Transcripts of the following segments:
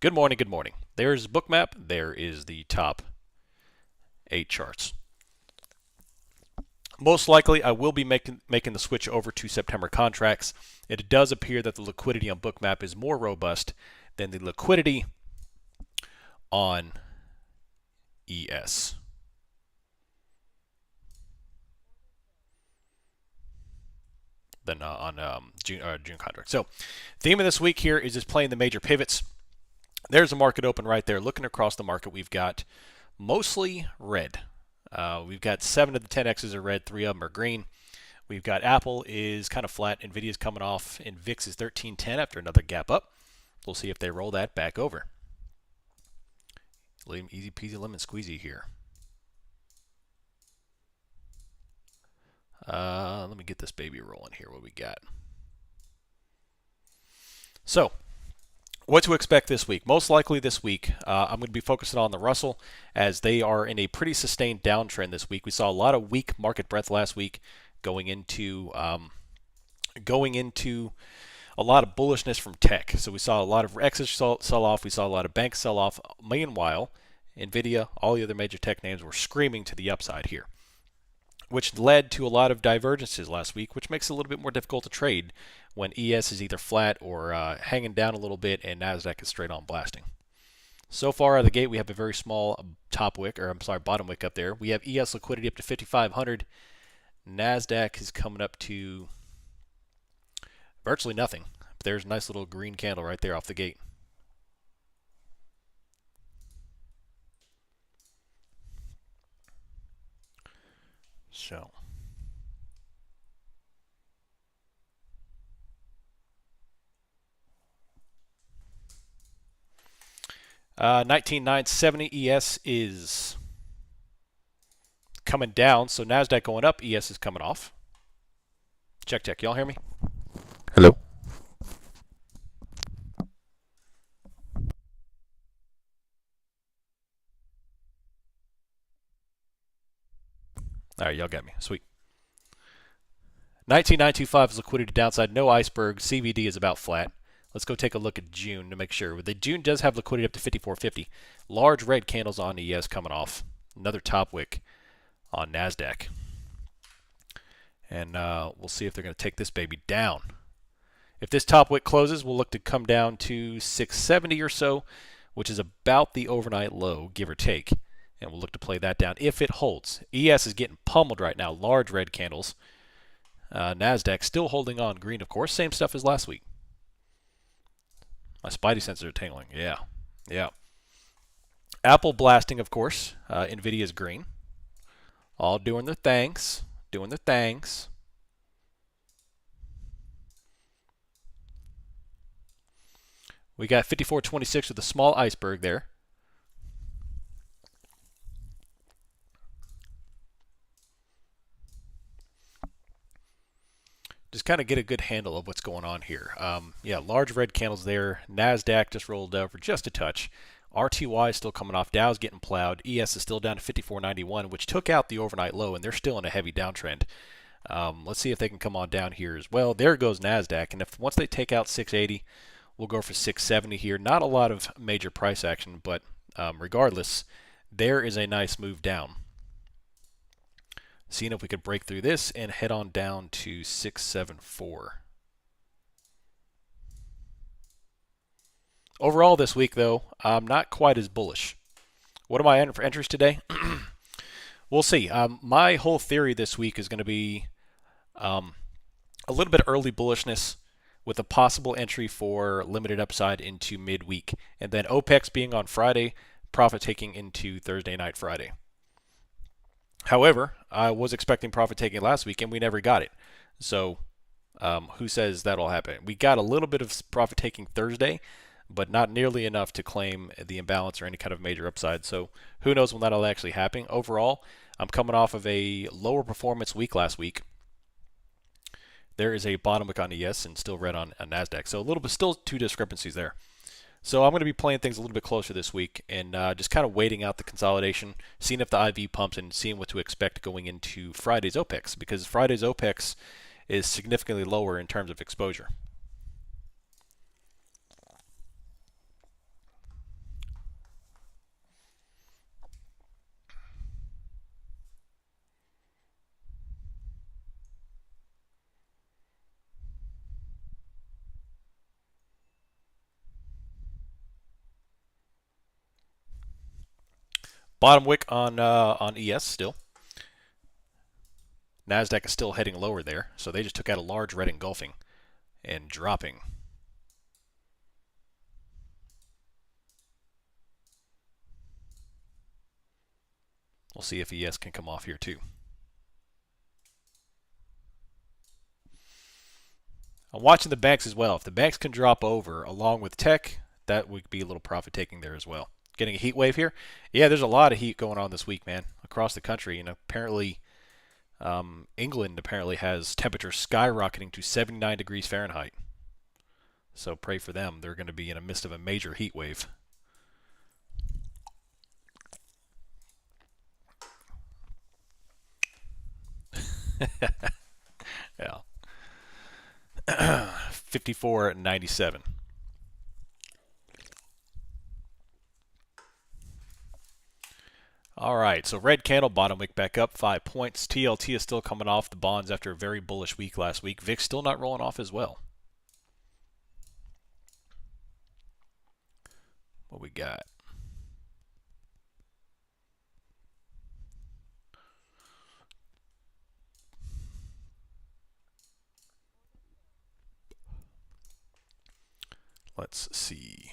Good morning, good morning. There's Bookmap. There is the top 8 charts. Most likely, I will be making the switch over to September contracts. It does appear that the liquidity on Bookmap is more robust than the liquidity on ES. Than on June contract. So, theme of this week here is just playing the major pivots. There's a market open right there. Looking across the market, we've got mostly red. We've got 7 of the 10 X's are red, 3 of them are green. We've got Apple is kind of flat, Nvidia's coming off, and VIX is 1310 after another gap up. We'll see if they roll that back over. Easy peasy lemon squeezy here. Let me get this baby rolling here. What we got? So, what to expect this week? Most likely this week, I'm going to be focusing on the Russell as they are in a pretty sustained downtrend this week. We saw a lot of weak market breadth last week, going into a lot of bullishness from tech. So we saw a lot of exits sell off. We saw a lot of banks sell off. Meanwhile, Nvidia, all the other major tech names were screaming to the upside here, which led to a lot of divergences last week, which makes it a little bit more difficult to trade when ES is either flat or hanging down a little bit and NASDAQ is straight on blasting. So far out of the gate, we have a very small bottom wick up there. We have ES liquidity up to 5,500. NASDAQ is coming up to virtually nothing. But there's a nice little green candle right there off the gate. So, uh, 19,970 ES is coming down, so NASDAQ going up, ES is coming off. Check, check. Y'all hear me? Hello. All right, y'all got me. Sweet. 19,925 is liquidity downside. No iceberg. CVD is about flat. Let's go take a look at June to make sure. The June does have liquidity up to 5,450. Large red candles on ES coming off. Another top wick on NASDAQ. And we'll see if they're going to take this baby down. If this top wick closes, we'll look to come down to 670 or so, which is about the overnight low, give or take. And we'll look to play that down if it holds. ES is getting pummeled right now. Large red candles. NASDAQ still holding on green, of course. Same stuff as last week. My spidey senses are tingling. Yeah. Yeah. Apple blasting, of course. Nvidia's green. All doing their things. Doing their things. We got 54.26 with a small iceberg there. Just kind of get a good handle of what's going on here. Yeah, large red candles there. NASDAQ just rolled over just a touch. RTY is still coming off. Dow's getting plowed. ES is still down to 54.91, which took out the overnight low, and they're still in a heavy downtrend. Let's see if they can come on down here as well. There goes NASDAQ, and if once they take out 680, we'll go for 670 here. Not a lot of major price action, but regardless, there is a nice move down. Seeing if we could break through this and head on down to 674. Overall this week, though, I'm not quite as bullish. What am I in for entries today? We'll see. My whole theory this week is going to be a little bit of early bullishness with a possible entry for limited upside into midweek. And then Opex being on Friday, profit taking into Thursday night, Friday. However, I was expecting profit taking last week, and we never got it. So, who says that'll happen? We got a little bit of profit taking Thursday, but not nearly enough to claim the imbalance or any kind of major upside. So, who knows when that'll actually happen? Overall, I'm coming off of a lower performance week last week. There is a bottom wick on ES and still red on NASDAQ. So, a little bit, still two discrepancies there. So I'm going to be playing things a little bit closer this week and just kind of waiting out the consolidation, seeing if the IV pumps and seeing what to expect going into Friday's Opex, because Friday's Opex is significantly lower in terms of exposure. Bottom wick on ES still. Nasdaq is still heading lower there, so they just took out a large red engulfing and dropping. We'll see if ES can come off here too. I'm watching the banks as well. If the banks can drop over along with tech, that would be a little profit taking there as well. Getting a heat wave here. Yeah, there's a lot of heat going on this week, man, across the country. And apparently, England apparently has temperatures skyrocketing to 79 degrees Fahrenheit. So pray for them. They're going to be in the midst of a major heat wave. Yeah. 54.97. All right, so red candle, bottom wick back up, 5 points. TLT is still coming off the bonds after a very bullish week last week. VIX still not rolling off as well. What we got? Let's see.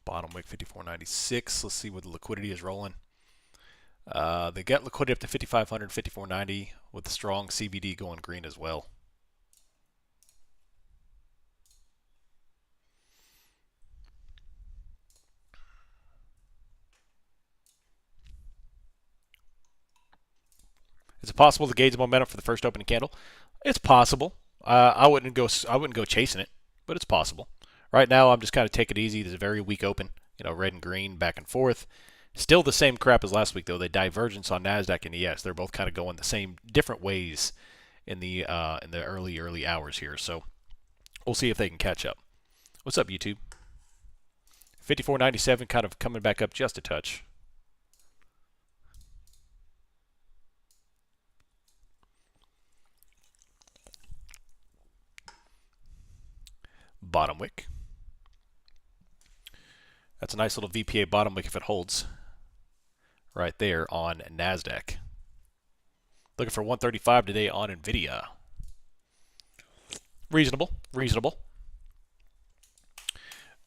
Bottom wick 54.96. Let's see what the liquidity is rolling. They got liquidity up to 5,500, 54.90 with the strong CBD going green as well. Is it possible to gauge the momentum for the first opening candle? It's possible. I wouldn't go chasing it, but it's possible. Right now, I'm just kind of taking it easy. There's a very weak open, red and green back and forth. Still the same crap as last week though. The divergence on Nasdaq and ES, they're both kind of going the same different ways in the early hours here. So we'll see if they can catch up. What's up, YouTube? 54.97, kind of coming back up just a touch. Bottom wick. That's a nice little VPA bottom wick if it holds. Right there on Nasdaq. Looking for 135 today on Nvidia. Reasonable, reasonable.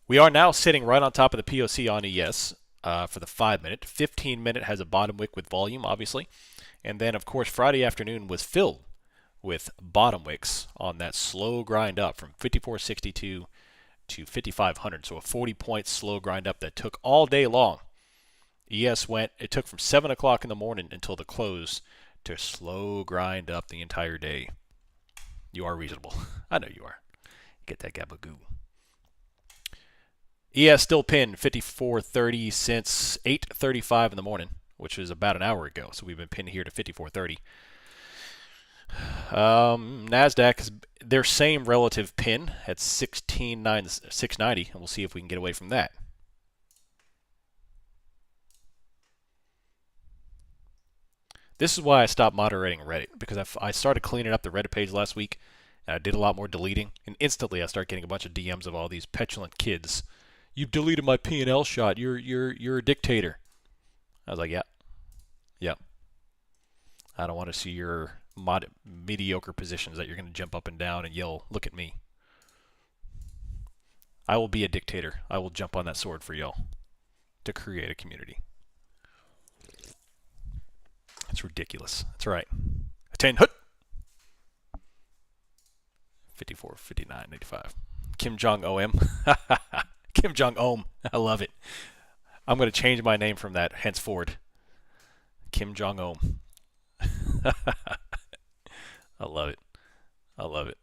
We are now sitting right on top of the POC on ES for the 5-minute. 15-minute has a bottom wick with volume, obviously. And then, of course, Friday afternoon was filled with bottom wicks on that slow grind up from 54.62 to 5,500. So a 40-point slow grind up that took all day long. ES it took from 7 o'clock in the morning until the close to slow grind up the entire day. You are reasonable. I know you are. Get that gabagoo. ES still pinned 54.30 since 8:35 in the morning, which is about an hour ago. So we've been pinned here to 54.30. Nasdaq is their same relative pin at 16,690, and we'll see if we can get away from that. This is why I stopped moderating Reddit, because I started cleaning up the Reddit page last week, and I did a lot more deleting, and instantly I start getting a bunch of DMs of all these petulant kids. You've deleted my P&L shot. You're a dictator. I was like, yeah. I don't want to see your mediocre positions that you're going to jump up and down and yell, look at me. I will be a dictator. I will jump on that sword for y'all to create a community. It's ridiculous. That's right. 10 hut. 54, 59, 85. Kim Jong OM. Kim Jong Om. I love it. I'm going to change my name from that henceforward. Kim Jong Om. I love it. I love it.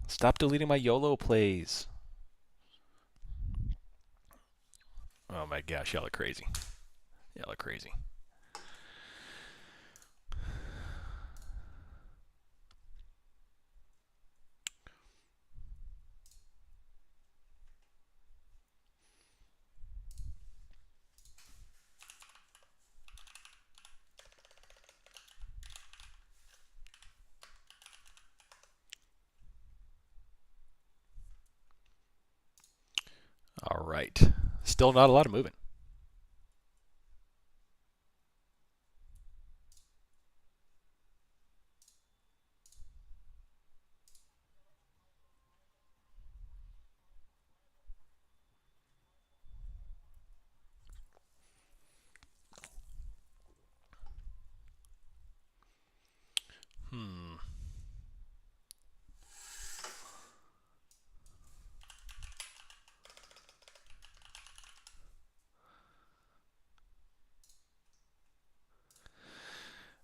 Stop deleting my YOLO plays. Oh my gosh, y'all are crazy. Y'all are crazy. All right. Still not a lot of movement.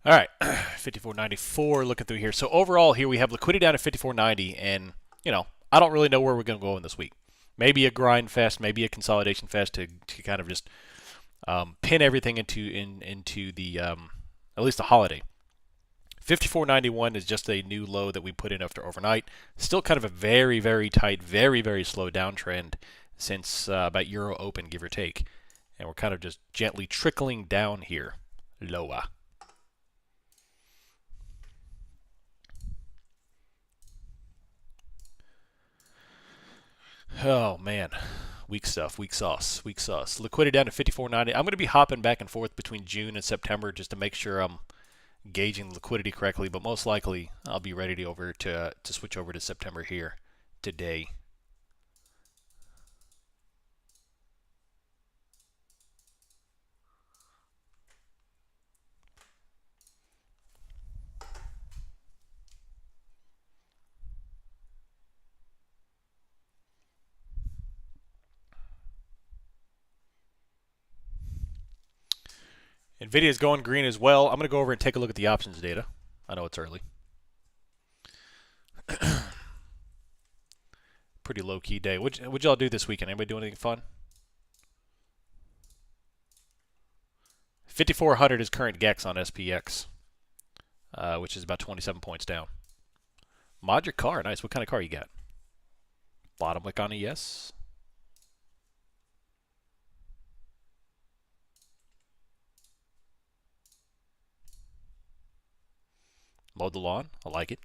All right, 54.94. Looking through here. So overall, here we have liquidity down at 54.90, and I don't really know where we're going to go in this week. Maybe a grind fest, maybe a consolidation fest to kind of just pin everything into the at least the holiday. 54.91 is just a new low that we put in after overnight. Still kind of a very, very tight, very, very slow downtrend since about Euro Open, give or take. And we're kind of just gently trickling down here, lower. Oh, man. Weak stuff, weak sauce, weak sauce. Liquidity down to 54.90. I'm going to be hopping back and forth between June and September just to make sure I'm gauging liquidity correctly, but most likely I'll be ready to switch over to September here today. NVIDIA is going green as well. I'm going to go over and take a look at the options data. I know it's early. Pretty low-key day. What'd y'all do this weekend? Anybody do anything fun? 5,400 is current GEX on SPX, which is about 27 points down. Mod your car. Nice. What kind of car you got? Bottom wick on ES. Mowed the lawn. I like it.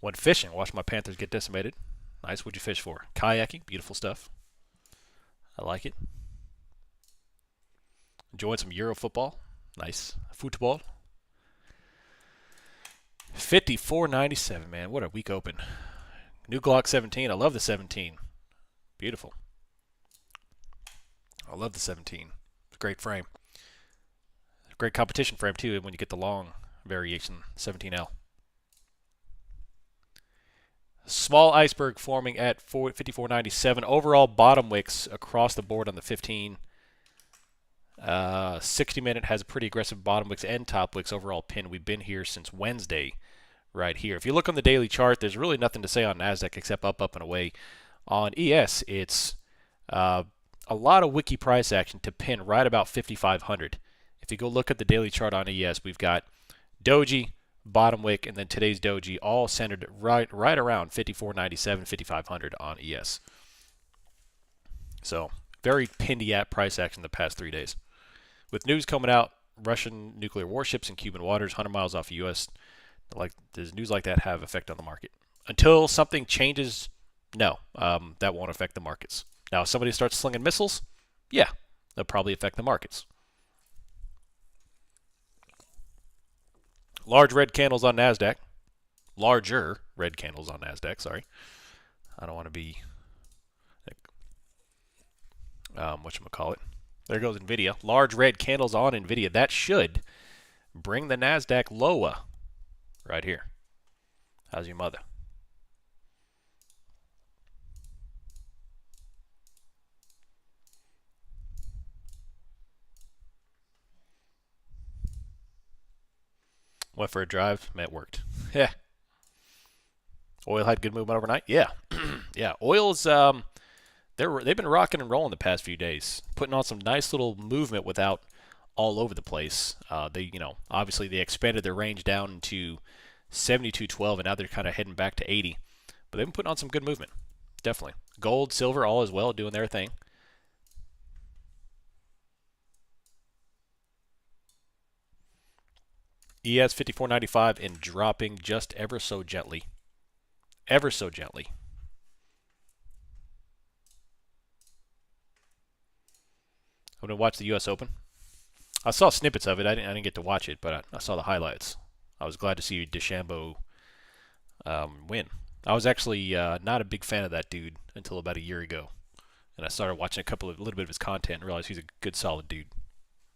Went fishing. Watched my Panthers get decimated. Nice. What'd you fish for? Kayaking. Beautiful stuff. I like it. Enjoying some Euro football. Nice. Football. 54.97, man. What a week open. New Glock 17. I love the 17. Beautiful. I love the 17. It's a great frame. Great competition frame, too, when you get the long variation, 17L. Small iceberg forming at 54.97. Overall bottom wicks across the board on the 15. 60-minute has a pretty aggressive bottom wicks and top wicks overall pin. We've been here since Wednesday right here. If you look on the daily chart, there's really nothing to say on NASDAQ except up, up, and away. On ES, it's a lot of wiki price action to pin right about 5,500. If you go look at the daily chart on ES, we've got Doji, bottom wick, and then today's Doji all centered right around 54.97, 5,500 on ES. So very pindy at price action the past 3 days. With news coming out, Russian nuclear warships in Cuban waters, 100 miles off the U.S., does news like that have effect on the market? Until something changes, no, that won't affect the markets. Now, if somebody starts slinging missiles, yeah, that'll probably affect the markets. Large red candles on NASDAQ. Larger red candles on NASDAQ, sorry. I don't want to be, whatchamacallit. There goes NVIDIA. Large red candles on NVIDIA. That should bring the NASDAQ lower right here. How's your mother? Went for a drive. Man, it worked. Yeah. Oil had good movement overnight. Yeah. Yeah. Oil's they've been rocking and rolling the past few days, putting on some nice little movement without all over the place. Obviously they expanded their range down into 72.12, and now they're kind of heading back to 80. But they've been putting on some good movement. Definitely. Gold, silver, all as well, doing their thing. ES 54.95 and dropping just ever so gently. Ever so gently. I'm going to watch the U.S. Open. I saw snippets of it. I didn't get to watch it, but I saw the highlights. I was glad to see DeChambeau win. I was actually not a big fan of that dude until about a year ago. And I started watching a little bit of his content and realized he's a good, solid dude.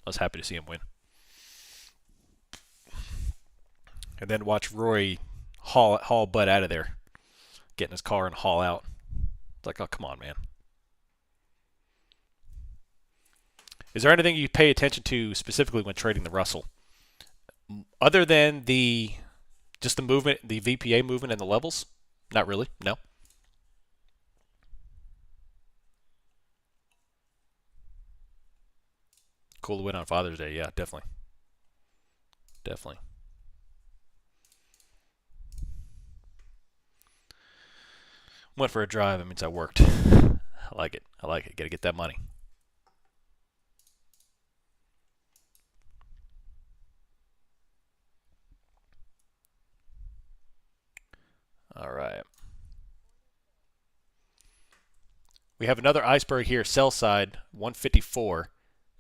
I was happy to see him win. And then watch Roy haul Bud out of there, get in his car and haul out. It's like, oh, come on, man. Is there anything you pay attention to specifically when trading the Russell, other than the just the movement, the VPA movement and the levels? Not really. No. Cool to win on Father's Day. Yeah, definitely. Definitely. Went for a drive. It means I worked. I like it. I like it. Got to get that money. All right. We have another iceberg here, sell side, 154.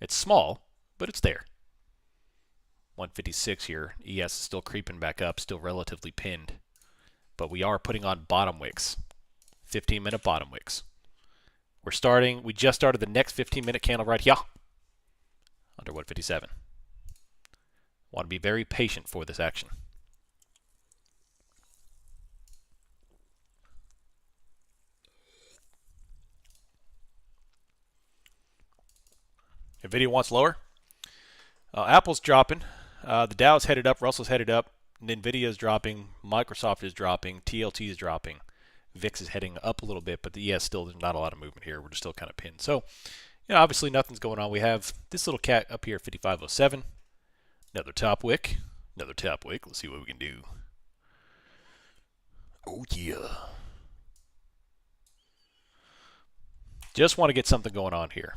It's small, but it's there. 156 here. ES is still creeping back up, still relatively pinned. But we are putting on bottom wicks. 15-minute bottom wicks. We just started the next 15-minute candle right here. Under 157. Want to be very patient for this action. NVIDIA wants lower. Apple's dropping. The Dow's headed up. Russell's headed up. NVIDIA is dropping. Microsoft is dropping. TLT is dropping. VIX is heading up a little bit, but still there's not a lot of movement here. We're just still kind of pinned. So, obviously nothing's going on. We have this little cat up here, 5507. Another top wick. Another top wick. Let's see what we can do. Oh, yeah. Just want to get something going on here.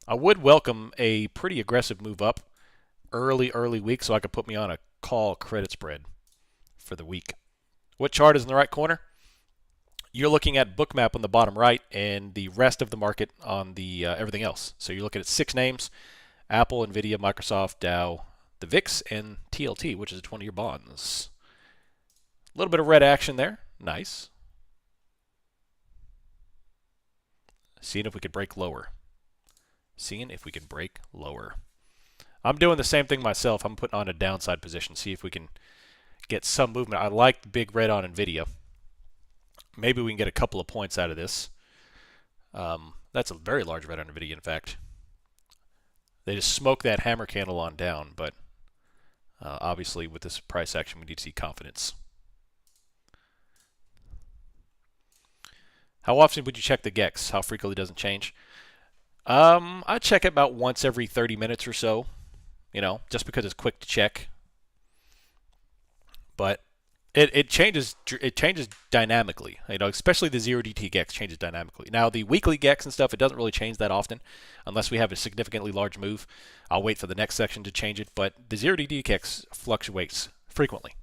I would welcome a pretty aggressive move up early week so I could put me on a call credit spread for the week. What chart is in the right corner? You're looking at Bookmap on the bottom right and the rest of the market on the everything else. So you're looking at 6 names: Apple, NVIDIA, Microsoft, Dow, the VIX, and TLT, which is a 20-year bonds. A little bit of red action there. Nice. Seeing if we could break lower. I'm doing the same thing myself. I'm putting on a downside position, see if we can get some movement. I like the big red on NVIDIA. Maybe we can get a couple of points out of this. That's a very large red on NVIDIA, in fact. They just smoke that hammer candle on down, but obviously with this price action, we need to see confidence. How often would you check the GEX? How frequently doesn't change? I check it about once every 30 minutes or so, just because it's quick to check. But it changes dynamically, especially the 0DT GEX changes dynamically. Now, the weekly GEX and stuff, it doesn't really change that often unless we have a significantly large move. I'll wait for the next section to change it, but the 0DT GEX fluctuates frequently.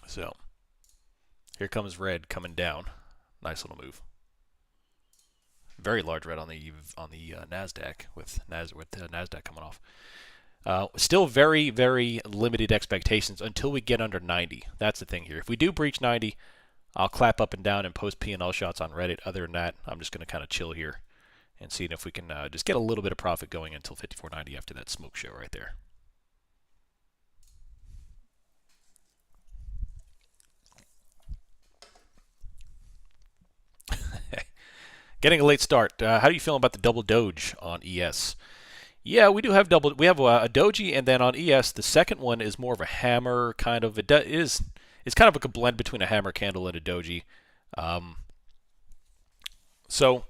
So, here comes red coming down. Nice little move. Very large red on the Nasdaq with Nasdaq coming off. Still very, very limited expectations until we get under 90. That's the thing here. If we do breach 90, I'll clap up and down and post P&L shots on Reddit. Other than that, I'm just going to kind of chill here and see if we can just get a little bit of profit going until 54.90 after that smoke show right there. Getting a late start. How do you feel about the double doge on ES? Yeah, we do have double. We have a doji, and then on ES, the second one is more of a hammer kind of. It's kind of like a blend between a hammer candle and a doji. So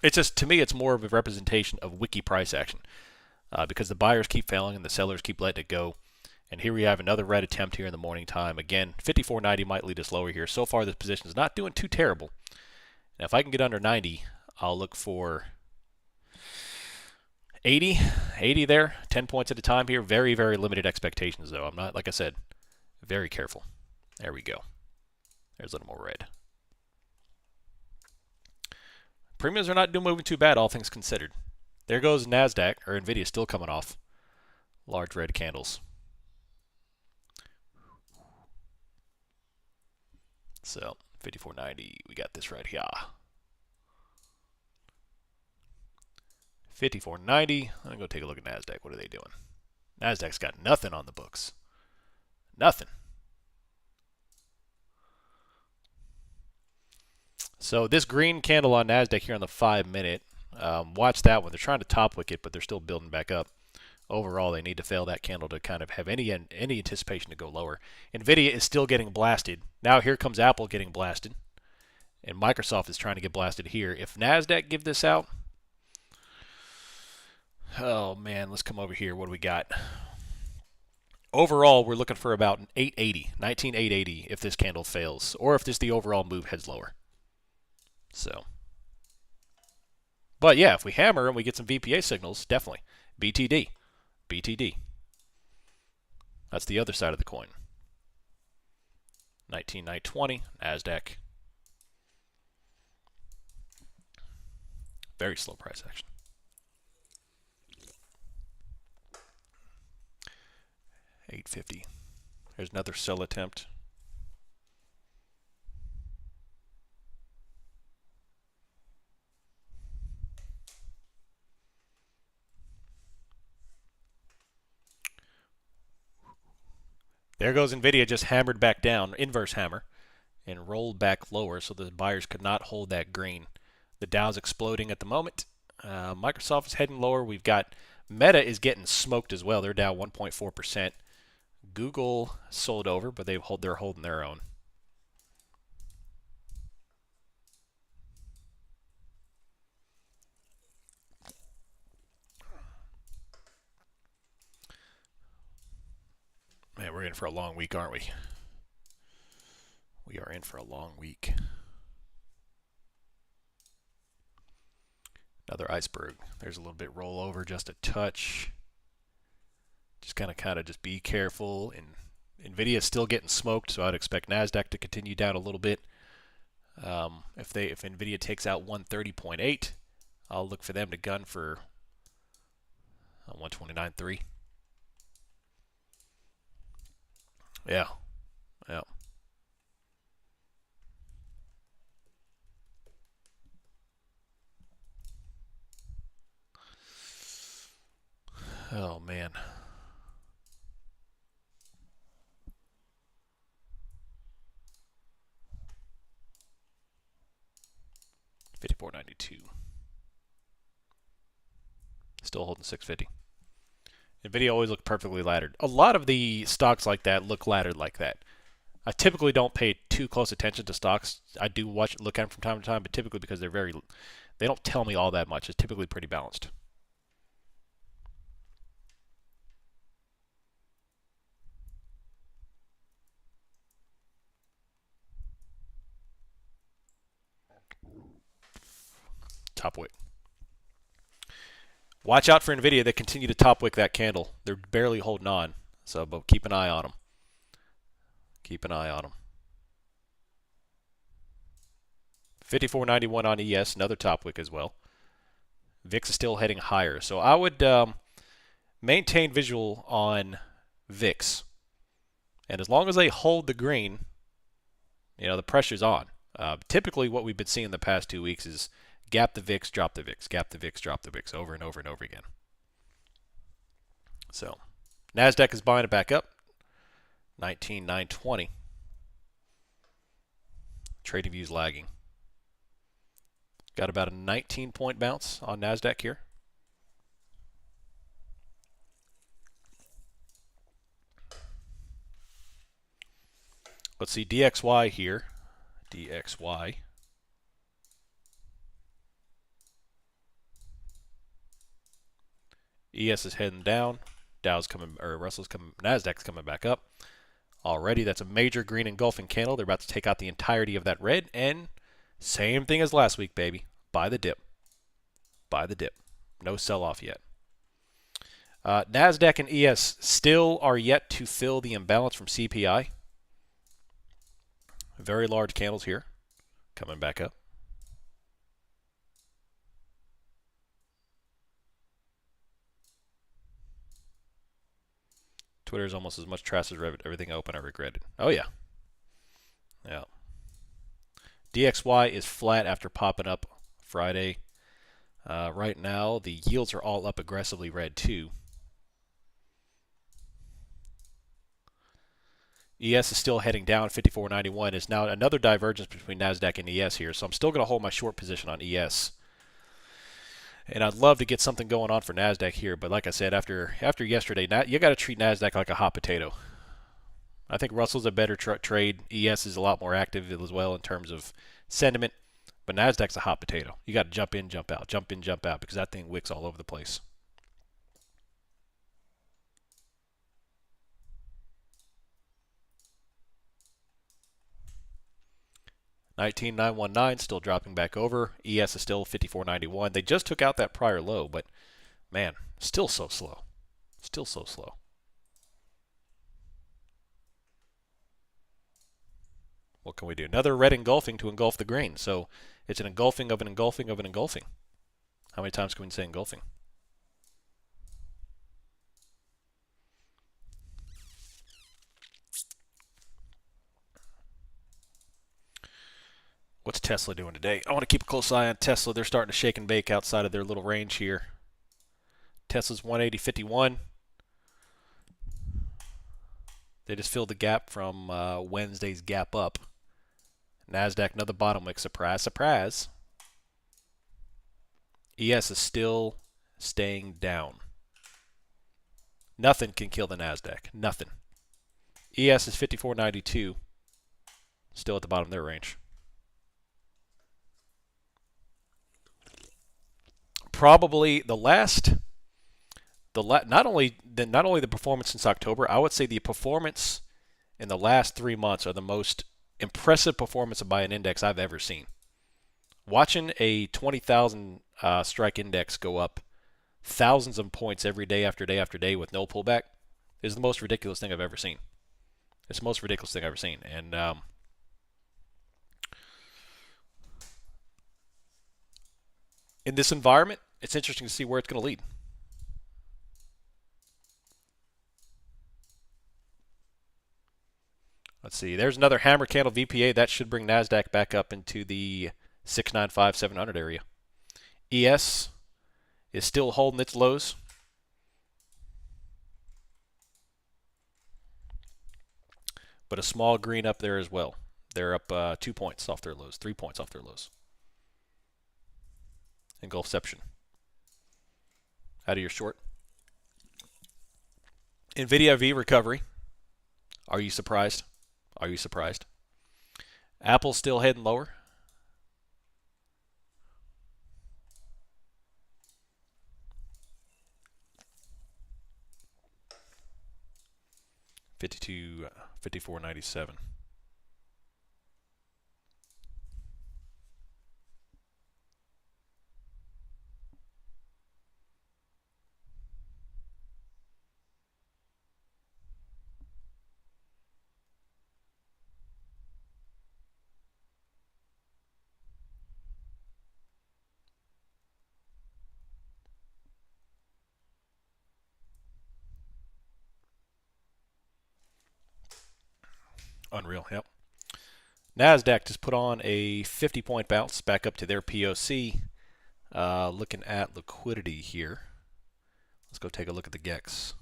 it's just, to me, it's more of a representation of wiki price action because the buyers keep failing and the sellers keep letting it go. And here we have another red attempt here in the morning time. Again, 54.90 might lead us lower here. So far, this position is not doing too terrible. Now, if I can get under 90, I'll look for 80 there, 10 points at a time here. Very, very limited expectations, though. I'm not, like I said, very careful. There we go. There's a little more red. Premiums are not moving too bad, all things considered. There goes Nasdaq, or NVIDIA, still coming off large red candles. So, 54.90, we got this right here. 54.90. I'm going to go take a look at Nasdaq. What are they doing? Nasdaq's got nothing on the books. Nothing. So this green candle on NASDAQ here on the 5-minute, watch that one. They're trying to top wick it, but they're still building back up. Overall, they need to fail that candle to kind of have any anticipation to go lower. NVIDIA is still getting blasted. Now here comes Apple getting blasted. And Microsoft is trying to get blasted here. If NASDAQ give this out, oh man, let's come over here. What do we got? Overall, we're looking for about 880, 19,880 if this candle fails, or if the overall move heads lower. So, but yeah, if we hammer and we get some VPA signals, definitely. BTD. BTD. That's the other side of the coin. 19,920, NASDAQ. Very slow price action. $850. There's another sell attempt. There goes NVIDIA, just hammered back down, inverse hammer, and rolled back lower so the buyers could not hold that green. The Dow's exploding at the moment. Microsoft is heading lower. We've got Meta is getting smoked as well. They're down 1.4%. Google sold over, but they're holding their own. Man, we're in for a long week, aren't we? We are in for a long week. Another iceberg. There's a little bit rollover, just a touch. Just kind of just be careful. And NVIDIA is still getting smoked, so I'd expect NASDAQ to continue down a little bit. If NVIDIA takes out 130.8, I'll look for them to gun for 129.3. Yeah. Yeah. Oh, man. $54.92. Still holding 650. NVIDIA always look perfectly laddered. A lot of the stocks like that look laddered like that. I typically don't pay too close attention to stocks. I do look at them from time to time, but typically because they don't tell me all that much. It's typically pretty balanced. Top wick. Watch out for NVIDIA. They continue to top wick that candle. They're barely holding on. So, but keep an eye on them. Keep an eye on them. 54.91 on ES, another top wick as well. VIX is still heading higher. So I would maintain visual on VIX. And as long as they hold the green, the pressure's on. Typically what we've been seeing the past 2 weeks is gap the VIX, drop the VIX, gap the VIX, drop the VIX over and over and over again. So NASDAQ is buying it back up. 19,920. Trading views lagging. Got about a 19-point bounce on NASDAQ here. Let's see DXY here. DXY. ES is heading down. Dow's coming, or Russell's coming, NASDAQ's coming back up. Already, that's a major green engulfing candle. They're about to take out the entirety of that red, and same thing as last week, baby. Buy the dip. Buy the dip. No sell-off yet. NASDAQ and ES still are yet to fill the imbalance from CPI. Very large candles here. Coming back up. Twitter is almost as much trash as everything open. I regret it. Oh, yeah. Yeah. DXY is flat after popping up Friday. Right now, the yields are all up aggressively red, too. ES is still heading down 54.91. Is now another divergence between NASDAQ and ES here. So I'm still going to hold my short position on ES. And I'd love to get something going on for NASDAQ here. But like I said, after yesterday, you got to treat NASDAQ like a hot potato. I think Russell's a better trade. ES is a lot more active as well in terms of sentiment. But NASDAQ's a hot potato. You got to jump in, jump out, jump in, jump out, because that thing wicks all over the place. $19,919 still dropping back over. ES is still 54.91. They just took out that prior low, but man, still so slow. Still so slow. What can we do? Another red engulfing to engulf the green. So it's an engulfing of an engulfing of an engulfing. How many times can we say engulfing? What's Tesla doing today? I want to keep a close eye on Tesla. They're starting to shake and bake outside of their little range here. Tesla's 180.51. They just filled the gap from Wednesday's gap up. NASDAQ, another bottom wick. Surprise, surprise. ES is still staying down. Nothing can kill the NASDAQ. Nothing. ES is 54.92. Still at the bottom of their range. Probably not only the performance since October, I would say the performance in the last 3 months are the most impressive performance by an index I've ever seen. Watching a 20,000 strike index go up thousands of points every day after day after day with no pullback is the most ridiculous thing I've ever seen. It's the most ridiculous thing I've ever seen. And in this environment, it's interesting to see where it's going to lead. Let's see. There's another hammer candle VPA. That should bring NASDAQ back up into the 695, 700 area. ES is still holding its lows. But a small green up there as well. They're up 2 points off their lows, 3 points off their lows. Engulfception. Out of your short. NVIDIA V recovery. Are you surprised? Are you surprised? Apple's still heading lower. $54.97. Unreal, yep. NASDAQ just put on a 50-point bounce back up to their POC. Looking at liquidity here. Let's go take a look at the GEX.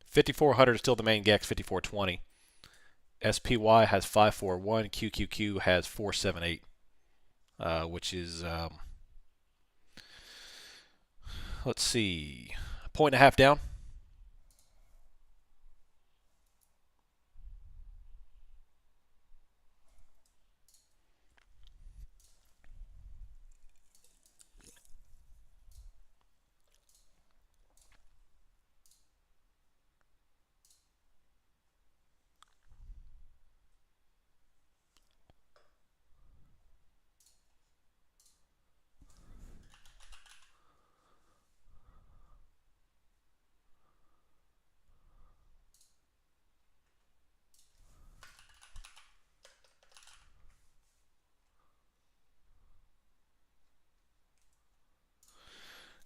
5400 is still the main GEX, 5420. SPY has 541. QQQ has 478, which is, let's see, a point and a half down.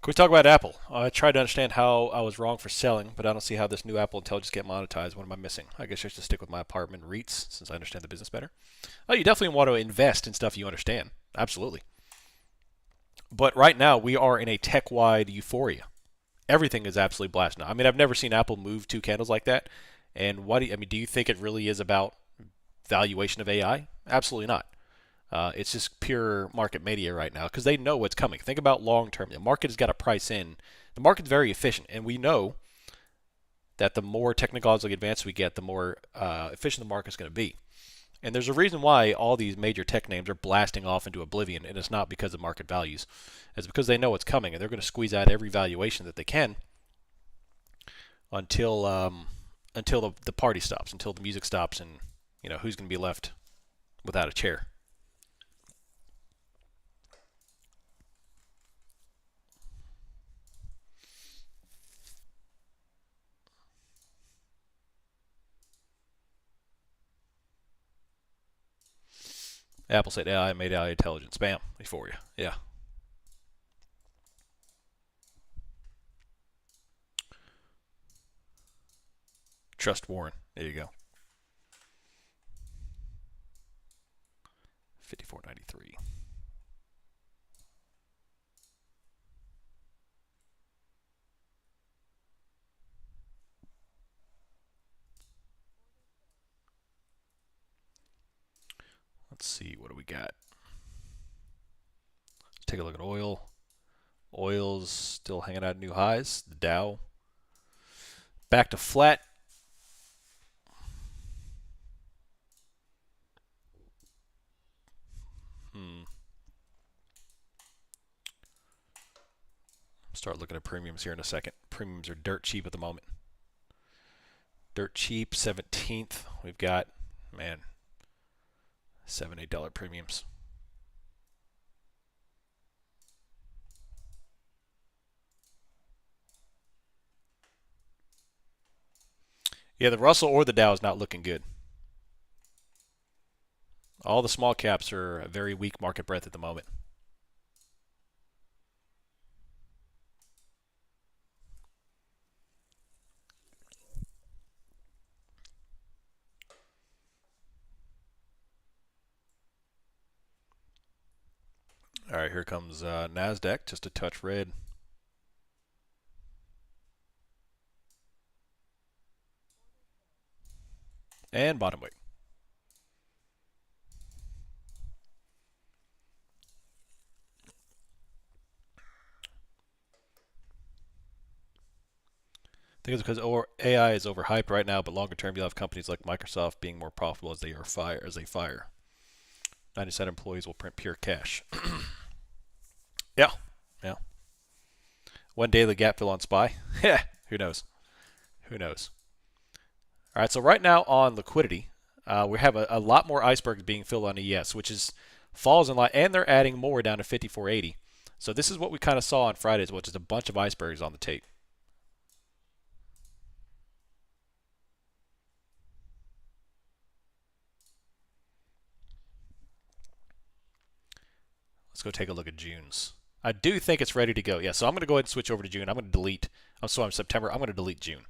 Can we talk about Apple? I tried to understand how I was wrong for selling, but I don't see how this new Apple Intelligence get monetized. What am I missing? I guess I should stick with my apartment REITs since I understand the business better. Oh, you definitely want to invest in stuff you understand. Absolutely. But right now, we are in a tech-wide euphoria. everything is absolutely blasting. I mean, I've never seen Apple move two candles like that. And do you think it really is about valuation of AI? Absolutely not. It's just pure market media right now because they know what's coming. Think about long term. The market has got to price in. The market's very efficient, and we know that the more technologically advanced we get, the more efficient the market's going to be. And there's a reason why all these major tech names are blasting off into oblivion, and it's not because of market values. It's because they know what's coming, and they're going to squeeze out every valuation that they can until the party stops, until the music stops, and who's going to be left without a chair. Apple said AI made AI intelligent. Spam for you. Yeah. Trust Warren. There you go. 54.93. Let's see, what do we got? Let's take a look at oil. Oil's still hanging out at new highs. The Dow back to flat. Start looking at premiums here in a second. Premiums are dirt cheap at the moment. Dirt cheap, 17th. We've got, man, $7, $8 premiums. Yeah, the Russell or the Dow is not looking good. All the small caps are a very weak market breadth at the moment. All right, here comes NASDAQ, just a touch red. And bottom weight. I think it's because AI is overhyped right now, but longer term you'll have companies like Microsoft being more profitable as they fire. 97 employees will print pure cash. Yeah. One daily gap fill on SPY. Yeah, who knows? All right, so right now on liquidity, we have a lot more icebergs being filled on ES, which falls in line, and they're adding more down to 54.80. So this is what we kind of saw on Fridays, which is a bunch of icebergs on the tape. Let's go take a look at June's. I do think it's ready to go. Yeah, so I'm going to go ahead and switch over to June. I'm going to delete. I'm September. I'm going to delete June.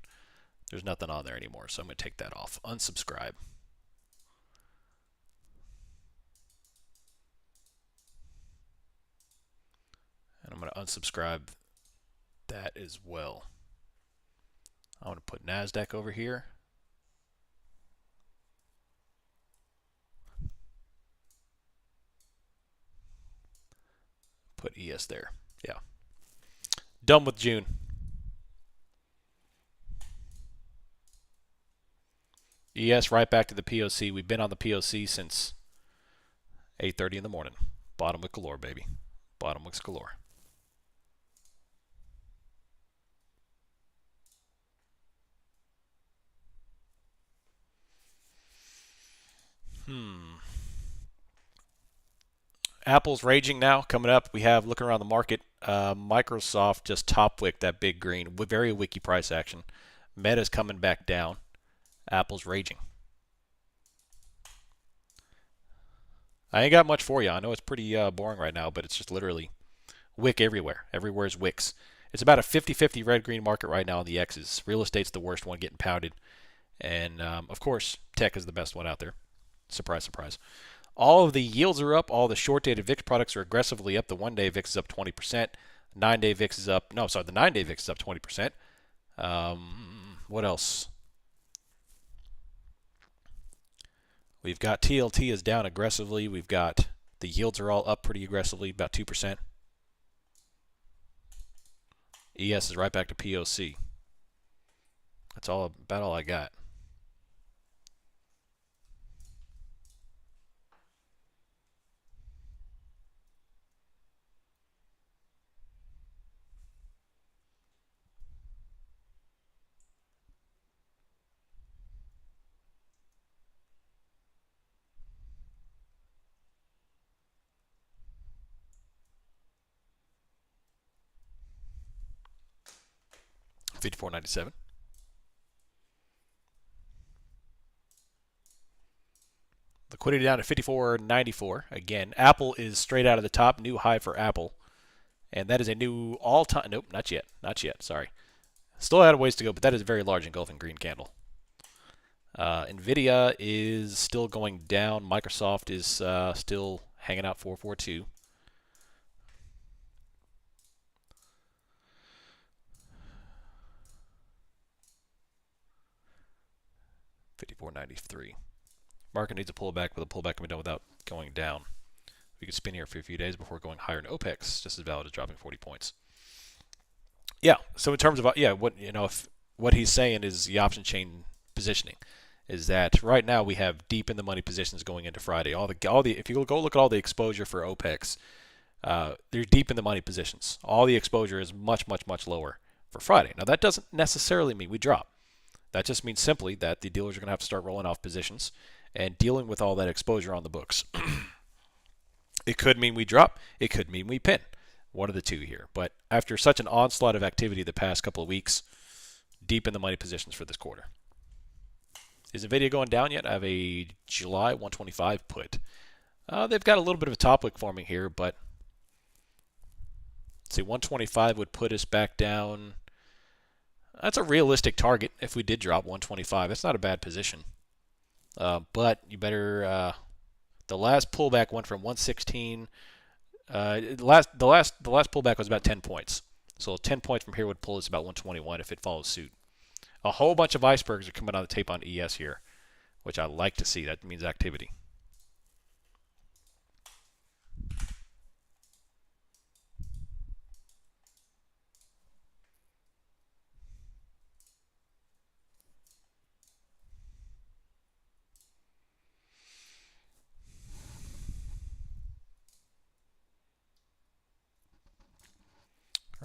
There's nothing on there anymore, so I'm going to take that off. Unsubscribe. And I'm going to unsubscribe that as well. I'm going to put NASDAQ over here. Put ES there. Yeah. Done with June. ES right back to the POC. We've been on the POC since 8:30 in the morning. Bottom wick galore, baby. Bottom wicks galore. Apple's raging now. Coming up, we have looking around the market. Microsoft just top wicked that big green with very wicky price action. Meta's coming back down. Apple's raging. I ain't got much for you. I know it's pretty boring right now, but it's just literally wick everywhere. Everywhere's wicks. It's about a 50-50 red-green market right now on the X's. Real estate's the worst one getting pounded. And, of course, tech is the best one out there. Surprise, surprise. All of the yields are up. All the short-dated VIX products are aggressively up. The one-day VIX is up 20%. 9-day VIX is up. No, sorry, the 9-day VIX is up 20%. What else? We've got TLT is down aggressively. We've got the yields are all up pretty aggressively, about 2%. ES is right back to POC. That's about all I got. $54.97. Liquidity down to $54.94. Again, Apple is straight out of the top, new high for Apple. And that is a new all-time, nope, not yet, sorry. Still had a ways to go, but that is a very large engulfing green candle. Nvidia is still going down. Microsoft is still hanging out 442. $54.93. Market needs a pullback, but the pullback can be done without going down. We could spin here for a few days before going higher in Opex, just as valid as dropping 40 points. Yeah. So in terms of what he's saying is the option chain positioning is that right now we have deep in the money positions going into Friday. If you go look at all the exposure for Opex, they're deep in the money positions. All the exposure is much lower for Friday. Now that doesn't necessarily mean we drop. That just means simply that the dealers are going to have to start rolling off positions and dealing with all that exposure on the books. It could mean we drop. It could mean we pin. One of the two here. But after such an onslaught of activity the past couple of weeks, deep in the money positions for this quarter. Is Nvidia going down yet? I have a July 125 put. They've got a little bit of a top wick forming here, but let's see, 125 would put us back down. That's a realistic target if we did drop 125. That's not a bad position. But you better. The last pullback went from 116. The last pullback was about 10 points. So 10 points from here would pull us about 121 if it follows suit. A whole bunch of icebergs are coming on the tape on ES here, which I like to see. That means activity.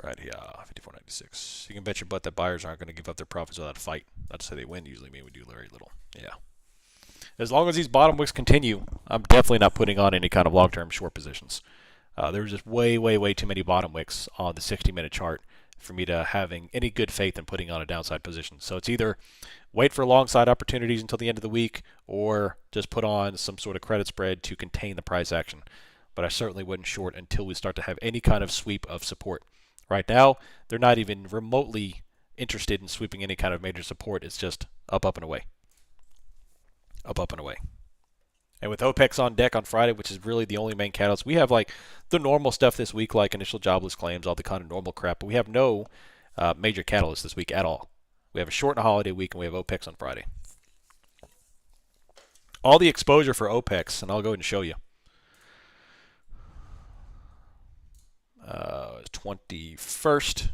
Right here, 54.96. You can bet your butt that buyers aren't going to give up their profits without a fight. Not to say they win. Usually, we do very little. Yeah. As long as these bottom wicks continue, I'm definitely not putting on any kind of long-term short positions. There's just way too many bottom wicks on the 60-minute chart for me to having any good faith in putting on a downside position. So it's either wait for long side opportunities until the end of the week, or just put on some sort of credit spread to contain the price action. But I certainly wouldn't short until we start to have any kind of sweep of support. Right now, they're not even remotely interested in sweeping any kind of major support. It's just up and away. Up and away. And with Opex on deck on Friday, which is really the only main catalyst, we have like the normal stuff this week, like initial jobless claims, all the kind of normal crap, but we have no major catalyst this week at all. We have a short and a holiday week, and we have Opex on Friday. All the exposure for Opex, and I'll go ahead and show you. 21st.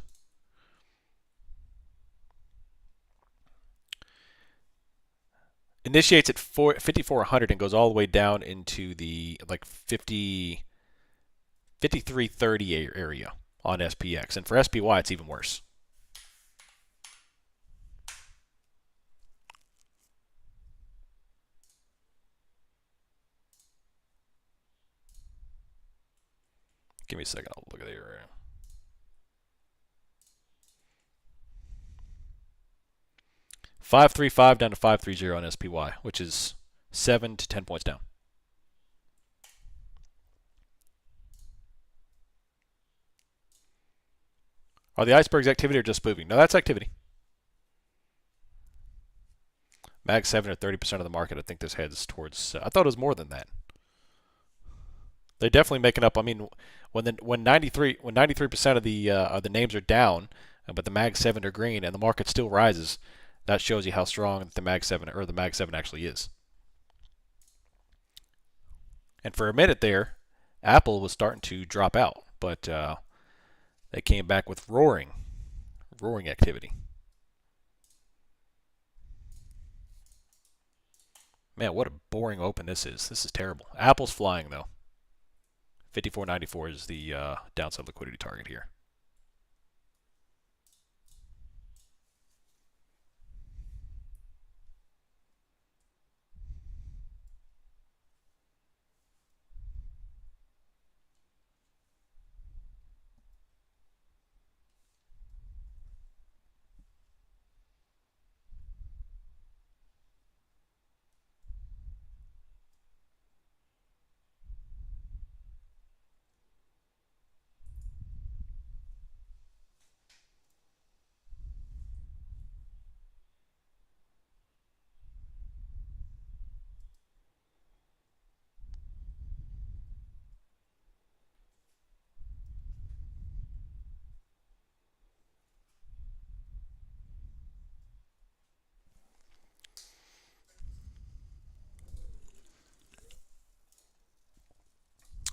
Initiates at 5400 and goes all the way down into the like 5330 area on SPX. And for SPY, it's even worse. Give me a second. I'll look at the area. $535 down to $530 on SPY, which is 7 to 10 points down. Are the icebergs activity or just moving? No, that's activity. Mag 7 or 30% of the market. I think this heads towards. I thought it was more than that. They're definitely making up. I mean, when 93% of the names are down, but the Mag 7 are green and the market still rises, that shows you how strong the Mag 7 or the Mag 7 actually is. And for a minute there, Apple was starting to drop out, but they came back with roaring activity. Man, what a boring open this is. This is terrible. Apple's flying though. 54.94 is the downside liquidity target here.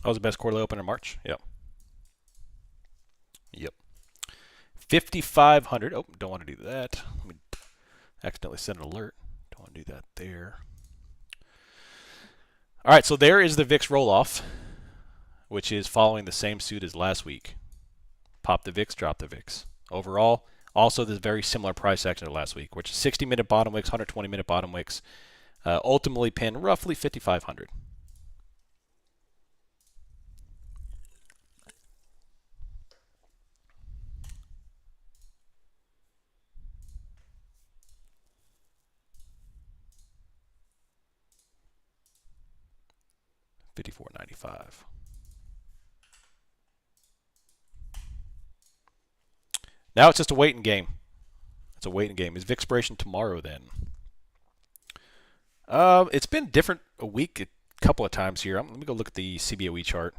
That was the best quarterly open in March. Yep. Yep. 5,500. Oh, don't want to do that. Let me accidentally send an alert. Don't want to do that there. All right, so there is the VIX roll off, which is following the same suit as last week. Pop the VIX, drop the VIX. Overall, also this very similar price action to last week, which is 60-minute bottom wicks, 120-minute bottom wicks, ultimately pinned roughly 5,500. $54.95. Now it's just a waiting game. It's a waiting game. Is VIX expiration tomorrow then? It's been different a week a couple of times here. Let me go look at the CBOE chart.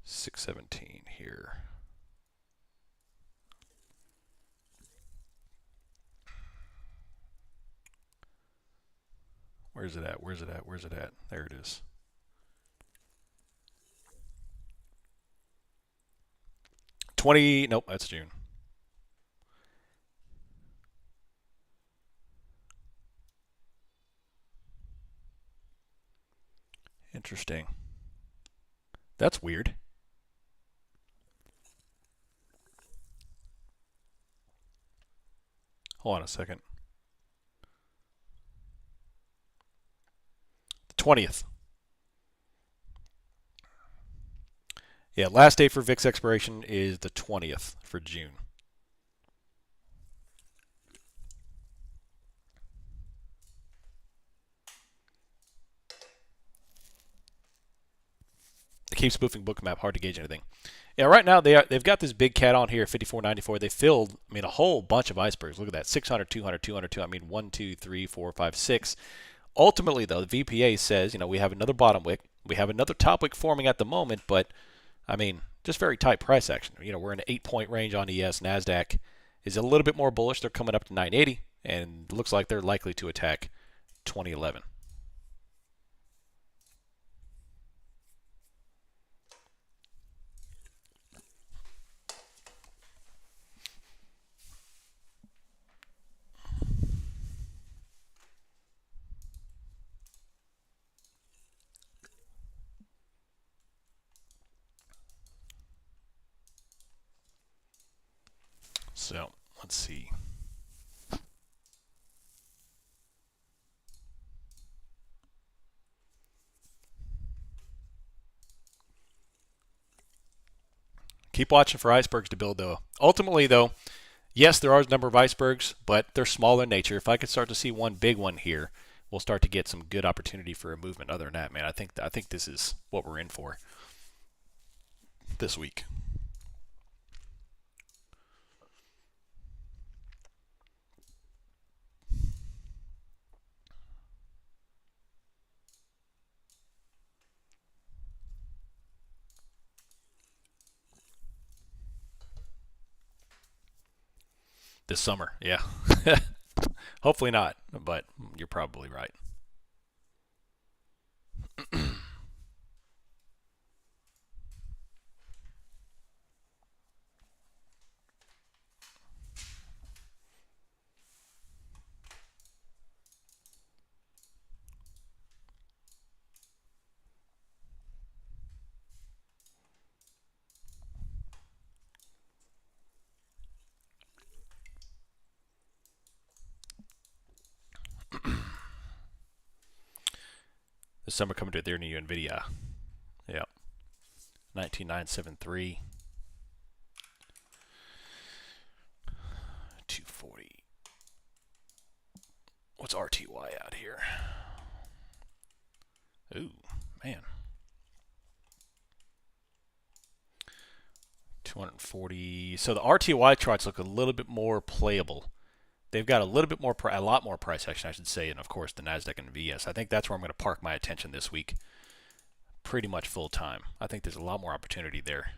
$6.17 here. Where's it at? Where's it at? Where's it at? There it is. Nope, that's June. Interesting. That's weird. Hold on a second. The 20th. Yeah, last day for VIX expiration is the 20th for June. It keeps spoofing Bookmap, hard to gauge anything. Yeah, right now they've got this big cat on here, 54.94. They filled, I mean, a whole bunch of icebergs. Look at that, 600, 200, 200, I mean, 1, 2, 3, 4, 5, 6. Ultimately, though, the VPA says, we have another bottom wick, we have another top wick forming at the moment, but I mean, just very tight price action. We're in an 8-point range on ES. Nasdaq is a little bit more bullish. They're coming up to 980, and it looks like they're likely to attack 2011. So let's see. Keep watching for icebergs to build, though. Ultimately, though, yes, there are a number of icebergs, but they're smaller in nature. If I could start to see one big one here, we'll start to get some good opportunity for a movement. Other than that, man, I think this is what we're in for this week. this summer. Yeah. Hopefully not, but you're probably right. This summer coming to their new NVIDIA. Yeah. 19973. 240. What's RTY out here? Ooh, man. 240. So the RTY charts look a little bit more playable. They've got a little bit more, a lot more price action, I should say, and of course the Nasdaq and VS. I think that's where I'm going to park my attention this week, pretty much full time. I think there's a lot more opportunity there.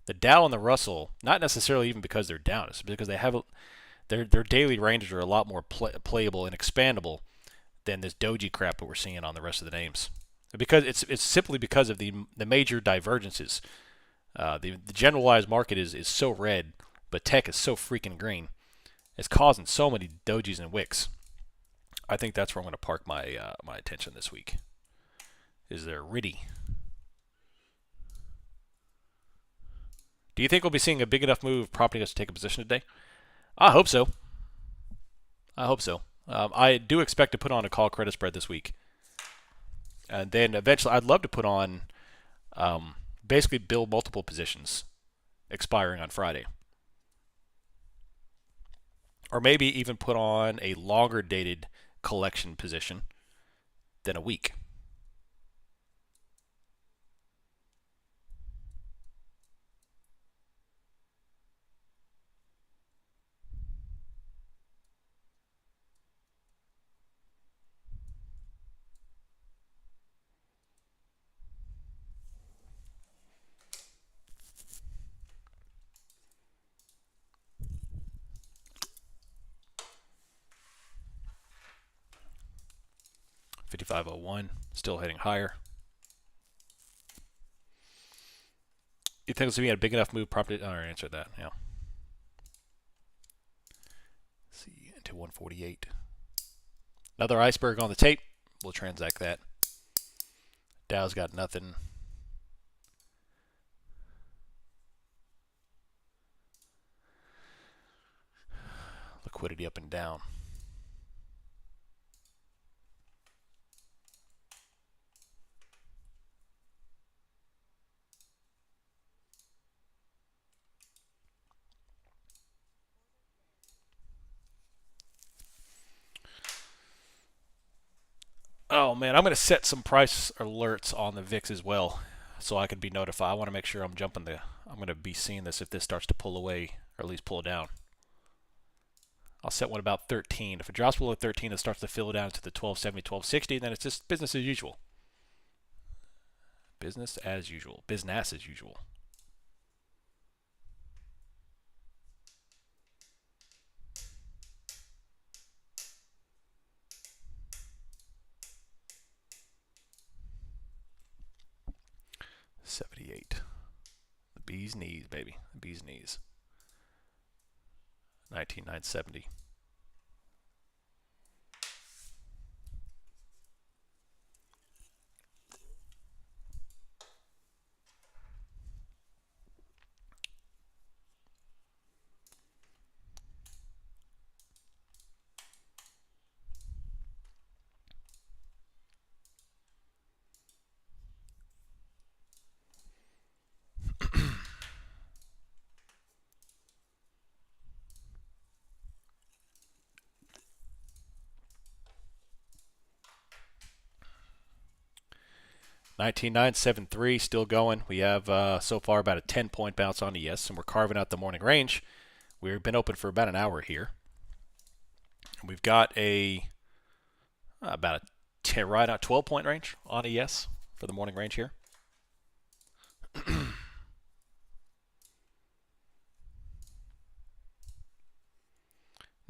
The Dow and the Russell, not necessarily even because they're down, it's because they have their daily ranges are a lot more playable and expandable than this doji crap that we're seeing on the rest of the names. Because it's simply because of the major divergences. The generalized market is so red, but tech is so freaking green. It's causing so many dojis and wicks. I think that's where I'm going to park my my attention this week. Is there RIDI? Do you think we'll be seeing a big enough move prompting us to take a position today? I hope so. I hope so. I do expect to put on a call credit spread this week. And then eventually I'd love to put on basically build multiple positions expiring on Friday. Or maybe even put on a longer dated collection position than a week. $55.01, still heading higher. You think it's going to be a big enough move prompted? I already answered that, yeah. Let's see, into 148. Another iceberg on the tape. We'll transact that. Dow's got nothing. Liquidity up and down. Oh man, I'm going to set some price alerts on the VIX as well, so I can be notified. I want to make sure I'm going to be seeing this if this starts to pull away or at least pull down. I'll set one about 13. If it drops below 13 and starts to fill down to the 1270, 1260, then it's just business as usual. Business as usual. Business as usual. $78. The bee's knees, baby. The bee's knees. 19,970. $19,973 still going. We have so far about a 10-point bounce on ES, and we're carving out the morning range. We've been open for about an hour here. We've got about a 12-point range on ES for the morning range here.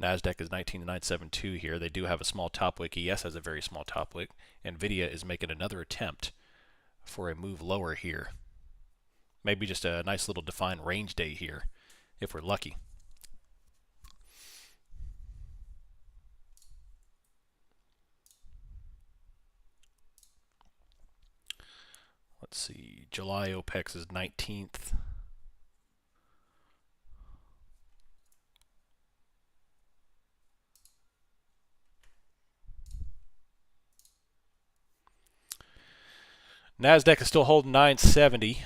NASDAQ is 19,972 here. They do have a small top wick. ES has a very small top wick. NVIDIA is making another attempt for a move lower here. Maybe just a nice little defined range day here, if we're lucky. Let's see, July Opex is 19th. NASDAQ is still holding 970.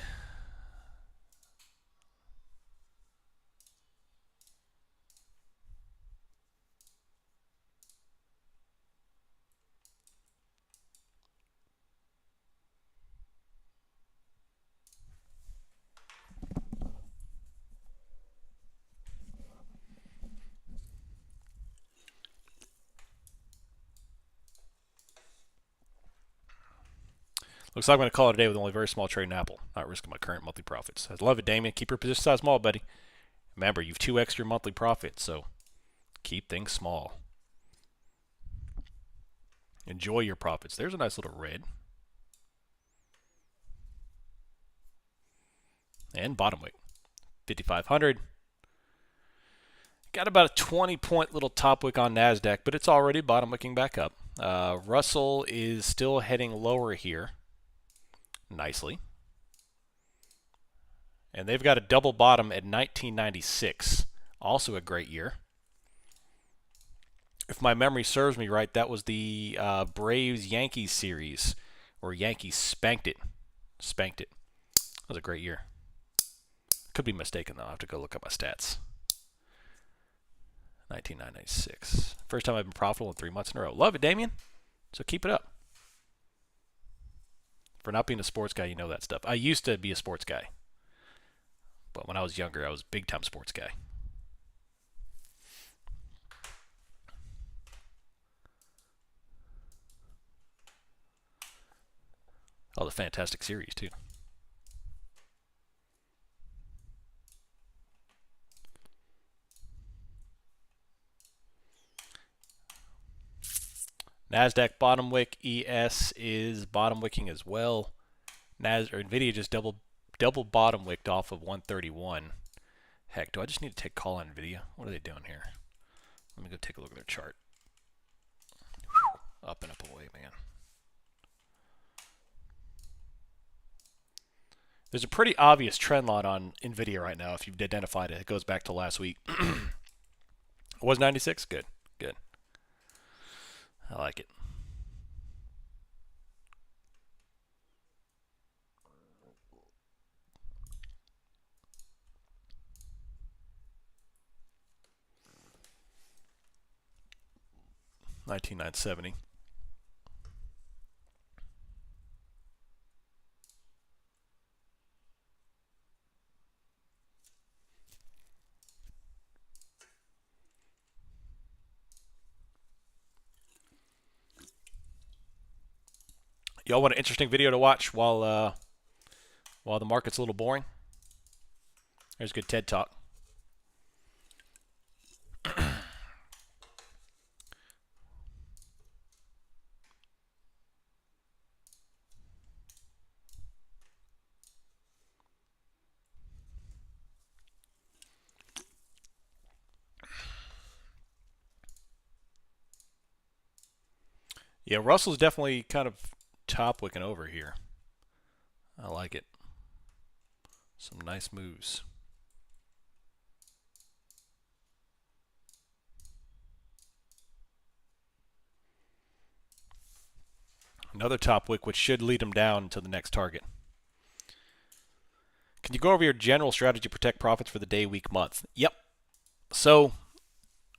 Looks like I'm going to call it a day with only a very small trade in Apple, not risking my current monthly profits. I love it, Damien. Keep your position size small, buddy. Remember, you've 2x your monthly profits, so keep things small. Enjoy your profits. There's a nice little red. And bottom wick, 5,500. Got about a 20-point little top wick on NASDAQ, but it's already bottom wicking back up. Russell is still heading lower here. Nicely. And they've got a double bottom at 1996. Also a great year. If my memory serves me right, that was the Braves-Yankees series, where Yankees spanked it. Spanked it. That was a great year. Could be mistaken, though. I'll have to go look up my stats. 1996. First time I've been profitable in 3 months in a row. Love it, Damien. So keep it up. For not being a sports guy, you know that stuff. I used to be a sports guy. But when I was younger, I was a big-time sports guy. Oh, the fantastic series, too. NASDAQ bottom wick. ES is bottom wicking as well. NVIDIA just double bottom wicked off of 131. Heck, do I just need to take call on NVIDIA? What are they doing here? Let me go take a look at their chart. Whew, up and up away, man. There's a pretty obvious trend line on NVIDIA right now if you've identified it. It goes back to last week. It was 96? Good, good. I like it. $19,970. Y'all want an interesting video to watch while the market's a little boring? There's a good TED Talk. Yeah, Russell's definitely kind of top wicking over here. I like it. Some nice moves. Another top wick, which should lead him down to the next target. Can you go over your general strategy to protect profits for the day, week, month? Yep. So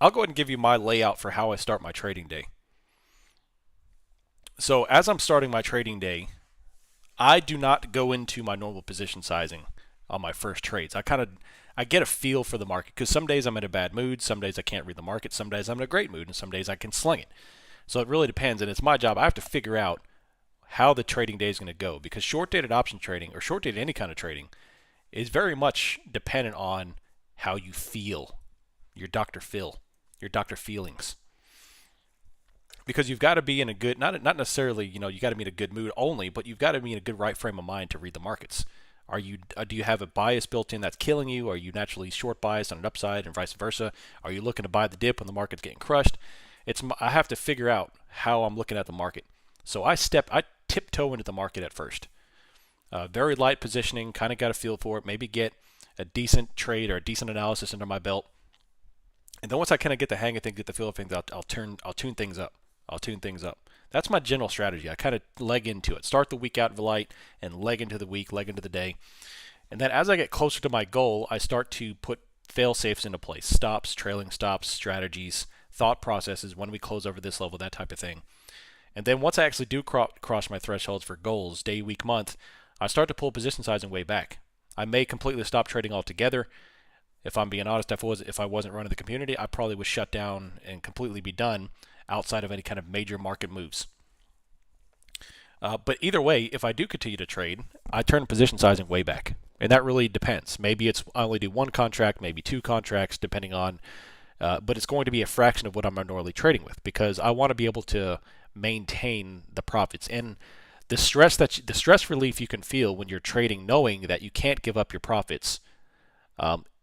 I'll go ahead and give you my layout for how I start my trading day. So as I'm starting my trading day, I do not go into my normal position sizing on my first trades. I get a feel for the market because some days I'm in a bad mood, some days I can't read the market, some days I'm in a great mood, and some days I can sling it. So it really depends, and it's my job. I have to figure out how the trading day is going to go because short-dated option trading or short-dated any kind of trading is very much dependent on how you feel, your Dr. Phil, your Dr. Feelings. Because you've got to be in a good, not necessarily, you got to be in a good mood only, but you've got to be in a good right frame of mind to read the markets. Do you have a bias built in that's killing you? Are you naturally short biased on an upside and vice versa? Are you looking to buy the dip when the market's getting crushed? I have to figure out how I'm looking at the market. So I tiptoe into the market at first. Very light positioning, kind of got a feel for it. Maybe get a decent trade or a decent analysis under my belt. And then once I kind of get the hang of things, get the feel of things, I'll tune things up. I'll tune things up. That's my general strategy. I kind of leg into it. Start the week out light and leg into the week, leg into the day. And then as I get closer to my goal, I start to put fail safes into place. Stops, trailing stops, strategies, thought processes, when we close over this level, that type of thing. And then once I actually do cross my thresholds for goals, day, week, month, I start to pull position sizing way back. I may completely stop trading altogether. If I'm being honest, if I wasn't running the community, I probably would shut down and completely be done outside of any kind of major market moves. But either way, if I do continue to trade, I turn position sizing way back. And that really depends. Maybe I only do one contract, maybe two contracts, depending on, but it's going to be a fraction of what I'm normally trading with because I want to be able to maintain the profits. And the stress relief you can feel when you're trading knowing that you can't give up your profits,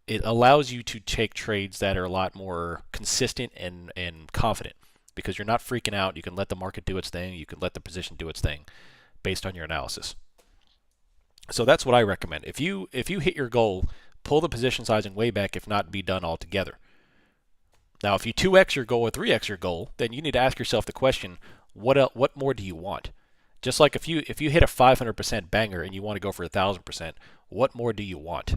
it allows you to take trades that are a lot more consistent and confident because you're not freaking out. You can let the market do its thing. You can let the position do its thing based on your analysis. So that's what I recommend. If you hit your goal, pull the position sizing way back, if not be done altogether. Now, if you 2x your goal or 3x your goal, then you need to ask yourself the question, what more do you want? Just like if you hit a 500% banger and you want to go for 1,000%, what more do you want?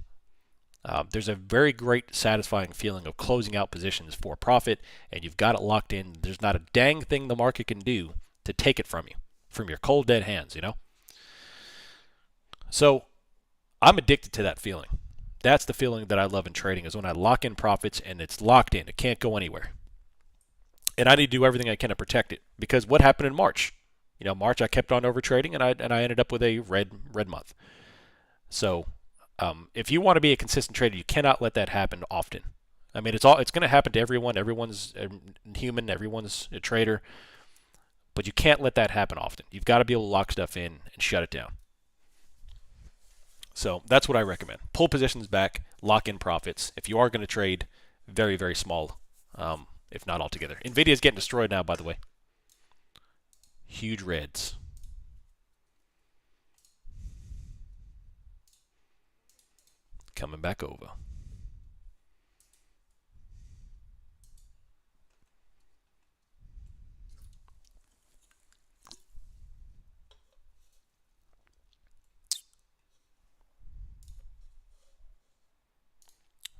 There's a very great satisfying feeling of closing out positions for profit, and you've got it locked in. There's not a dang thing the market can do to take it from you, from your cold dead hands, So I'm addicted to that feeling. That's the feeling that I love in trading, is when I lock in profits and it's locked in. It can't go anywhere. And I need to do everything I can to protect it. Because what happened in March? March I kept on over trading and I ended up with a red month. So if you want to be a consistent trader, you cannot let that happen often. I mean, it's going to happen to everyone. Everyone's human. Everyone's a trader. But you can't let that happen often. You've got to be able to lock stuff in and shut it down. So that's what I recommend. Pull positions back, lock in profits. If you are going to trade, very, very small, if not altogether. NVIDIA's getting destroyed now, by the way. Huge reds. Coming back over.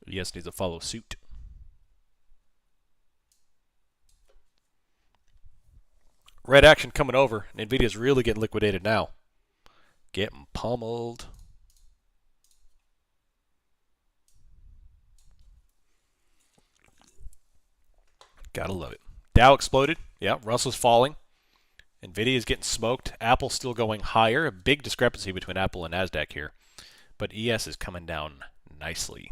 Yes, needs to follow suit. Red action coming over. NVIDIA's really getting liquidated now. Getting pummeled. Gotta love it. Dow exploded. Yeah, Russell's falling. NVIDIA's getting smoked. Apple's still going higher. A big discrepancy between Apple and NASDAQ here. But ES is coming down nicely.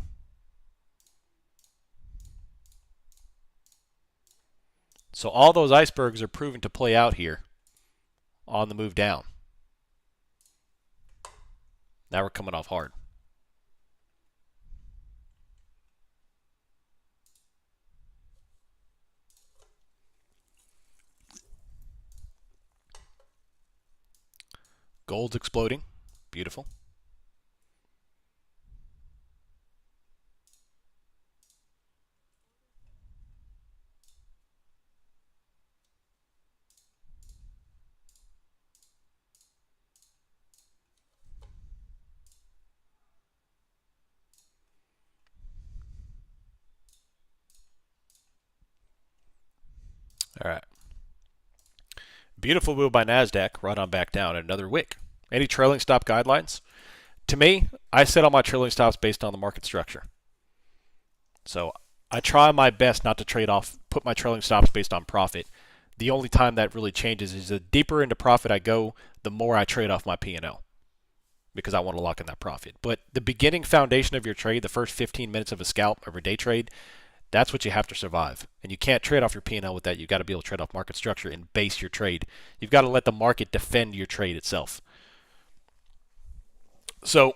So all those icebergs are proven to play out here on the move down. Now we're coming off hard. Gold's exploding. Beautiful. All right. Beautiful move by NASDAQ, right on back down. Another wick. Any trailing stop guidelines? To me, I set all my trailing stops based on the market structure. So I try my best not to put my trailing stops based on profit. The only time that really changes is the deeper into profit I go, the more I trade off my P&L because I want to lock in that profit. But the beginning foundation of your trade, the first 15 minutes of a scalp of a day trade, That's what you have to survive. And you can't trade off your P&L with that. You've got to be able to trade off market structure and base your trade. You've got to let the market defend your trade itself. So,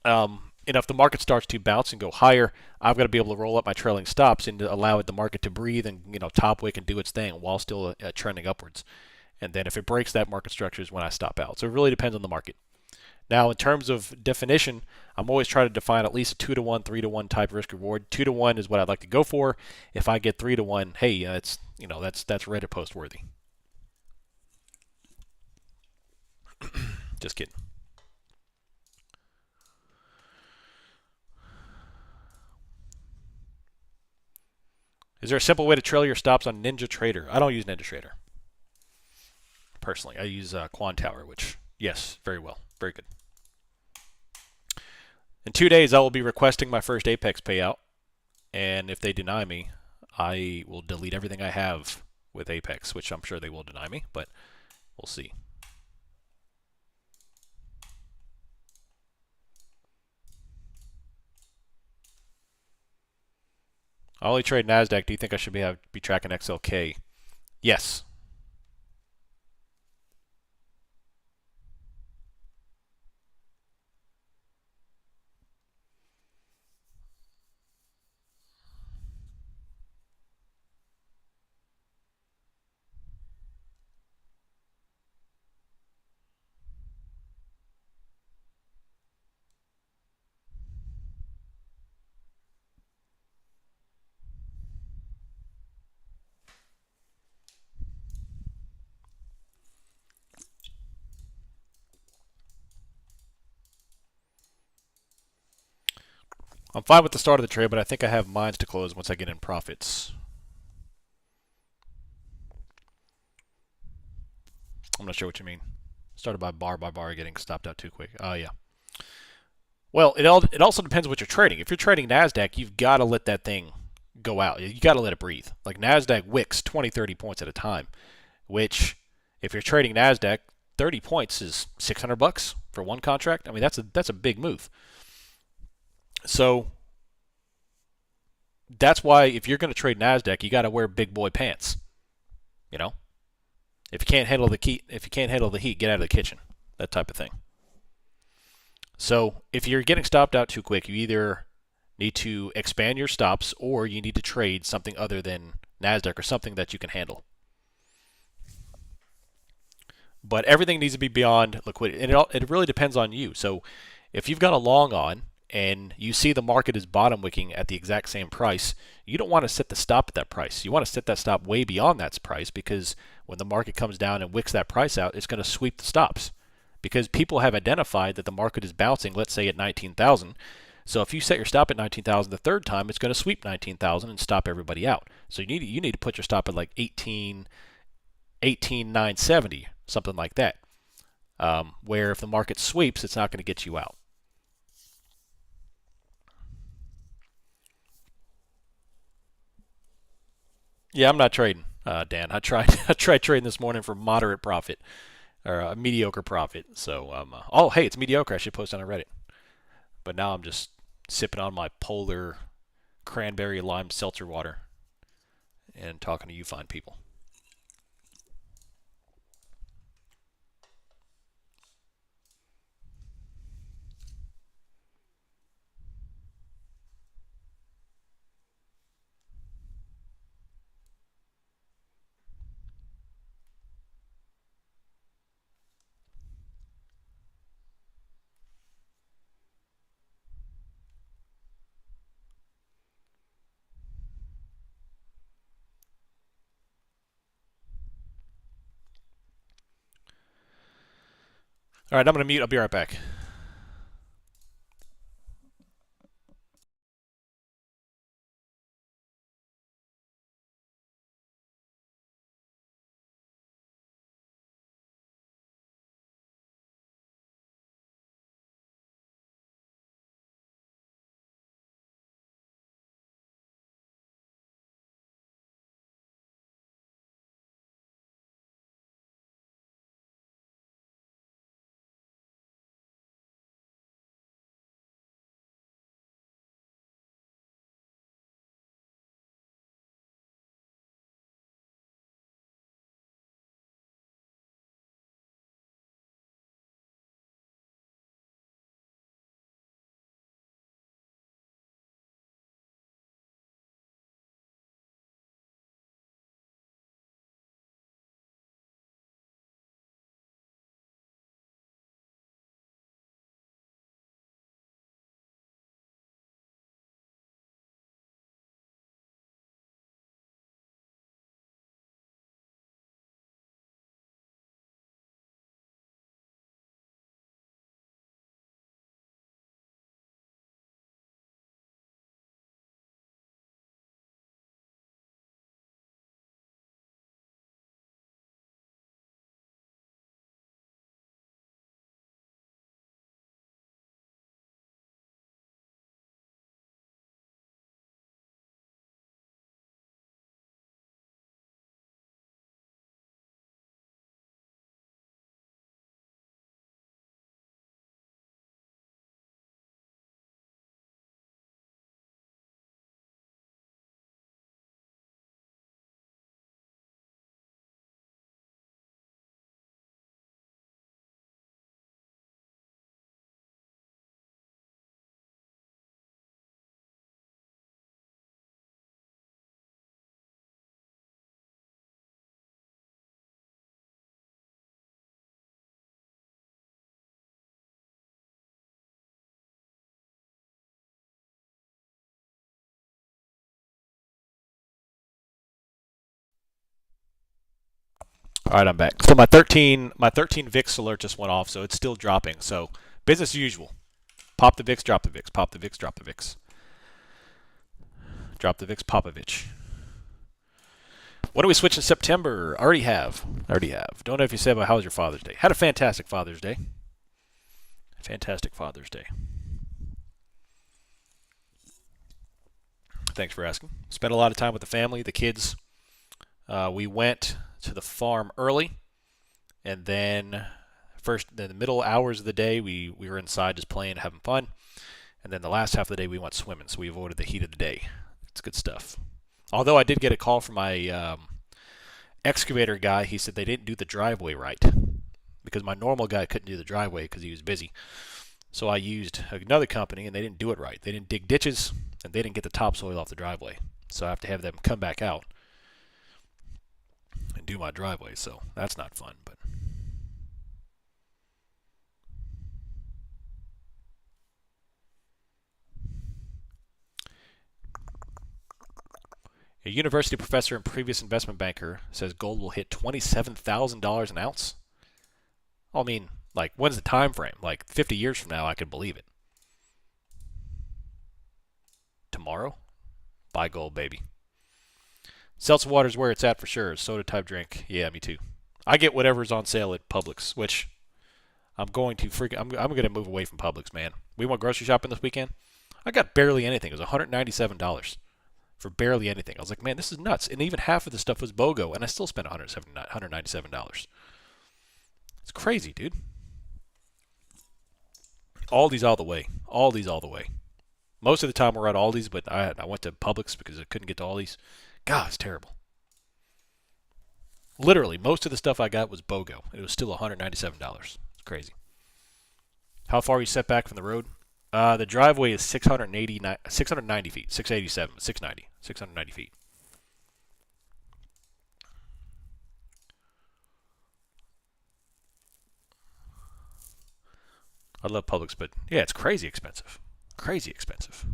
if the market starts to bounce and go higher, I've got to be able to roll up my trailing stops and to allow the market to breathe and top wick and do its thing while still trending upwards. And then if it breaks that market structure is when I stop out. So it really depends on the market. Now, in terms of definition, I'm always trying to define at least a 2-to-1, 3-to-1 type risk reward. 2-to-1 is what I'd like to go for. If I get 3-to-1, hey, it's that's Reddit post worthy. Just kidding. Is there a simple way to trail your stops on Ninja Trader? I don't use Ninja Trader personally. I use Quantower, which yes, very well, very good. In 2 days, I will be requesting my first Apex payout, and if they deny me, I will delete everything I have with Apex, which I'm sure they will deny me, but we'll see. I only trade NASDAQ. Do you think I should be tracking XLK? Yes. I'm fine with the start of the trade, but I think I have mines to close once I get in profits. I'm not sure what you mean. Started by bar getting stopped out too quick. Oh, yeah. Well, it also depends what you're trading. If you're trading NASDAQ, you've got to let that thing go out. You got to let it breathe. Like NASDAQ wicks 20, 30 points at a time, which if you're trading NASDAQ, 30 points is $600 for one contract. I mean, that's a big move. So that's why if you're going to trade NASDAQ, you got to wear big boy pants. You know, if you can't handle the heat, get out of the kitchen. That type of thing. So if you're getting stopped out too quick, you either need to expand your stops or you need to trade something other than NASDAQ or something that you can handle. But everything needs to be beyond liquidity. And it really depends on you. So if you've got a long on and you see the market is bottom wicking at the exact same price, you don't want to set the stop at that price. You want to set that stop way beyond that price because when the market comes down and wicks that price out, it's going to sweep the stops. Because people have identified that the market is bouncing, let's say at 19,000. So if you set your stop at 19,000 the third time, it's going to sweep 19,000 and stop everybody out. So you need to put your stop at like 18,970, something like that. Where if the market sweeps, it's not going to get you out. Yeah, I'm not trading, Dan. I tried I tried trading this morning for moderate profit or a mediocre profit. So oh hey, it's mediocre. I should post on Reddit. But now I'm just sipping on my polar cranberry lime seltzer water and talking to you fine people. All right, I'm going to mute. I'll be right back. All right, I'm back. So my 13 VIX alert just went off, so it's still dropping. So business as usual. Pop the VIX, drop the VIX, pop the VIX, drop the VIX. Drop the VIX, Popovich. When do we switch in September? Already have. Don't know if you said, but how was your Father's Day? Had a fantastic Father's Day. Fantastic Father's Day. Thanks for asking. Spent a lot of time with the family, the kids. We went to the farm early, and then first in the middle hours of the day, we were inside just playing, having fun. And then the last half of the day, we went swimming, so we avoided the heat of the day. It's good stuff. Although I did get a call from my excavator guy. He said they didn't do the driveway right because my normal guy couldn't do the driveway because he was busy. So I used another company, and they didn't do it right. They didn't dig ditches, and they didn't get the topsoil off the driveway. So I have to have them come back out and do my driveway. So that's not fun, but a university professor and previous investment banker says gold will hit $27,000 an ounce. I mean, like, when's the time frame? Like 50 years from now, I could believe it. Tomorrow? Buy gold, baby. Seltzer water's where it's at for sure. Soda type drink. Yeah, me too. I get whatever's on sale at Publix, which I'm going to I'm going to move away from Publix, man. We went grocery shopping this weekend. I got barely anything. It was $197 for barely anything. I was like, man, this is nuts. And even half of the stuff was BOGO, and I still spent $197. It's crazy, dude. Aldi's all the way. Aldi's all the way. Most of the time we're at Aldi's, but I went to Publix because I couldn't get to Aldi's. God, it's terrible. Literally, most of the stuff I got was BOGO. It was still $197. It's crazy. How far are you set back from the road? The driveway is 690 feet, 687, 690 feet. I love Publix, but yeah, it's crazy expensive. Crazy expensive.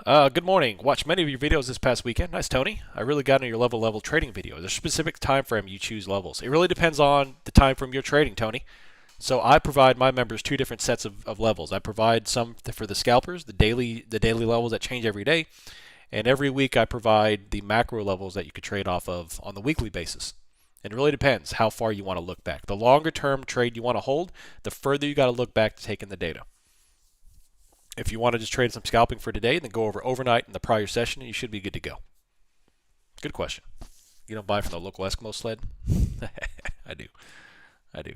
Good morning. Watched many of your videos this past weekend. Nice, Tony. I really got into your level trading video. There's a specific time frame you choose levels. It really depends on the time frame you're trading, Tony. So I provide my members two different sets of levels. I provide some for the scalpers, the daily levels that change every day, and every week I provide the macro levels that you could trade off of on the weekly basis. It really depends how far you want to look back. The longer term trade you want to hold, the further you got to look back to take in the data. If you want to just trade some scalping for today, then go over overnight in the prior session, and you should be good to go. Good question. You don't buy from the local Eskimo sled? I do. I do.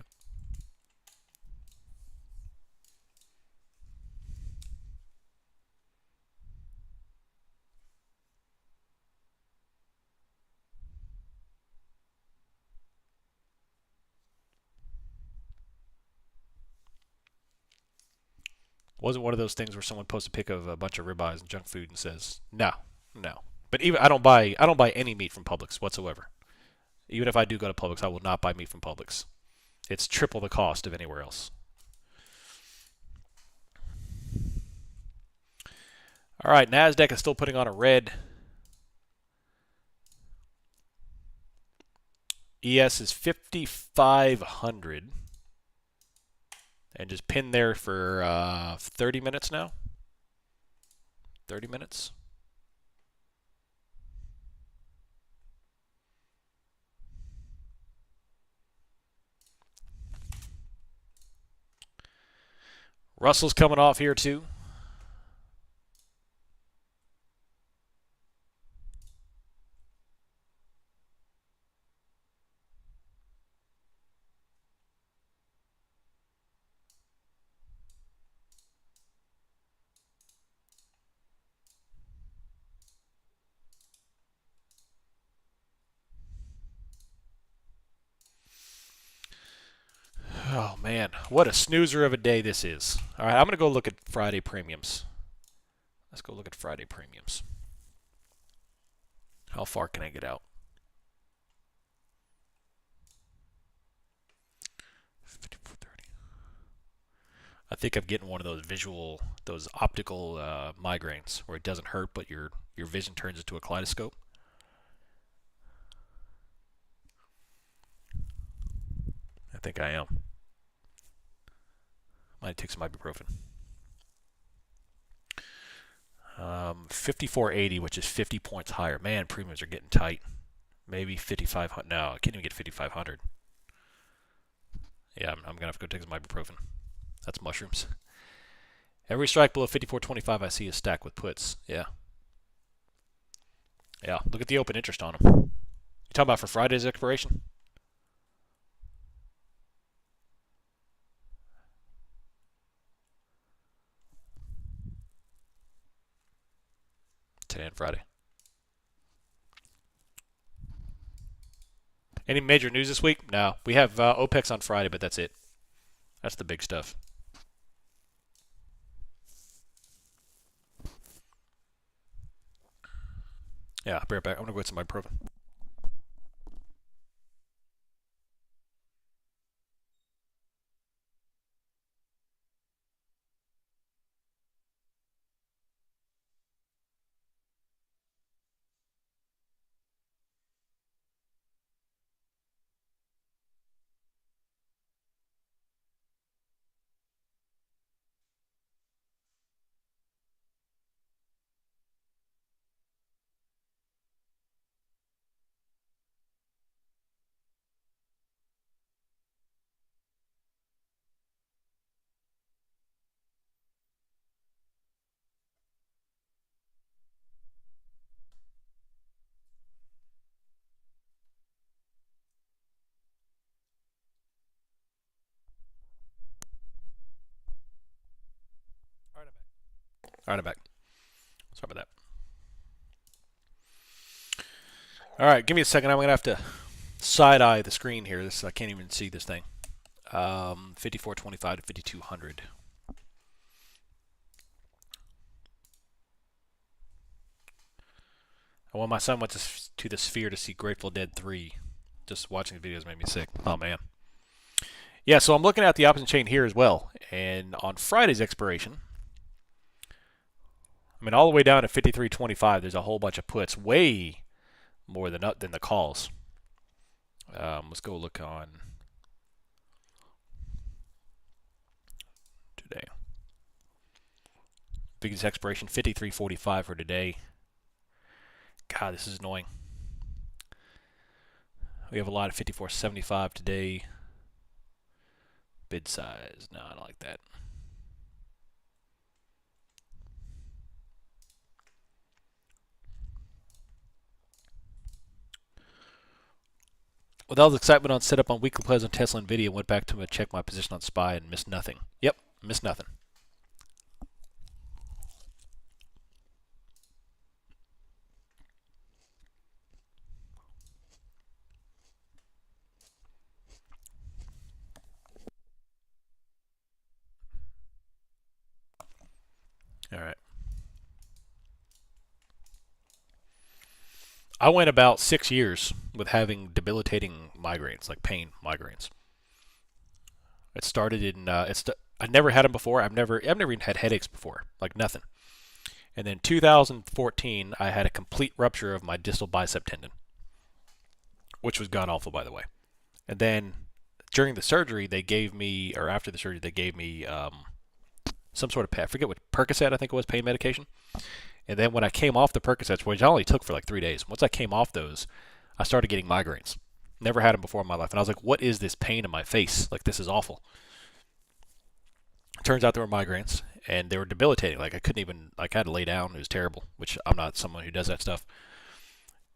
Wasn't one of those things where someone posts a pic of a bunch of ribeyes and junk food and says, "No, no." But even I don't buy any meat from Publix whatsoever. Even if I do go to Publix, I will not buy meat from Publix. It's triple the cost of anywhere else. All right, Nasdaq is still putting on a red. ES is 5,500. And just pin there for 30 minutes now. 30 minutes. Russell's coming off here too. Oh man, what a snoozer of a day this is. All right, I'm going to go look at Friday premiums. Let's go look at Friday premiums. How far can I get out? 54.30. I think I'm getting one of those optical migraines where it doesn't hurt, but your vision turns into a kaleidoscope. I think I am. Might take some ibuprofen. 5480, which is 50 points higher. Man, premiums are getting tight. Maybe 5500. No, I can't even get 5500. Yeah, I'm gonna have to go take some ibuprofen. That's mushrooms. Every strike below 54.25 I see is stacked with puts. Yeah. Yeah. Look at the open interest on them. You talking about for Friday's expiration? Today and Friday. Any major news this week? No. We have Opex on Friday, but that's it. That's the big stuff. Yeah, I'll be right back. I'm going to go get some ibuprofen. All right, I'm back. All right, I'm back. Sorry about that. All right, give me a second. I'm going to have to side eye the screen here. I can't even see this thing. 5425 to 5200. When my son went to the Sphere to see Grateful Dead 3, just watching the videos made me sick. Oh, man. Yeah, so I'm looking at the option chain here as well. And on Friday's expiration, I mean, all the way down to 53.25, there's a whole bunch of puts, way more than the calls. Let's go look on today. Biggest expiration 53.45 for today. God, this is annoying. We have a lot of 54.75 today. Bid size, no, I don't like that. With all the excitement on setup on weekly plays on Tesla and Nvidia, went back to check my position on SPY and missed nothing. Yep, missed nothing. All right. I went about 6 years with having debilitating migraines, like pain migraines. It started in I never had them before. I've never even had headaches before, like nothing. And then 2014, I had a complete rupture of my distal bicep tendon, which was god awful, by the way. And then during the surgery, they gave me, or after the surgery, they gave me some sort of, I forget what, Percocet, I think it was, pain medication. And then when I came off the Percocets, which I only took for like 3 days, once I came off those, I started getting migraines. Never had them before in my life. And I was like, what is this pain in my face? Like, this is awful. Turns out they were migraines, and they were debilitating. Like, I couldn't even, like, I had to lay down. It was terrible, which I'm not someone who does that stuff.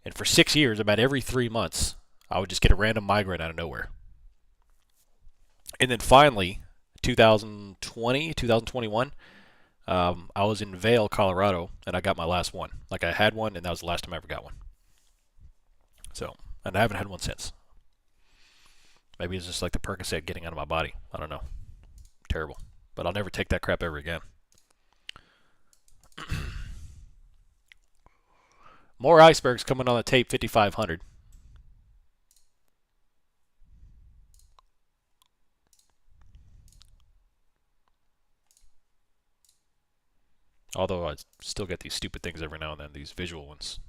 And for 6 years, about every 3 months, I would just get a random migraine out of nowhere. And then finally, 2020, 2021, I was in Vail, Colorado, and I got my last one. Like, I had one, and that was the last time I ever got one. So, and I haven't had one since. Maybe it's just like the Percocet getting out of my body. I don't know. Terrible. But I'll never take that crap ever again. More icebergs coming on the tape, 5,500. Although I still get these stupid things every now and then, these visual ones.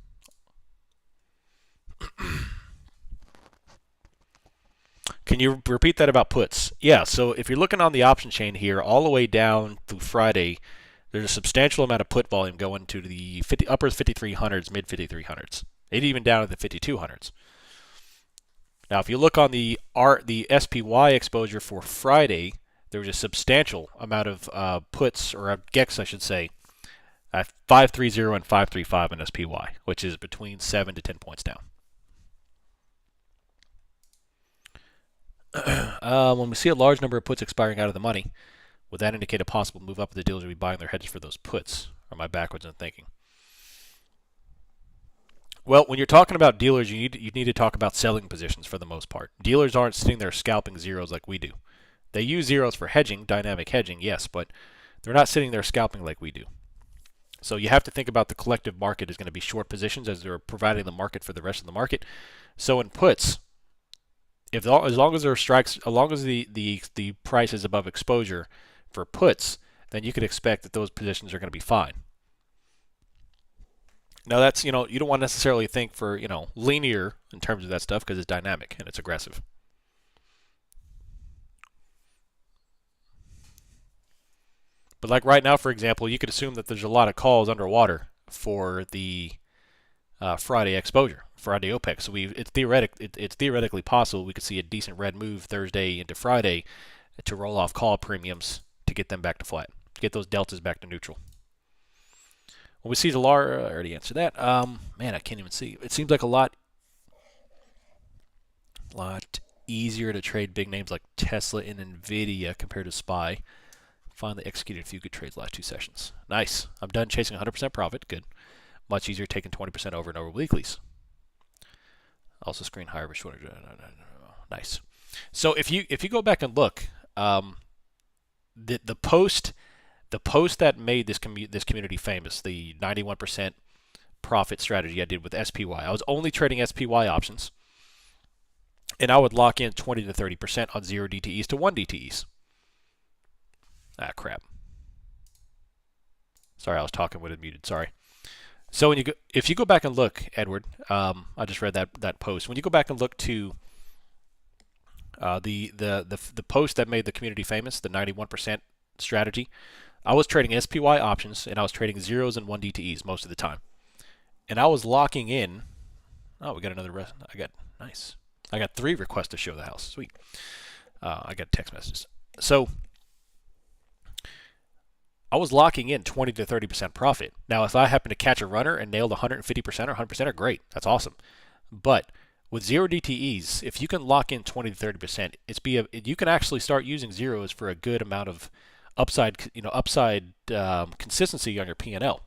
Can you repeat that about puts? Yeah, so if you're looking on the option chain here, all the way down through Friday, there's a substantial amount of put volume going to the upper 5300s, mid 5300s, maybe even down to the 5200s. Now, if you look on the SPY exposure for Friday, there was a substantial amount of puts, or GEX, I should say, at 530 and 535 in SPY, which is between 7 to 10 points down. When we see a large number of puts expiring out of the money, would that indicate a possible move up of the dealers will be buying their hedges for those puts? Or am I backwards in thinking? Well, when you're talking about dealers, you need to talk about selling positions for the most part. Dealers aren't sitting there scalping zeros like we do. They use zeros for hedging, dynamic hedging, yes, but they're not sitting there scalping like we do. So you have to think about the collective market is going to be short positions as they're providing the market for the rest of the market. So in puts, as long as there are strikes, as long as the price is above exposure for puts, then you could expect that those positions are going to be fine. Now that's, you don't want to necessarily think for, linear in terms of that stuff because it's dynamic and it's aggressive. But like right now, for example, you could assume that there's a lot of calls underwater for the Friday exposure, Friday Opex. So it's theoretically possible we could see a decent red move Thursday into Friday to roll off call premiums to get them back to flat, to get those deltas back to neutral. When we see the LAR, I already answered that. Man, I can't even see. It seems like a lot easier to trade big names like Tesla and Nvidia compared to SPY. Finally executed a few good trades last 2 sessions. Nice. I'm done chasing 100% profit. Good. Much easier taking 20% over and over weeklies. Also screen higher for shorter. Nice. So if you go back and look, the post that made this community famous, the 91% profit strategy I did with SPY. I was only trading SPY options, and I would lock in 20 to 30% on 0 DTEs to 1 DTEs. Ah, crap. Sorry, I was talking with it muted. Sorry. So if you go back and look, Edward, I just read that post. When you go back and look to the post that made the community famous, the 91% strategy, I was trading SPY options and I was trading zeros and 1 DTEs most of the time, and I was locking in. Oh, we got another. Nice. I got 3 requests to show the house. Sweet. I got text messages. So I was locking in 20 to 30% profit. Now, if I happen to catch a runner and nail 150% or 100%, great. That's awesome. But with 0 DTEs, if you can lock in 20 to 30%, you can actually start using zeros for a good amount of upside consistency on your P&L.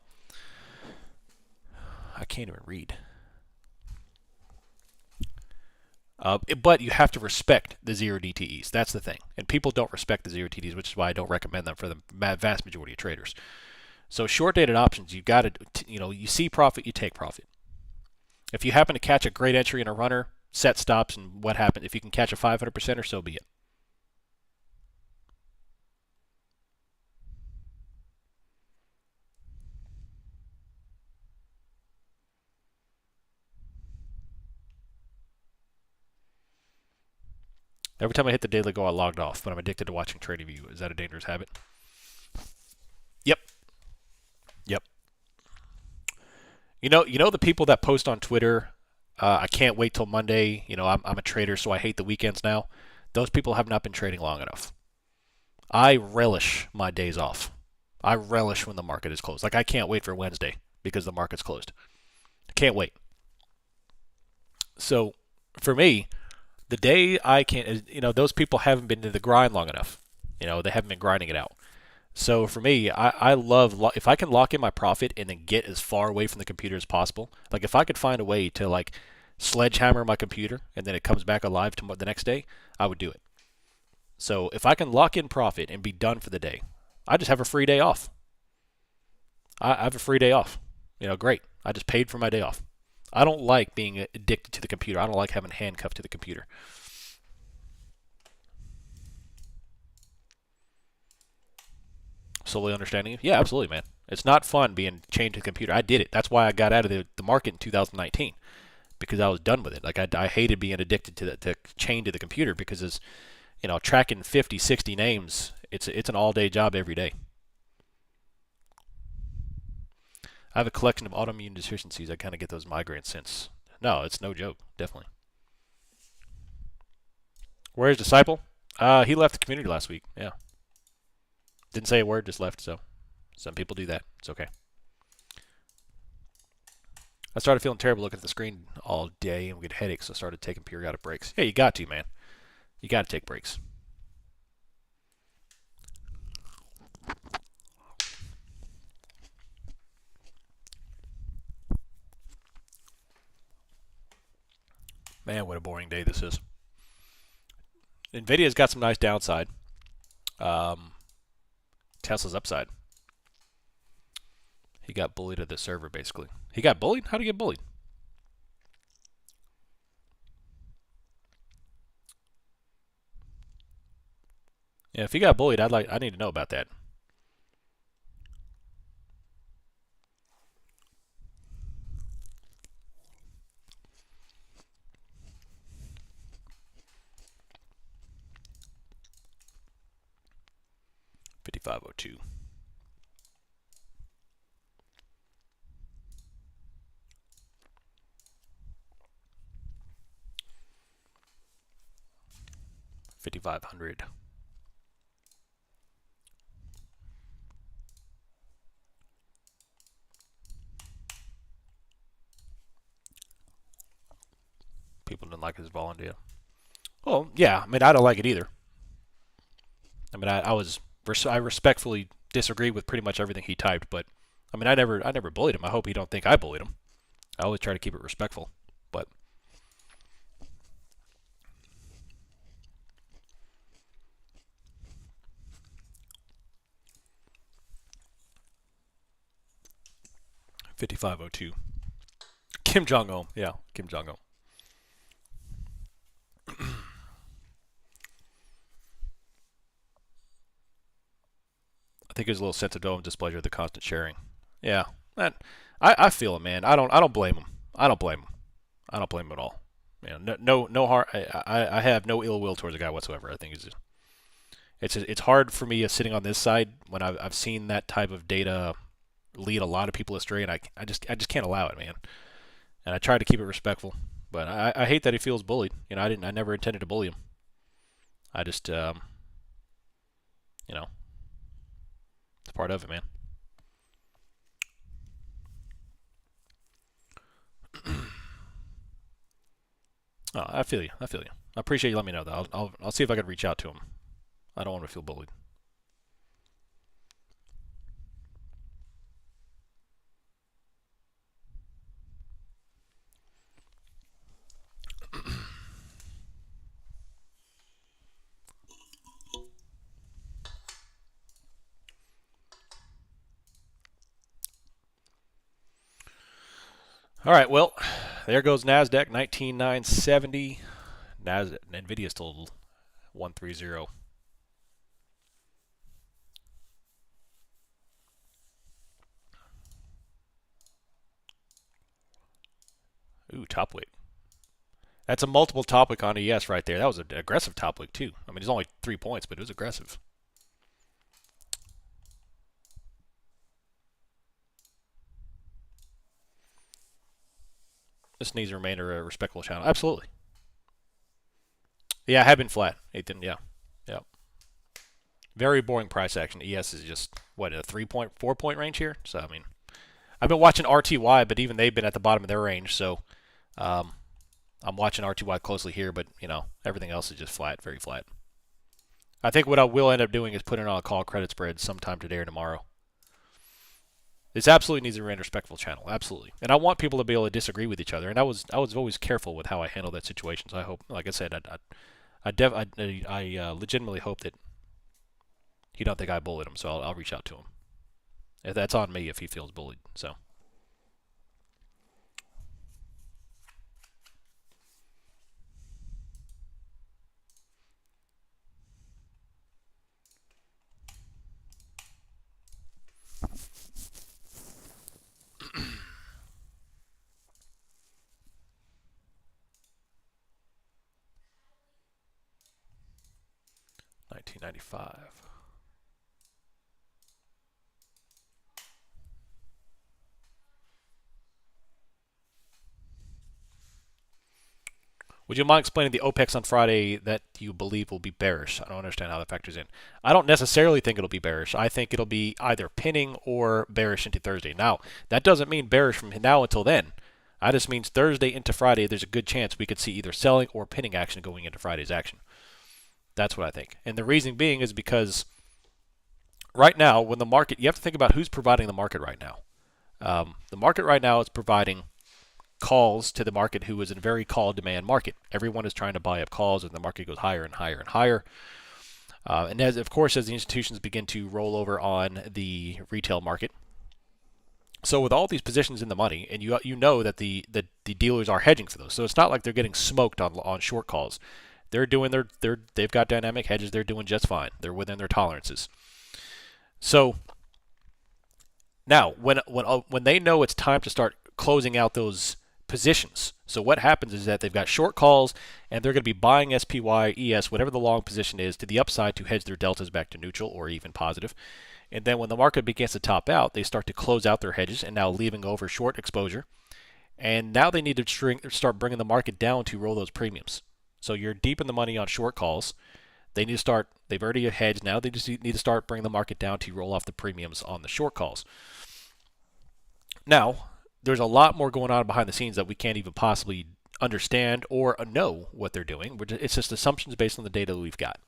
I can't even read. But you have to respect the 0 DTEs. That's the thing. And people don't respect the 0 DTEs, which is why I don't recommend them for the vast majority of traders. So short-dated options, you've got to, you see profit, you take profit. If you happen to catch a great entry in a runner, set stops, and what happened? If you can catch a 500% or so, be it. Every time I hit the daily go, I logged off, but I'm addicted to watching TradingView. Is that a dangerous habit? Yep. You know the people that post on Twitter, I can't wait till Monday. I'm a trader, so I hate the weekends now. Those people have not been trading long enough. I relish my days off. I relish when the market is closed. Like, I can't wait for Wednesday because the market's closed. I can't wait. So, for me, the day I can't, those people haven't been in the grind long enough. They haven't been grinding it out. So for me, I love, if I can lock in my profit and then get as far away from the computer as possible. Like, if I could find a way to, like, sledgehammer my computer and then it comes back alive the next day, I would do it. So if I can lock in profit and be done for the day, I just have a free day off. I have a free day off. Great. I just paid for my day off. I don't like being addicted to the computer. I don't like having handcuffed to the computer. Slowly understanding you? Yeah, absolutely, man. It's not fun being chained to the computer. I did it. That's why I got out of the market in 2019 because I was done with it. Like I hated being addicted to chained to the computer because it's tracking 50, 60 names. It's an all day job every day. I have a collection of autoimmune deficiencies. I kind of get those migraines since. No, it's no joke. Definitely. Where's Disciple? He left the community last week. Yeah. Didn't say a word, just left. So some people do that. It's okay. I started feeling terrible looking at the screen all day and we get headaches, so I started taking periodic breaks. Yeah, you got to, man. You got to take breaks. Man, what a boring day this is. Nvidia's got some nice downside. Tesla's upside. He got bullied at the server, basically. He got bullied? How did he get bullied? Yeah, if he got bullied, I need to know about that. $55.02. $5,500. People didn't like his volunteer. Well, yeah, I mean, I don't like it either. I mean, I respectfully disagree with pretty much everything he typed, but I mean, I never bullied him. I hope he don't think I bullied him. I always try to keep it respectful, but $55.02. Kim Jong Un, yeah, Kim Jong Un. I think he was a little sensitive of displeasure at the constant sharing. Yeah, that I feel it, man. I don't blame him. I don't blame him. I don't blame him at all. No harm. I have no ill will towards the guy whatsoever. I think it's hard for me sitting on this side when I've seen that type of data lead a lot of people astray, and I just can't allow it, man. And I try to keep it respectful, but I hate that he feels bullied. I never intended to bully him. I just you know it's part of it, man. Oh, I feel you. I feel you. I appreciate you letting me know though. I'll see if I can reach out to him. I don't want to feel bullied. All right, well, there goes Nasdaq 19,970. Nvidia still 130. Ooh, top wick. That's a multiple top wick on ES right there. That was an aggressive top wick too. I mean, it's only 3 points, but it was aggressive. This needs to remain a respectable channel. Absolutely. Yeah, I have been flat. It didn't. Yeah, yeah. Very boring price action. ES is just what, in a 3 point, 4 point range here. So I mean, I've been watching RTY, but even they've been at the bottom of their range. So um, I'm watching RTY closely here, but everything else is just flat, very flat. I think what I will end up doing is putting on a call credit spread sometime today or tomorrow. This absolutely needs a remain respectful channel, absolutely. And I want people to be able to disagree with each other. And I was always careful with how I handle that situation. So I hope, like I said, I legitimately hope that he don't think I bullied him. So I'll reach out to him. If that's on me if he feels bullied. So. $3.95. Would you mind explaining the Opex on Friday that you believe will be bearish? I don't understand how that factors in. I don't necessarily think it'll be bearish. I think it'll be either pinning or bearish into Thursday. Now, that doesn't mean bearish from now until then. That just means Thursday into Friday, there's a good chance we could see either selling or pinning action going into Friday's action. That's what I think. And the reason being is because right now, when the market, you have to think about who's providing the market right now. The market right now is providing calls to the market who is in a very call demand market. Everyone is trying to buy up calls and the market goes higher and higher and higher. And as of course, as the institutions begin to roll over on the retail market. So with all these positions in the money, and you know that the dealers are hedging for those. So it's not like they're getting smoked on short calls. They're doing they've got dynamic hedges. They're doing just fine. They're within their tolerances. So now when they know it's time to start closing out those positions. So what happens is that they've got short calls and they're going to be buying SPY, ES, whatever the long position is, to the upside to hedge their deltas back to neutral or even positive. And then when the market begins to top out, they start to close out their hedges and now leaving over short exposure. And now they need to start bringing the market down to roll those premiums. So you're deep in the money on short calls. They need to start, they've already hedged, now they just need to start bringing the market down to roll off the premiums on the short calls. Now, there's a lot more going on behind the scenes that we can't even possibly understand or know what they're doing. It's just assumptions based on the data that we've got.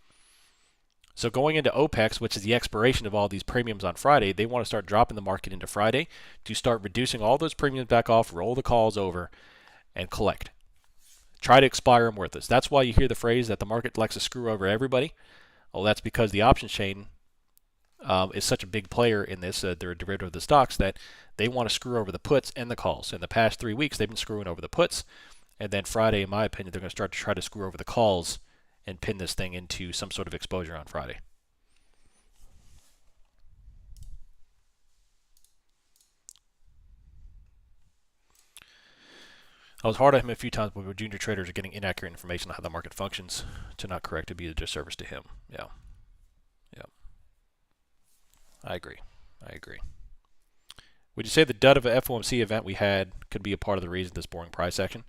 So going into Opex, which is the expiration of all these premiums on Friday, they want to start dropping the market into Friday to start reducing all those premiums back off, roll the calls over, and collect. Try to expire them worthless. That's why you hear the phrase that the market likes to screw over everybody. Well, that's because the options chain is such a big player in this. They're a derivative of the stocks that they want to screw over the puts and the calls. In the past 3 weeks, they've been screwing over the puts. And then Friday, in my opinion, they're going to start to try to screw over the calls and pin this thing into some sort of exposure on Friday. I was hard on him a few times, but junior traders are getting inaccurate information on how the market functions. To not correct would be a disservice to him. Yeah. I agree. Would you say the dud of an FOMC event we had could be a part of the reason this boring price action?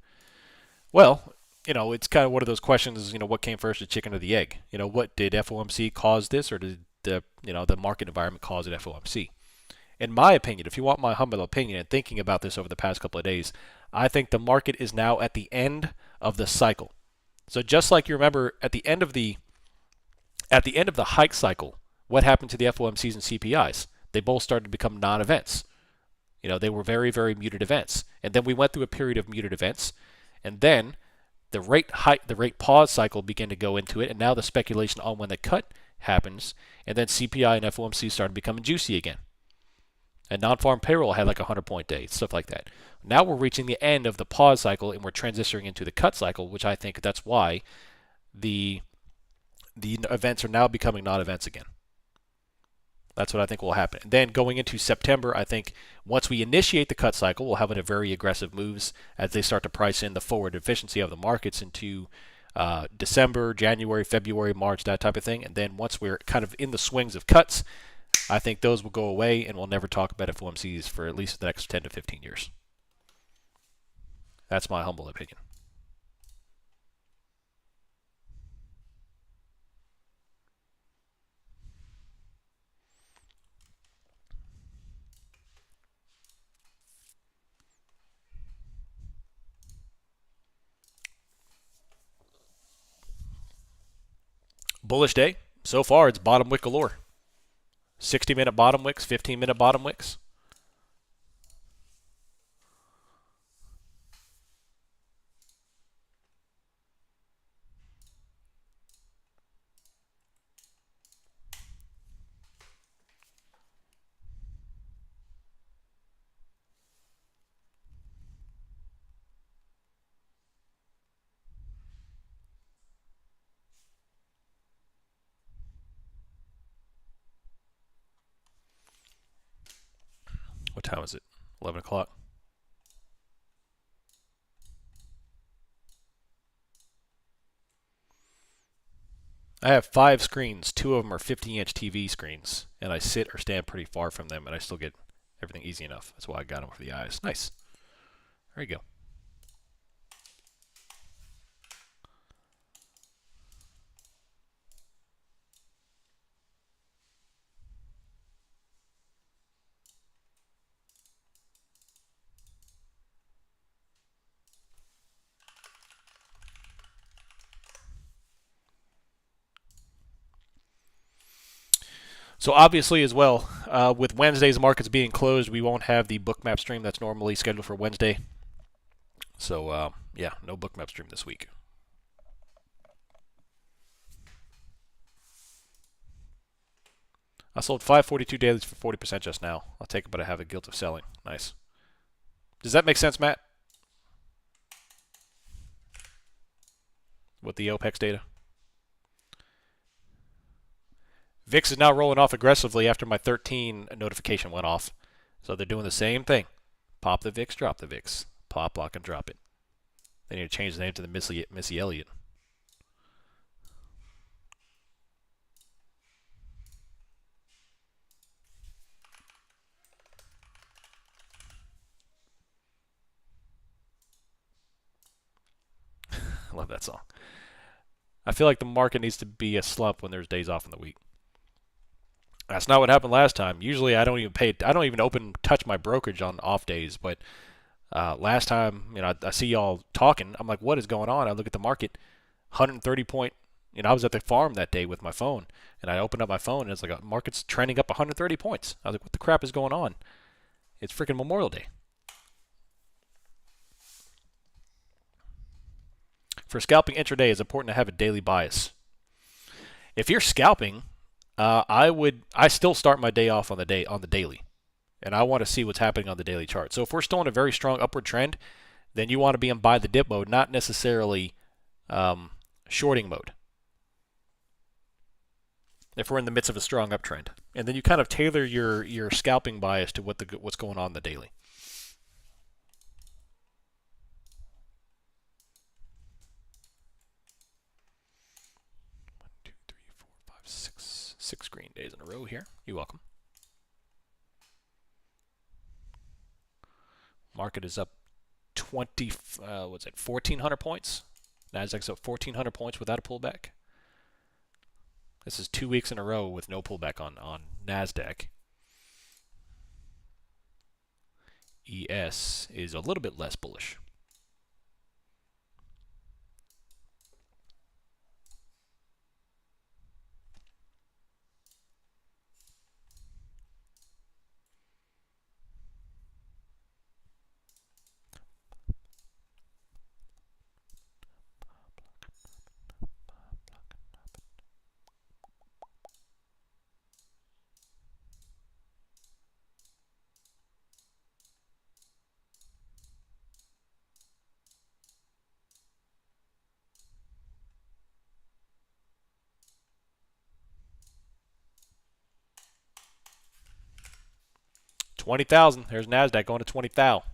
Well, it's kind of one of those questions, what came first, the chicken or the egg? What did FOMC cause this, or did the market environment cause it FOMC? In my opinion, if you want my humble opinion and thinking about this over the past couple of days, I think the market is now at the end of the cycle. So just like you remember at the end of the hike cycle, what happened to the FOMCs and CPIs? They both started to become non-events. They were very, very muted events. And then we went through a period of muted events, and then the rate pause cycle began to go into it, and now the speculation on when the cut happens, and then CPI and FOMC started becoming juicy again. And non-farm payroll had like a 100-point day, stuff like that. Now we're reaching the end of the pause cycle, and we're transitioning into the cut cycle, which I think that's why the events are now becoming non-events again. That's what I think will happen. And then going into September, I think once we initiate the cut cycle, we'll have a very aggressive moves as they start to price in the forward efficiency of the markets into December, January, February, March, that type of thing. And then once we're kind of in the swings of cuts, I think those will go away and we'll never talk about FOMCs for at least the next 10 to 15 years. That's my humble opinion. Bullish day. So far, it's bottom wick galore. 60-minute bottom wicks, 15-minute bottom wicks. What time is it? 11 o'clock. I have 5 screens. 2 of them are 50-inch TV screens, and I sit or stand pretty far from them, and I still get everything easy enough. That's why I got them for the eyes. Nice. There you go. So obviously, as well, with Wednesday's markets being closed, we won't have the bookmap stream that's normally scheduled for Wednesday. So yeah, no bookmap stream this week. I sold 542 dailies for 40% just now. I'll take it, but I have the guilt of selling. Nice. Does that make sense, Matt? With the Opex data? VIX is now rolling off aggressively after my 13 notification went off. So they're doing the same thing. Pop the VIX, drop the VIX. Pop, lock, and drop it. They need to change the name to the Missy Elliott. I love that song. I feel like the market needs to be a slump when there's days off in the week. That's not what happened last time. Usually I don't even touch my brokerage on off days, but last time, I see y'all talking. I'm like, what is going on? I look at the market, 130 point. I was at the farm that day with my phone, and I opened up my phone, and it's like a market's trending up 130 points. I was like, what the crap is going on? It's freaking Memorial Day. For scalping intraday, it's important to have a daily bias. If you're scalping, I still start my day off on the daily, and I want to see what's happening on the daily chart. So if we're still in a very strong upward trend, then you want to be in buy the dip mode, not necessarily shorting mode. If we're in the midst of a strong uptrend, and then you kind of tailor your scalping bias to what's going on in the daily. 6 green days in a row here. You're welcome. Market is up 1,400 points. Nasdaq's up 1,400 points without a pullback. This is 2 weeks in a row with no pullback on Nasdaq. ES is a little bit less bullish. $20,000. There's Nasdaq going to 20,000.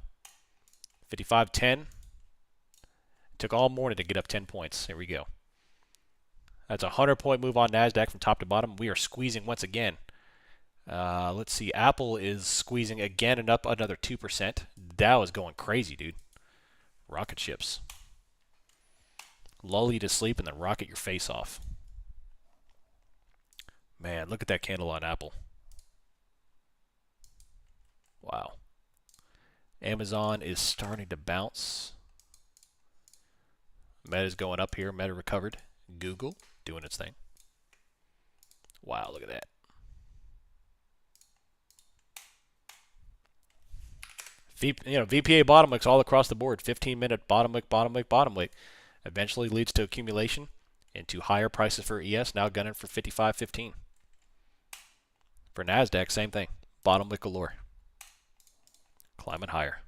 55.10. Took all morning to get up 10 points. Here we go. That's a 100-point move on Nasdaq from top to bottom. We are squeezing once again. Let's see. Apple is squeezing again and up another 2%. Dow is going crazy, dude. Rocket ships. Lull you to sleep and then rocket your face off. Man, look at that candle on Apple. Wow. Amazon is starting to bounce. Meta's going up here. Meta recovered. Google doing its thing. Wow, look at that. VPA bottom wicks all across the board. 15-minute bottom wick, bottom wick, bottom wick. Eventually leads to accumulation into higher prices for ES. Now gunning for 55.15. For Nasdaq, same thing. Bottom wick galore. Climbing higher.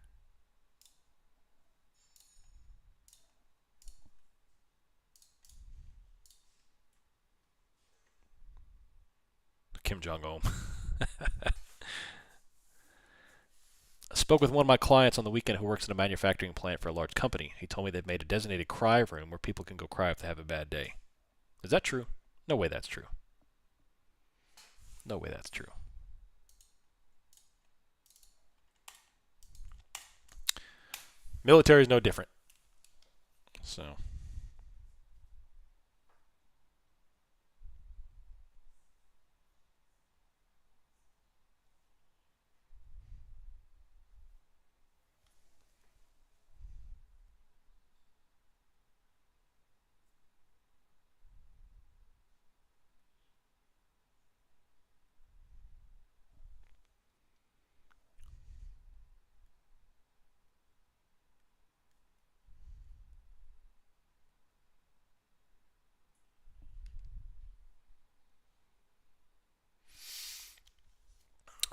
Kim Jong-un. I spoke with one of my clients on the weekend who works in a manufacturing plant for a large company. He told me they've made a designated cry room where people can go cry if they have a bad day. Is that true? No way that's true. No way that's true. Military is no different. So.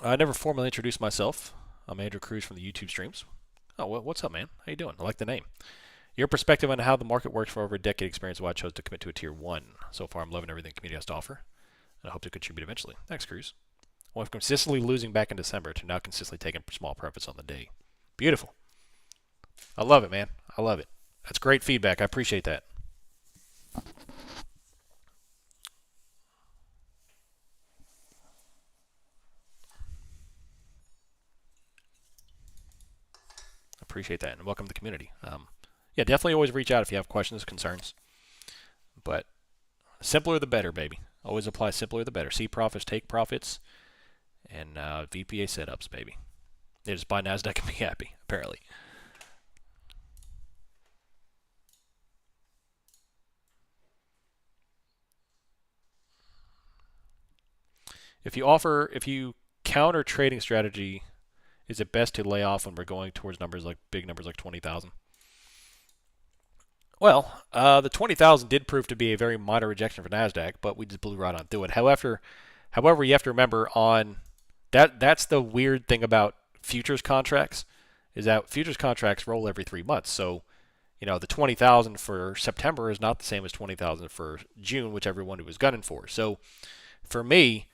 I never formally introduced myself. I'm Andrew Cruz from the YouTube streams. Oh, what's up, man? How you doing? I like the name. Your perspective on how the market works for over a decade experience why I chose to commit to a tier 1. So far, I'm loving everything the community has to offer, and I hope to contribute eventually. Thanks, Cruz. I went from consistently losing back in December to now consistently taking small profits on the day. Beautiful. I love it, man. I love it. That's great feedback. I appreciate that. Appreciate that, and welcome to the community. Yeah, definitely always reach out if you have questions, concerns. But simpler the better, baby. Always apply simpler the better. See profits, take profits, and VPA setups, baby. They just buy NASDAQ and be happy, apparently. If you counter trading strategy, is it best to lay off when we're going towards big numbers like 20,000? Well, the 20,000 did prove to be a very minor rejection for Nasdaq, but we just blew right on through it. However, you have to remember on that's the weird thing about futures contracts is that futures contracts roll every 3 months. So, the 20,000 for September is not the same as 20,000 for June, which everyone was gunning for. So, for me,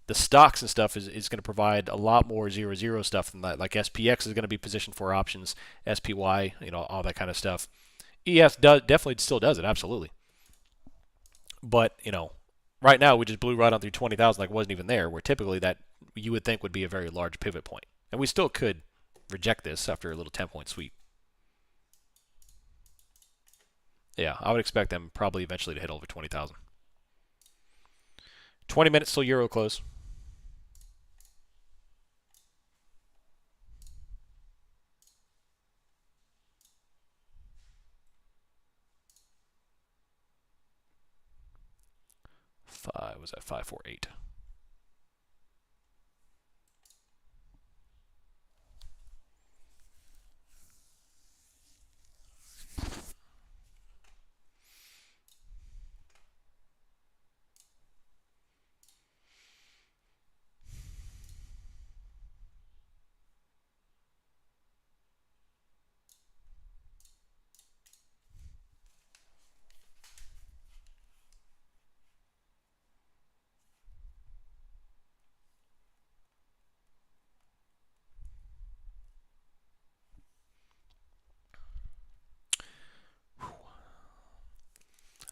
the stocks and stuff is going to provide a lot more 0-0 stuff than that. Like SPX is going to be positioned for options, SPY, all that kind of stuff. ES definitely still does it, absolutely. But, right now we just blew right on through 20,000 like it wasn't even there, where typically that you would think would be a very large pivot point. And we still could reject this after a little 10-point sweep. Yeah, I would expect them probably eventually to hit over 20,000. 20 minutes till Euro close. Was that 548?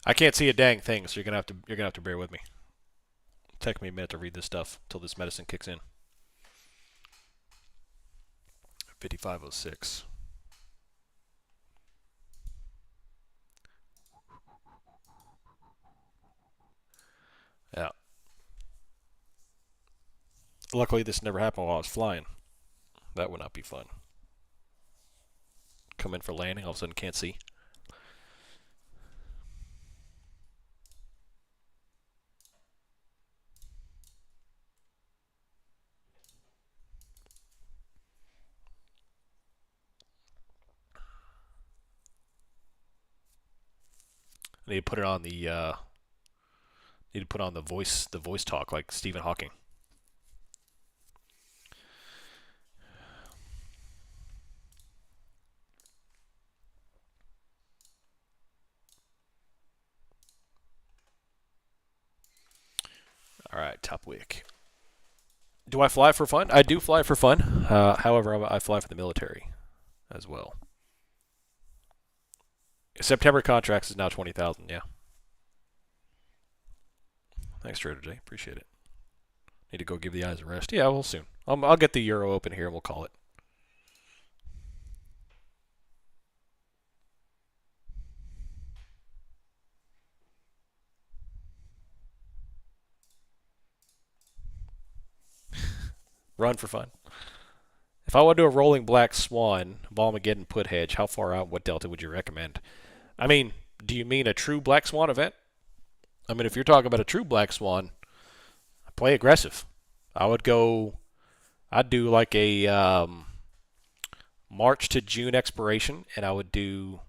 I can't see a dang thing, so you're gonna have to bear with me. It'll take me a minute to read this stuff until this medicine kicks in. 5506. Yeah. Luckily, this never happened while I was flying. That would not be fun. Come in for landing, all of a sudden can't see. I need to put it on the voice talk like Stephen Hawking. All right, top wick. Do I fly for fun? I do fly for fun. However, I fly for the military as well. September contracts is now 20,000. Yeah. Thanks, Trader J. Appreciate it. Need to go give the eyes a rest. Yeah, we'll soon. I'll get the euro open here and we'll call it. Run for fun. If I want to do a rolling black swan, Volmageddon put hedge, how far out, what delta would you recommend? I mean, do you mean a true black swan event? I mean, if you're talking about a true black swan, play aggressive. I'd do like a March to June expiration, and I would do,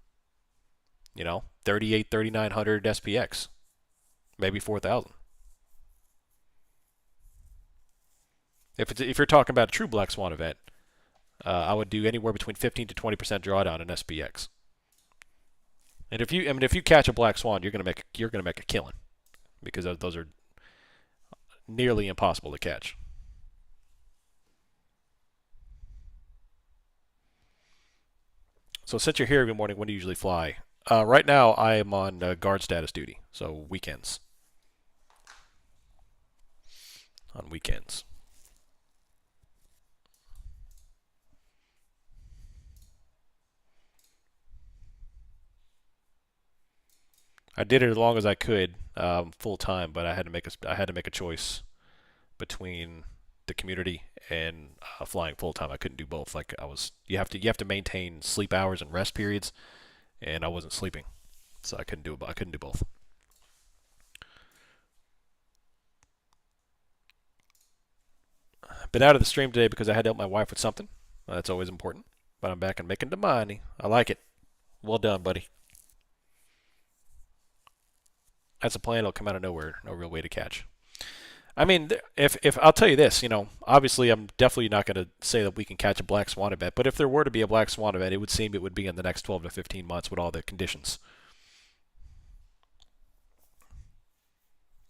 38, 3900 SPX, maybe 4,000. If you're talking about a true black swan event, I would do anywhere between 15 to 20% drawdown in SPX. And if you catch a black swan, you're gonna make a killing, because those are nearly impossible to catch. So since you're here every morning, when do you usually fly? Right now, I am on guard status duty, so weekends. On weekends. I did it as long as I could, full time, but I had to make a choice between the community and flying full time. I couldn't do both. Like you have to maintain sleep hours and rest periods, and I wasn't sleeping, so I couldn't do both. Been out of the stream today because I had to help my wife with something. That's always important. But I'm back and making the money. I like it. Well done, buddy. That's a plan. It'll come out of nowhere. No real way to catch. I mean, if I'll tell you this, obviously I'm definitely not going to say that we can catch a black swan event, but if there were to be a black swan event, it would seem it would be in the next 12 to 15 months with all the conditions.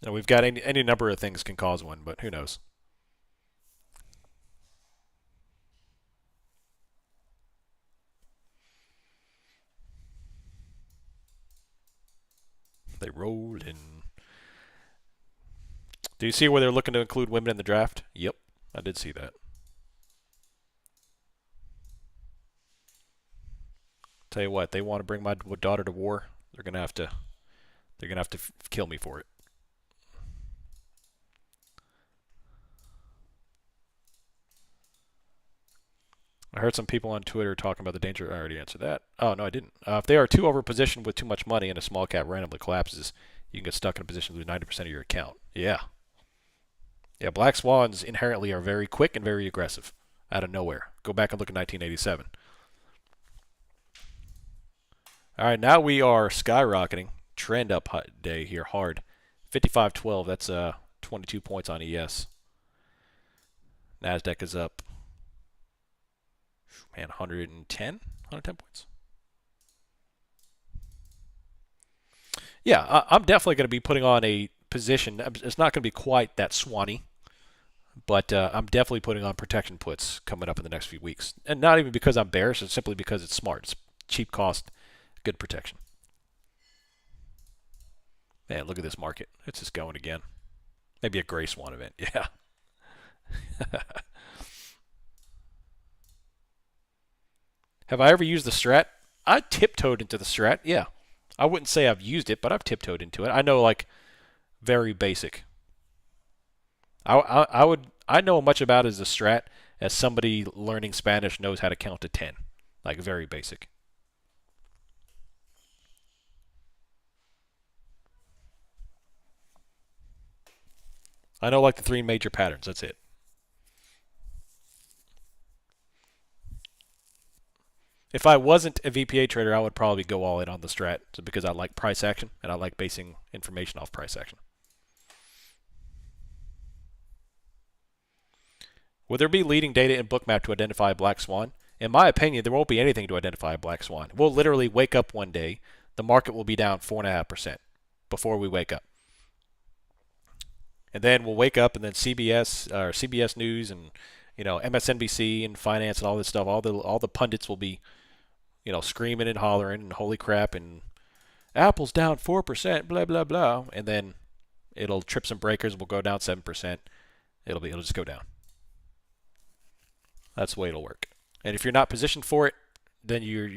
We've got any number of things can cause one, but who knows? They roll in. Do you see where they're looking to include women in the draft? Yep, I did see that. Tell you what, they want to bring my daughter to war. They're gonna have to kill me for it. I heard some people on Twitter talking about the danger. I already answered that. Oh, no, I didn't. If they are too overpositioned with too much money and a small cap randomly collapses, you can get stuck in a position to lose 90% of your account. Yeah. Yeah, black swans inherently are very quick and very aggressive out of nowhere. Go back and look at 1987. All right, now we are skyrocketing. Trend up day here, hard. 55.12, that's 22 points on ES. NASDAQ is up. Man, 110 points. Yeah, I'm definitely going to be putting on a position. It's not going to be quite that swanny, but I'm definitely putting on protection puts coming up in the next few weeks. And not even because I'm bearish, it's simply because it's smart. It's cheap cost, good protection. Man, look at this market. It's just going again. Maybe a gray swan event. Yeah. Have I ever used the strat? I tiptoed into the strat, yeah. I wouldn't say I've used it, but I've tiptoed into it. I know, like, very basic. I know much about it as a strat as somebody learning Spanish knows how to count to 10. Like, very basic. I know, like, the three major patterns. That's it. If I wasn't a VPA trader, I would probably go all in on the strat because I like price action and I like basing information off price action. Would there be leading data in Bookmap to identify a black swan? In my opinion, there won't be anything to identify a black swan. We'll literally wake up one day, the market will be down 4.5% before we wake up. And then we'll wake up and then CBS News and MSNBC and finance and all this stuff, all the pundits will be screaming and hollering and holy crap and Apple's down 4%, blah blah blah, and then It'll trip some breakers. We'll go down 7%. It'll just go down. That's the way it'll work. And if you're not positioned for it, then you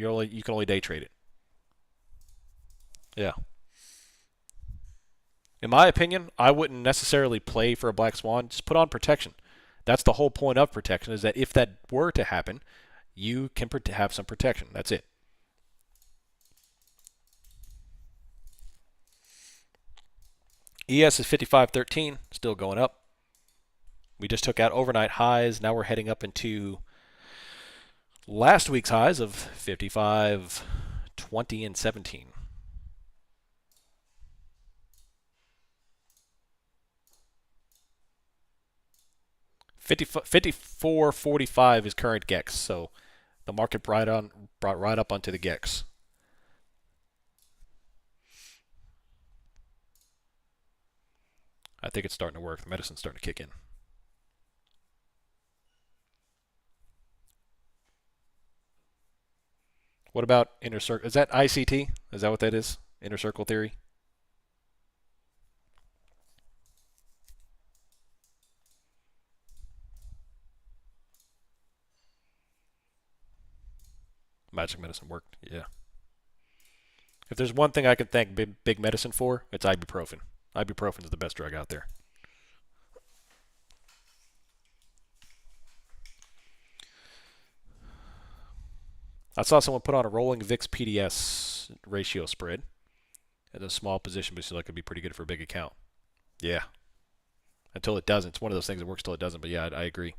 can only day trade it. Yeah. In my opinion, I wouldn't necessarily play for a black swan. Just put on protection. That's the whole point of protection, is that if that were to happen, you can have some protection. That's it. ES is 55.13, still going up. We just took out overnight highs. Now we're heading up into last week's highs of 55.20 and 17. 54.45 is current GEX, so the market brought right up onto the GEX. I think it's starting to work. The medicine's starting to kick in. What about inner circle? Is that ICT? Is that what that is? Inner circle theory? Magic medicine worked. Yeah. If there's one thing I can thank big medicine for, it's ibuprofen. Ibuprofen is the best drug out there. I saw someone put on a rolling VIX PDS ratio spread at a small position, but it seems like it'd be pretty good for a big account. Yeah. Until it doesn't. It's one of those things that works till it doesn't, but yeah, I agree.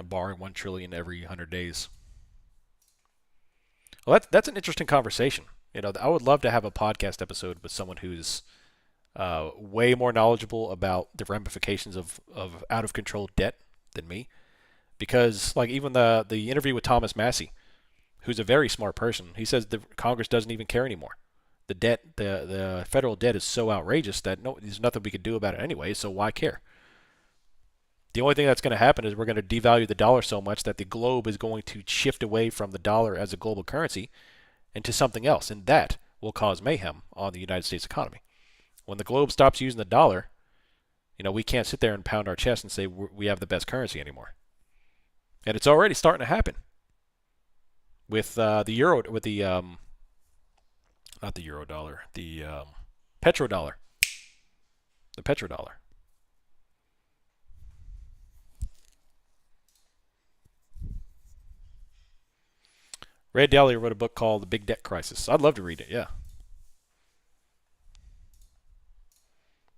Borrowing 1 trillion every 100 days. Well, that's an interesting conversation. I would love to have a podcast episode with someone who's way more knowledgeable about the ramifications of out of control debt than me, because like even the interview with Thomas Massey, who's a very smart person, he says the Congress doesn't even care anymore. The federal debt is so outrageous that there's nothing we could do about it anyway. So why care? The only thing that's going to happen is we're going to devalue the dollar so much that the globe is going to shift away from the dollar as a global currency into something else, and that will cause mayhem on the United States economy. When the globe stops using the dollar, we can't sit there and pound our chest and say we have the best currency anymore. And it's already starting to happen with the euro, with the not the euro dollar, the petrodollar, the petrodollar. Ray Dalio wrote a book called The Big Debt Crisis. I'd love to read it, yeah.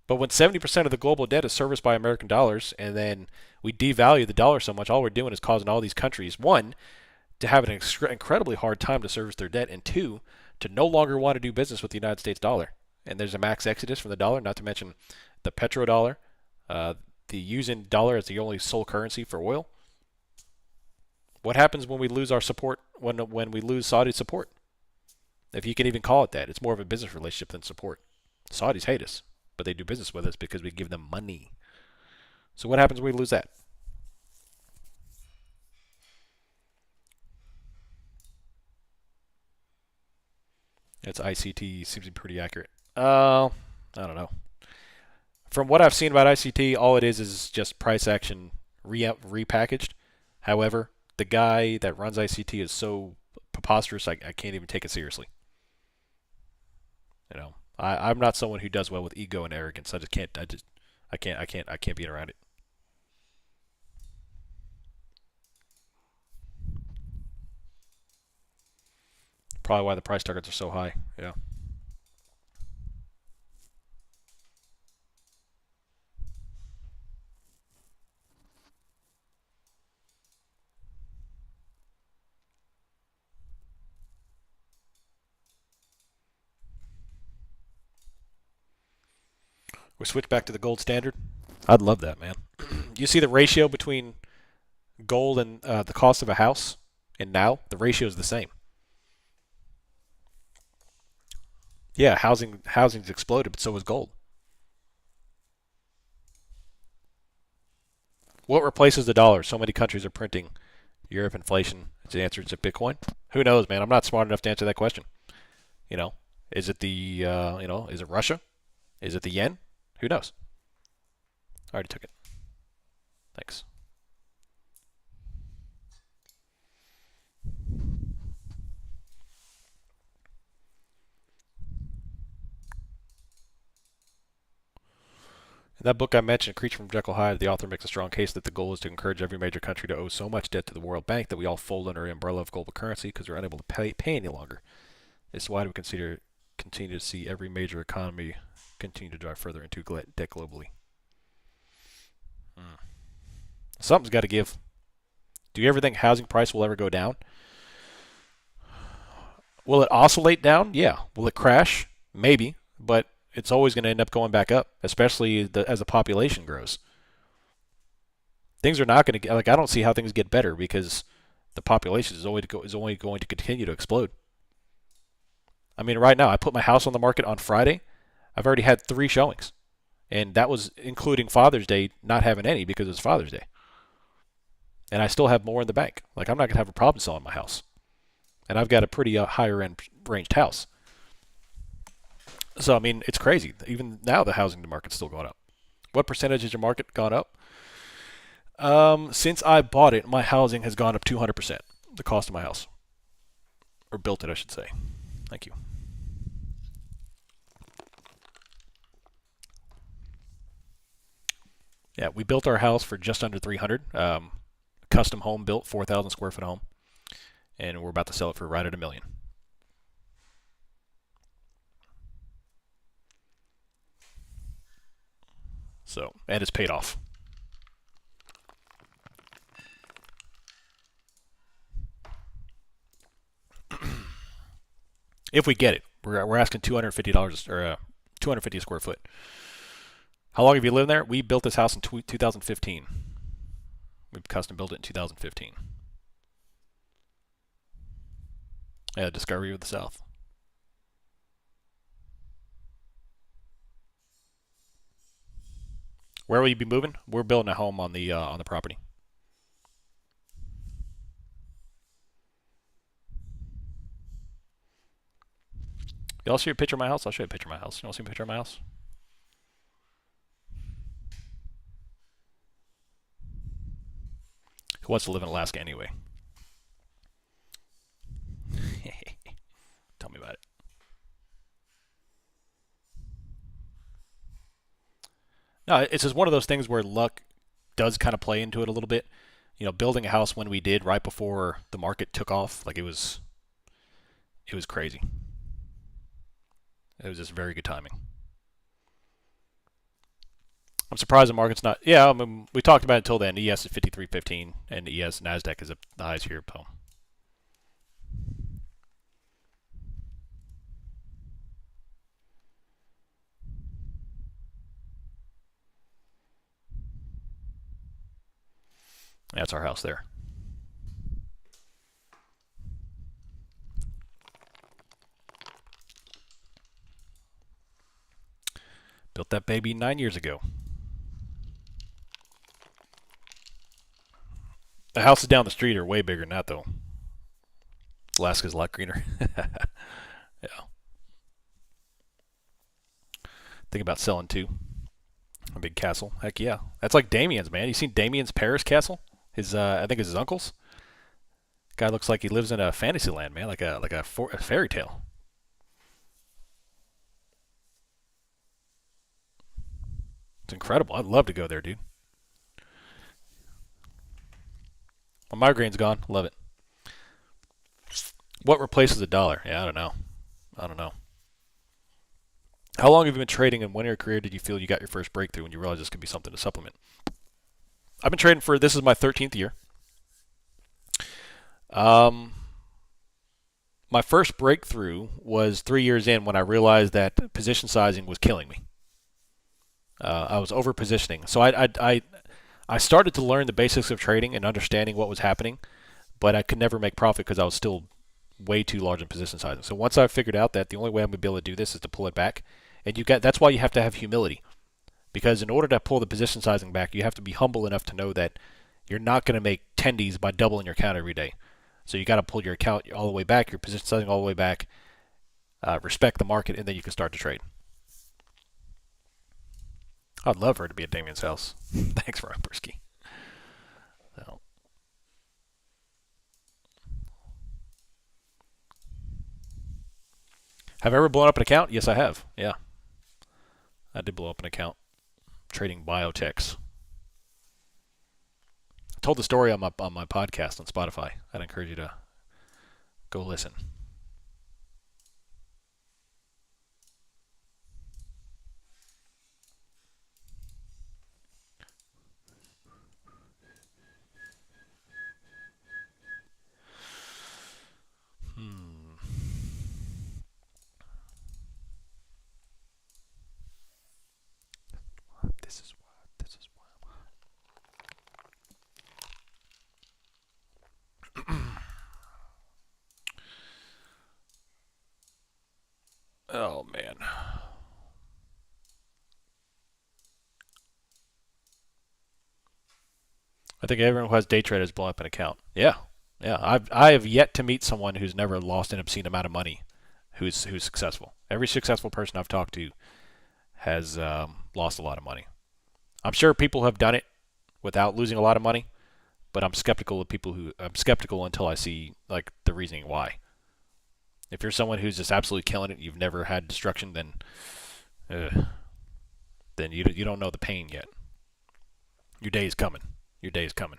But when 70% of the global debt is serviced by American dollars, and then we devalue the dollar so much, all we're doing is causing all these countries, one, to have an incredibly hard time to service their debt, and two, to no longer want to do business with the United States dollar. And there's a max exodus from the dollar, not to mention the petrodollar, the using dollar as the only sole currency for oil. What happens when we lose our support, when we lose Saudi support? If you can even call it that. It's more of a business relationship than support. Saudis hate us, but they do business with us because we give them money. So what happens when we lose that? It's ICT. Seems to be pretty accurate. I don't know. From what I've seen about ICT, all it is just price action repackaged. However, the guy that runs ICT is so preposterous, I can't even take it seriously. I'm not someone who does well with ego and arrogance. I can't be around it. Probably why the price targets are so high. Yeah. We switch back to the gold standard. I'd love that, man. You see the ratio between gold and the cost of a house, and now the ratio is the same. Yeah, housing's exploded, but so has gold. What replaces the dollar? So many countries are printing, Year of inflation. It's the answer. It's Bitcoin. Who knows, man? I'm not smart enough to answer that question. You know, is it is it Russia? Is it the yen? Who knows? I already took it. Thanks. In that book I mentioned, Creature from Jekyll Hyde, the author makes a strong case that the goal is to encourage every major country to owe so much debt to the World Bank that we all fold under the umbrella of global currency because we're unable to pay any longer. It's why we continue to see every major economy continue to drive further into debt globally. Something's got to give. Do you ever think housing price will ever go down? Will it oscillate down? Yeah. Will it crash? Maybe. But it's always going to end up going back up, especially as the population grows. Things are not going to get, I don't see how things get better because the population is only going to continue to explode. I mean, right now, I put my house on the market on Friday. I've already had 3 showings. And that was including Father's Day not having any because it's Father's Day. And I still have more in the bank. I'm not going to have a problem selling my house. And I've got a pretty higher end ranged house. So, I mean, it's crazy. Even now, the housing market's still going up. What percentage has your market gone up? Since I bought it, my housing has gone up 200%. The cost of my house. Or built it, I should say. Thank you. Yeah, we built our house for just under 300. Custom home built, 4,000 square foot home. And we're about to sell it for right at $1 million. So, and it's paid off. If we get it, we're asking $250 or 250 a square foot. How long have you lived there? We built this house in 2015. We custom built it in 2015. Yeah, Discovery of the South. Where will you be moving? We're building a home on the property. Y'all see a picture of my house? I'll show you a picture of my house. You want to see a picture of my house? Who wants to live in Alaska anyway? Tell me about it. No, it's just one of those things where luck does kind of play into it a little bit. Building a house when we did right before the market took off, it was crazy. It was just very good timing. I'm surprised the market's not. Yeah, I mean, we talked about it until then. ES is 53.15, and ES Nasdaq is the highs here. So. That's our house there. Built that baby 9 years ago. The houses down the street are way bigger than that, though. Alaska's a lot greener. Yeah. Think about selling too. A big castle. Heck yeah. That's like Damien's, man. You seen Damien's Paris castle? I think it's his uncle's. Guy looks like he lives in a fantasy land, man, like a fairy tale. It's incredible. I'd love to go there, dude. My migraine's gone. Love it. What replaces a dollar? Yeah, I don't know. How long have you been trading, and when in your career did you feel you got your first breakthrough when you realized this could be something to supplement? I've been trading this is my 13th year. My first breakthrough was 3 years in when I realized that position sizing was killing me. I was over positioning. So I started to learn the basics of trading and understanding what was happening, but I could never make profit because I was still way too large in position sizing. So once I figured out that the only way I'm going to be able to do this is to pull it back, and that's why you have to have humility. Because in order to pull the position sizing back, you have to be humble enough to know that You're not going to make tendies by doubling your account every day. So you got to pull your account all the way back, your position setting all the way back, respect the market, and then you can start to trade. I'd love for her to be at Damien's house. Thanks, Rompersky. So. Have I ever blown up an account? Yes, I have. Yeah. I did blow up an account trading biotechs. I told the story on my podcast on Spotify. I'd encourage you to go listen. This is why. Oh, man. I think everyone who has day trade has blown up an account. Yeah. Yeah. I have yet to meet someone who's never lost an obscene amount of money who's successful. Every successful person I've talked to has lost a lot of money. I'm sure people have done it without losing a lot of money, but I'm skeptical until I see like the reasoning why. If you're someone who's just absolutely killing it, you've never had destruction, then you don't know the pain yet. Your day is coming. Your day is coming.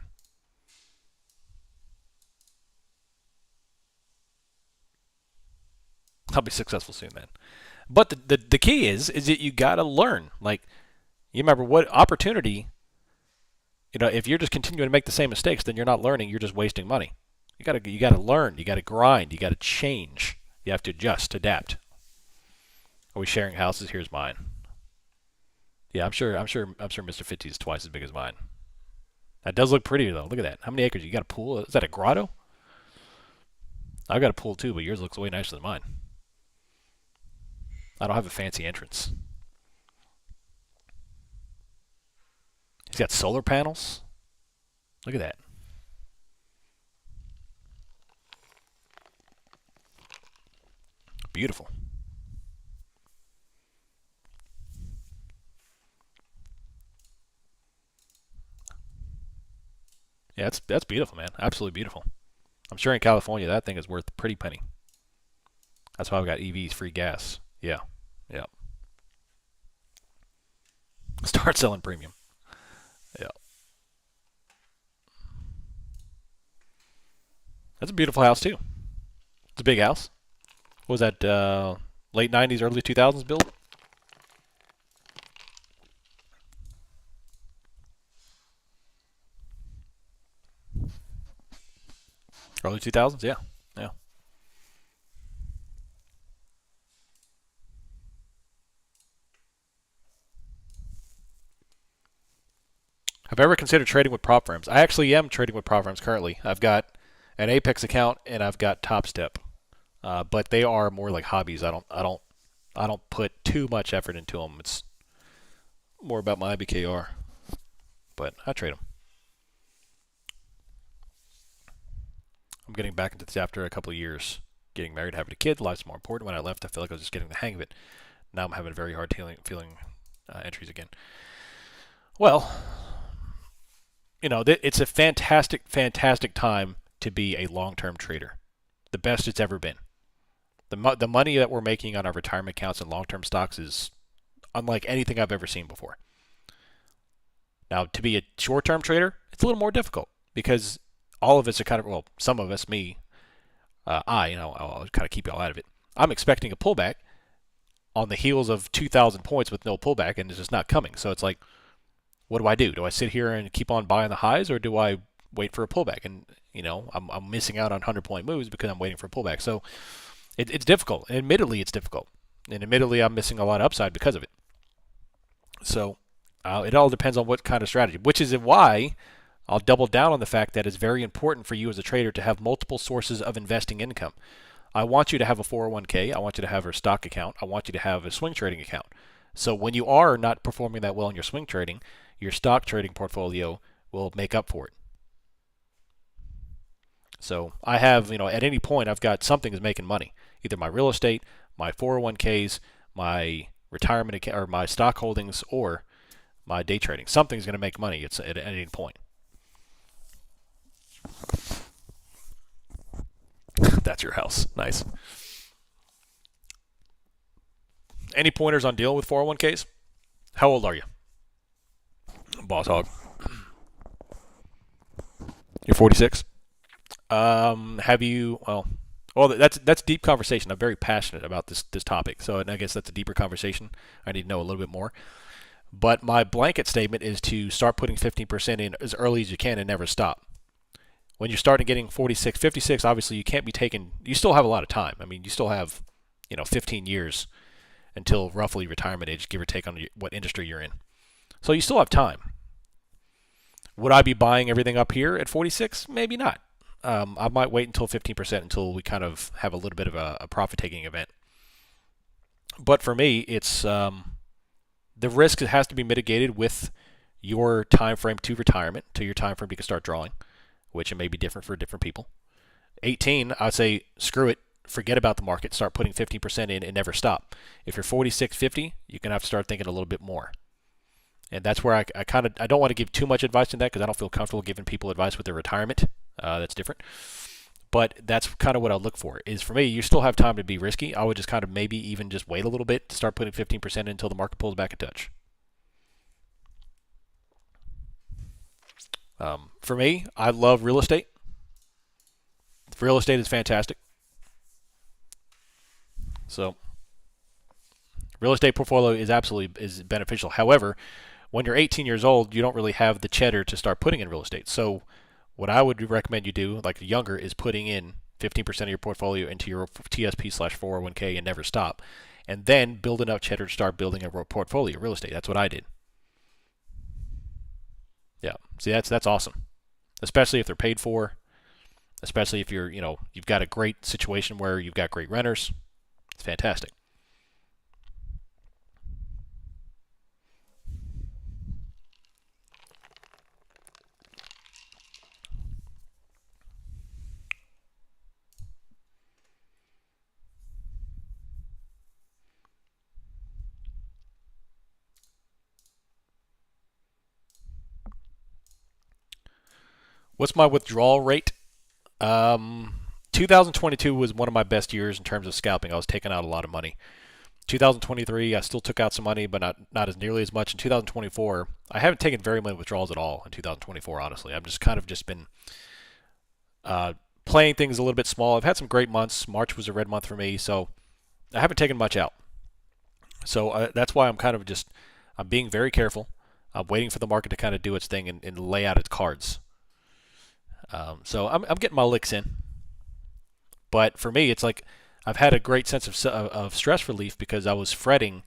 I'll be successful soon, then. But the key is that you gotta learn. Like, you remember what opportunity. If you're just continuing to make the same mistakes, then you're not learning. You're just wasting money. You gotta learn. You gotta grind. You gotta change. You have to adjust, adapt. Are we sharing houses? Here's mine. Yeah, I'm sure Mr. 50 is twice as big as mine. That does look pretty though. Look at that. How many acres? You got a pool? Is that a grotto? I've got a pool too, but yours looks way nicer than mine. I don't have a fancy entrance. He's got solar panels. Look at that. Beautiful. Yeah, that's beautiful, man. Absolutely beautiful. I'm sure in California that thing is worth a pretty penny. That's why I've got EVs, free gas. Yeah. Yeah. Start selling premium. Yeah. That's a beautiful house too. It's a big house. What was that late 90s, early 2000s build? Early 2000s, yeah. Yeah. Have I ever considered trading with prop firms? I actually am trading with prop firms currently. I've got an Apex account and I've got Top Step, but they are more like hobbies. I don't put too much effort into them. It's more about my IBKR, but I trade them. I'm getting back into this after a couple of years. Getting married, having a kid, life's more important. When I left, I feel like I was just getting the hang of it. Now I'm having a very hard feeling entries again. Well, it's a fantastic, fantastic time to be a long-term trader. The best it's ever been. The money that we're making on our retirement accounts and long-term stocks is unlike anything I've ever seen before. Now, to be a short-term trader, it's a little more difficult because all of us are some of us, me, I'll kind of keep y'all out of it. I'm expecting a pullback on the heels of 2,000 points with no pullback, and it's just not coming. So it's like, what do I do? Do I sit here and keep on buying the highs, or do I wait for a pullback? And I'm missing out on 100-point moves because I'm waiting for a pullback. So it's difficult. And admittedly, it's difficult. And admittedly, I'm missing a lot of upside because of it. So it all depends on what kind of strategy, which is why I'll double down on the fact that it's very important for you as a trader to have multiple sources of investing income. I want you to have a 401k. I want you to have a stock account. I want you to have a swing trading account. So when you are not performing that well in your swing trading, your stock trading portfolio will make up for it. So I have, at any point I've got something that's making money. Either my real estate, my 401ks, my retirement account, or my stock holdings, or my day trading. Something's going to make money at any point. That's your house. Nice. Any pointers on dealing with 401ks? How old are you? Boss hog. You're 46. Have you? Well, that's deep conversation. I'm very passionate about this topic, so I guess that's a deeper conversation. I need to know a little bit more. But my blanket statement is to start putting 15% in as early as you can and never stop. When you're starting getting 46, 56, obviously you can't be taking. You still have a lot of time. I mean, you still have 15 years until roughly retirement age, give or take on what industry you're in. So you still have time. Would I be buying everything up here at 46? Maybe not. I might wait until 15% until we kind of have a little bit of a profit-taking event. But for me, it's the risk has to be mitigated with your time frame to retirement, to your time frame you can start drawing, which it may be different for different people. 18, I'd say screw it, forget about the market, start putting 15% in and never stop. If you're 46, 50, you're going to have to start thinking a little bit more. And that's where I don't want to give too much advice in that because I don't feel comfortable giving people advice with their retirement. That's different. But that's kind of what I look for. Is for me, you still have time to be risky. I would just kind of maybe even just wait a little bit to start putting 15% in until the market pulls back a touch. For me, I love real estate. Real estate is fantastic. So real estate portfolio is beneficial. However, when you're 18 years old, you don't really have the cheddar to start putting in real estate. So what I would recommend you do, like younger, is putting in 15% of your portfolio into your TSP/401k and never stop. And then build enough cheddar to start building a portfolio of real estate. That's what I did. Yeah. See, that's awesome. Especially if they're paid for. Especially if you've got a great situation where you've got great renters. It's fantastic. What's my withdrawal rate? 2022 was one of my best years in terms of scalping. I was taking out a lot of money. 2023, I still took out some money, but not as nearly as much. In 2024, I haven't taken very many withdrawals at all in 2024, honestly. I've just kind of just been playing things a little bit small. I've had some great months. March was a red month for me, so I haven't taken much out. So that's why I'm being very careful. I'm waiting for the market to kind of do its thing and lay out its cards. So I'm getting my licks in. But for me, it's like I've had a great sense of stress relief because I was fretting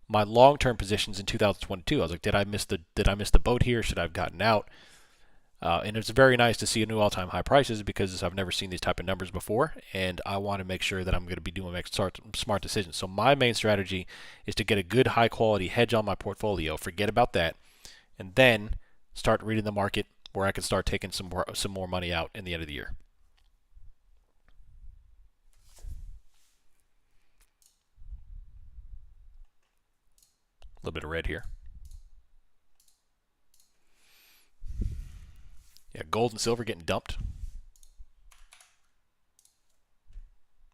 my long-term positions in 2022. I was like, did I miss the boat here? Should I have gotten out? And it's very nice to see a new all-time high prices because I've never seen these type of numbers before, and I want to make sure that I'm going to be doing smart decisions. So my main strategy is to get a good high-quality hedge on my portfolio. Forget about that, and then start reading the market where I can start taking some more money out in the end of the year. A little bit of red here. Yeah, gold and silver getting dumped.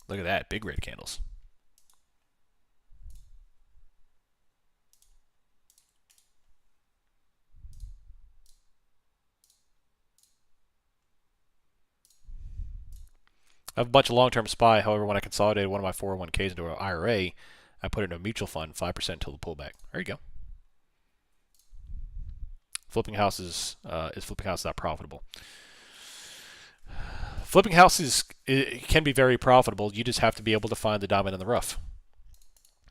Look at that, big red candles. I have a bunch of long-term SPY. However, when I consolidated one of my 401ks into an IRA, I put it in a mutual fund, 5% until the pullback. There you go. Flipping houses is flipping houses not profitable. Flipping houses can be very profitable. You just have to be able to find the diamond in the rough.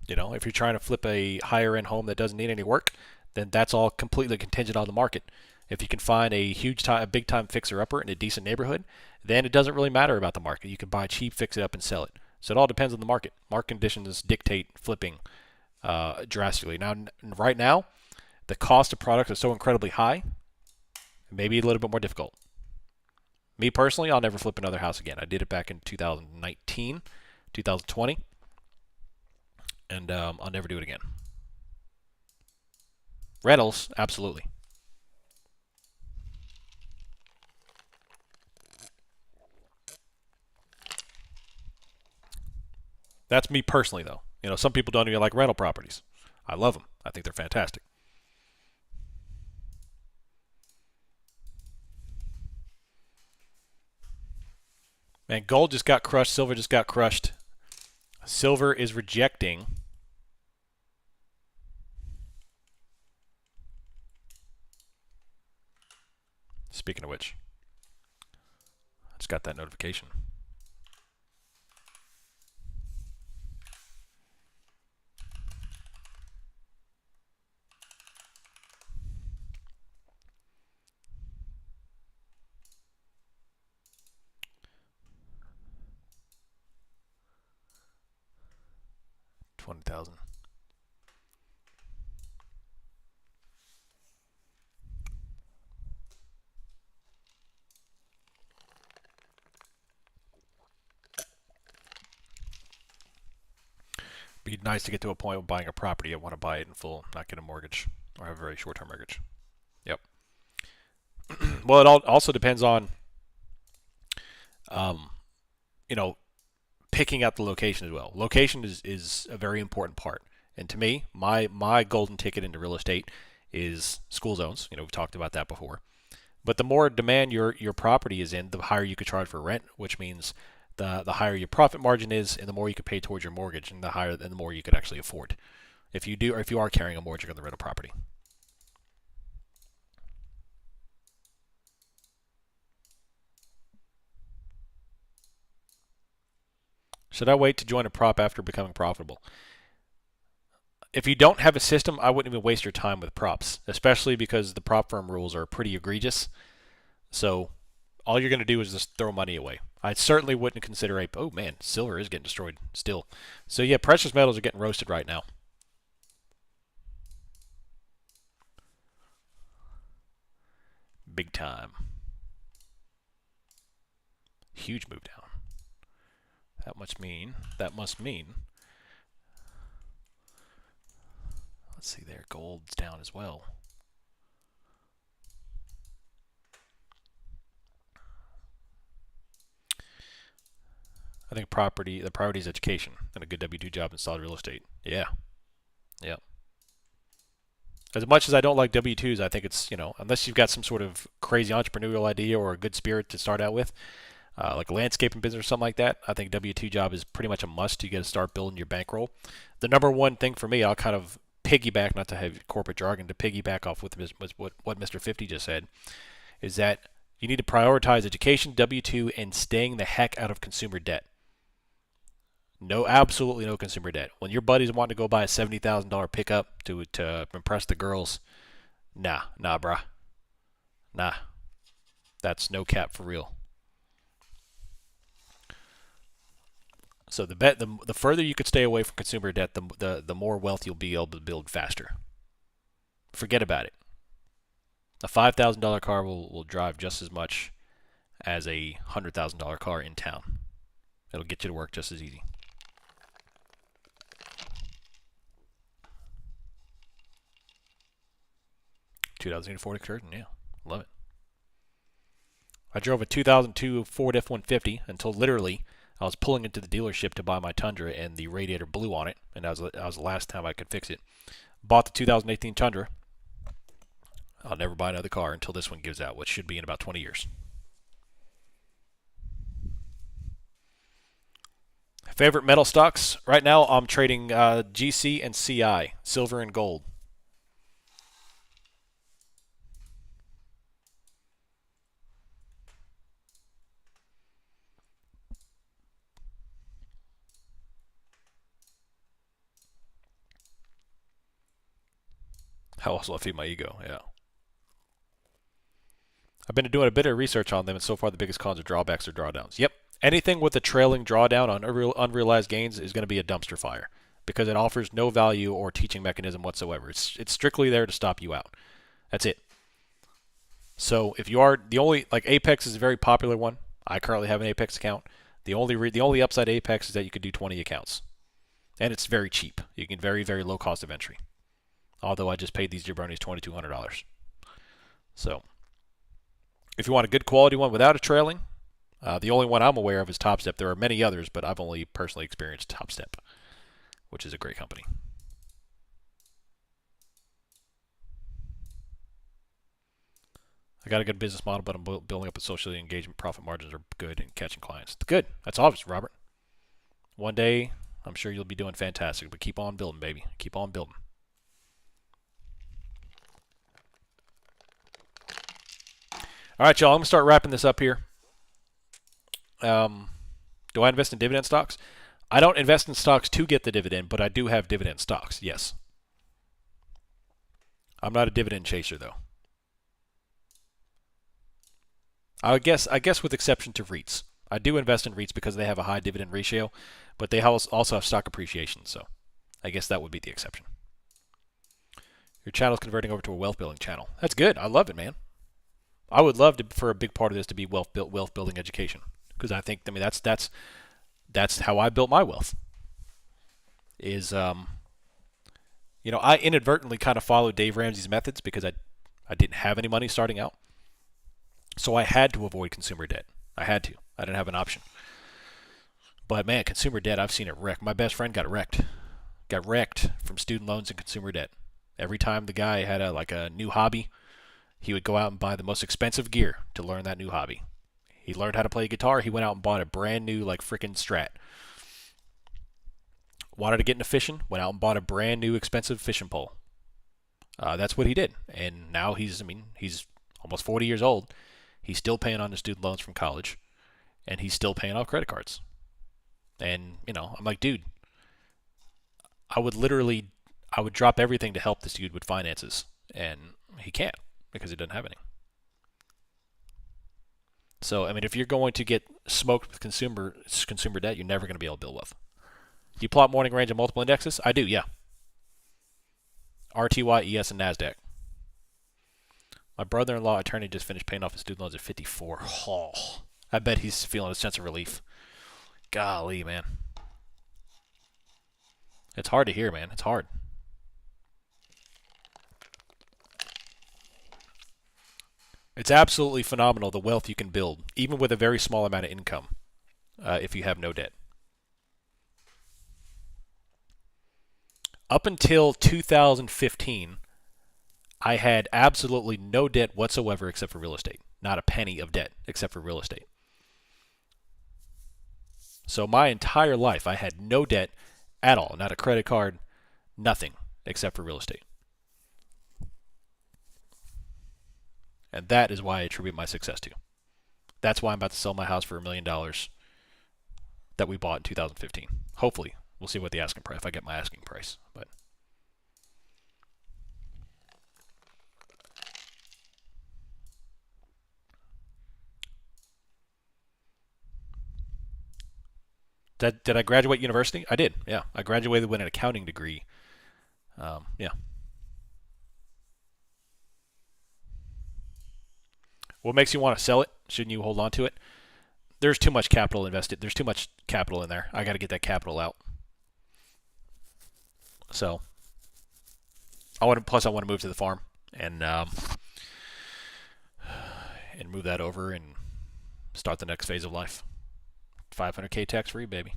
If you're trying to flip a higher end home that doesn't need any work, then that's all completely contingent on the market. If you can find a big time fixer upper in a decent neighborhood, then it doesn't really matter about the market. You can buy cheap, fix it up, and sell it. So it all depends on the market. Market conditions dictate flipping drastically. Now, right now, the cost of products is so incredibly high, maybe a little bit more difficult. Me personally, I'll never flip another house again. I did it back in 2019, 2020, and I'll never do it again. Rentals, absolutely. That's me personally, though. Some people don't even like rental properties. I love them. I think they're fantastic. Man, gold just got crushed. Silver just got crushed. Silver is rejecting. Speaking of which, I just got that notification. $20,000. Be nice to get to a point of buying a property. I want to buy it in full, not get a mortgage or have a very short-term mortgage. Yep. Well, it also depends on, um, you know, picking out the location as well. Location is a very important part. And to me, my golden ticket into real estate is school zones. We've talked about that before. But the more demand your property is in, the higher you could charge for rent, which means the higher your profit margin is, and the more you could pay towards your mortgage, and the more you could actually afford. If you are carrying a mortgage on the rental property. Should I wait to join a prop after becoming profitable? If you don't have a system, I wouldn't even waste your time with props, especially because the prop firm rules are pretty egregious. So all you're going to do is just throw money away. I certainly wouldn't consider oh man, silver is getting destroyed still. So yeah, precious metals are getting roasted right now. Big time. Huge move down. That must mean, let's see there, gold's down as well. I think the priority is education and a good W-2 job in solid real estate. Yeah. Yeah. As much as I don't like W-2s, I think it's, unless you've got some sort of crazy entrepreneurial idea or a good spirit to start out with, like a landscaping business or something like that, I think W-2 job is pretty much a must. You got to start building your bankroll. The number one thing for me, I'll kind of piggyback, not to have corporate jargon, to piggyback off with what Mr. 50 just said, is that you need to prioritize education, W-2, and staying the heck out of consumer debt. No, absolutely no consumer debt. When your buddies want to go buy a $70,000 pickup to impress the girls, nah, bruh. Nah. That's no cap for real. So the further you could stay away from consumer debt, the more wealth you'll be able to build faster. Forget about it. A $5,000 car will drive just as much as a $100,000 car in town. It'll get you to work just as easy. $2,000 Ford Excursion, yeah, love it. I drove a 2002 Ford F-150 until literally I was pulling into the dealership to buy my Tundra and the radiator blew on it, and that was the last time I could fix it. Bought the 2018 Tundra. I'll never buy another car until this one gives out, which should be in about 20 years. Favorite metal stocks? Right now I'm trading GC and CI, silver and gold. How else will I feed my ego? Yeah. I've been doing a bit of research on them, and so far the biggest cons are drawbacks or drawdowns. Yep. Anything with a trailing drawdown on unrealized gains is going to be a dumpster fire because it offers no value or teaching mechanism whatsoever. It's strictly there to stop you out. That's it. So if you are the only, like, Apex is a very popular one. I currently have an Apex account. The only upside to Apex is that you could do 20 accounts, and it's very cheap. You can very low cost of entry. Although I just paid these jabronis $2,200. So if you want a good quality one without a trailing, the only one I'm aware of is TopStep. There are many others, but I've only personally experienced TopStep, which is a great company. I got a good business model, but I'm building up a socially engagement. Profit margins are good and catching clients. Good. That's obvious, Robert. One day, I'm sure you'll be doing fantastic, but keep on building, baby. Keep on building. All right, y'all. I'm going to start wrapping this up here. Do I invest in dividend stocks? I don't invest in stocks to get the dividend, but I do have dividend stocks, yes. I'm not a dividend chaser, though. I guess with exception to REITs. I do invest in REITs because they have a high dividend ratio, but they also have stock appreciation, so I guess that would be the exception. Your channel's converting over to a wealth building channel. That's good. I love it, man. I would love for a big part of this to be wealth building education, because I think that's how I built my wealth. I inadvertently kind of followed Dave Ramsey's methods because I didn't have any money starting out. So I had to avoid consumer debt. I had to. I didn't have an option. But man, consumer debt, I've seen it wreck. My best friend got wrecked. Got wrecked from student loans and consumer debt. Every time the guy had a new hobby, he would go out and buy the most expensive gear to learn that new hobby. He learned how to play guitar. He went out and bought a brand new frickin' Strat. Wanted to get into fishing. Went out and bought a brand new expensive fishing pole. That's what he did. And now he's almost 40 years old. He's still paying on the student loans from college, and he's still paying off credit cards. And, I'm like, dude, I would drop everything to help this dude with finances, and he can't because he doesn't have any. So, if you're going to get smoked with consumer debt, you're never going to be able to build wealth. Do you plot morning range of multiple indexes? I do, yeah. RTY, ES, and NASDAQ. My brother-in-law attorney just finished paying off his student loans at 54. Oh, I bet he's feeling a sense of relief. Golly, man. It's hard to hear, man. It's hard. It's absolutely phenomenal the wealth you can build, even with a very small amount of income, if you have no debt. Up until 2015, I had absolutely no debt whatsoever except for real estate. Not a penny of debt except for real estate. So my entire life, I had no debt at all. Not a credit card, nothing except for real estate. And that is why I attribute my success to. That's why I'm about to sell my house for $1 million that we bought in 2015. Hopefully. We'll see what the asking price, if I get my asking price. But did I graduate university? I did, yeah. I graduated with an accounting degree. Yeah. What makes you want to sell it? Shouldn't you hold on to it? There's too much capital invested. There's too much capital in there. I got to get that capital out. So, I want to move to the farm and move that over and start the next phase of life. $500K tax free, baby.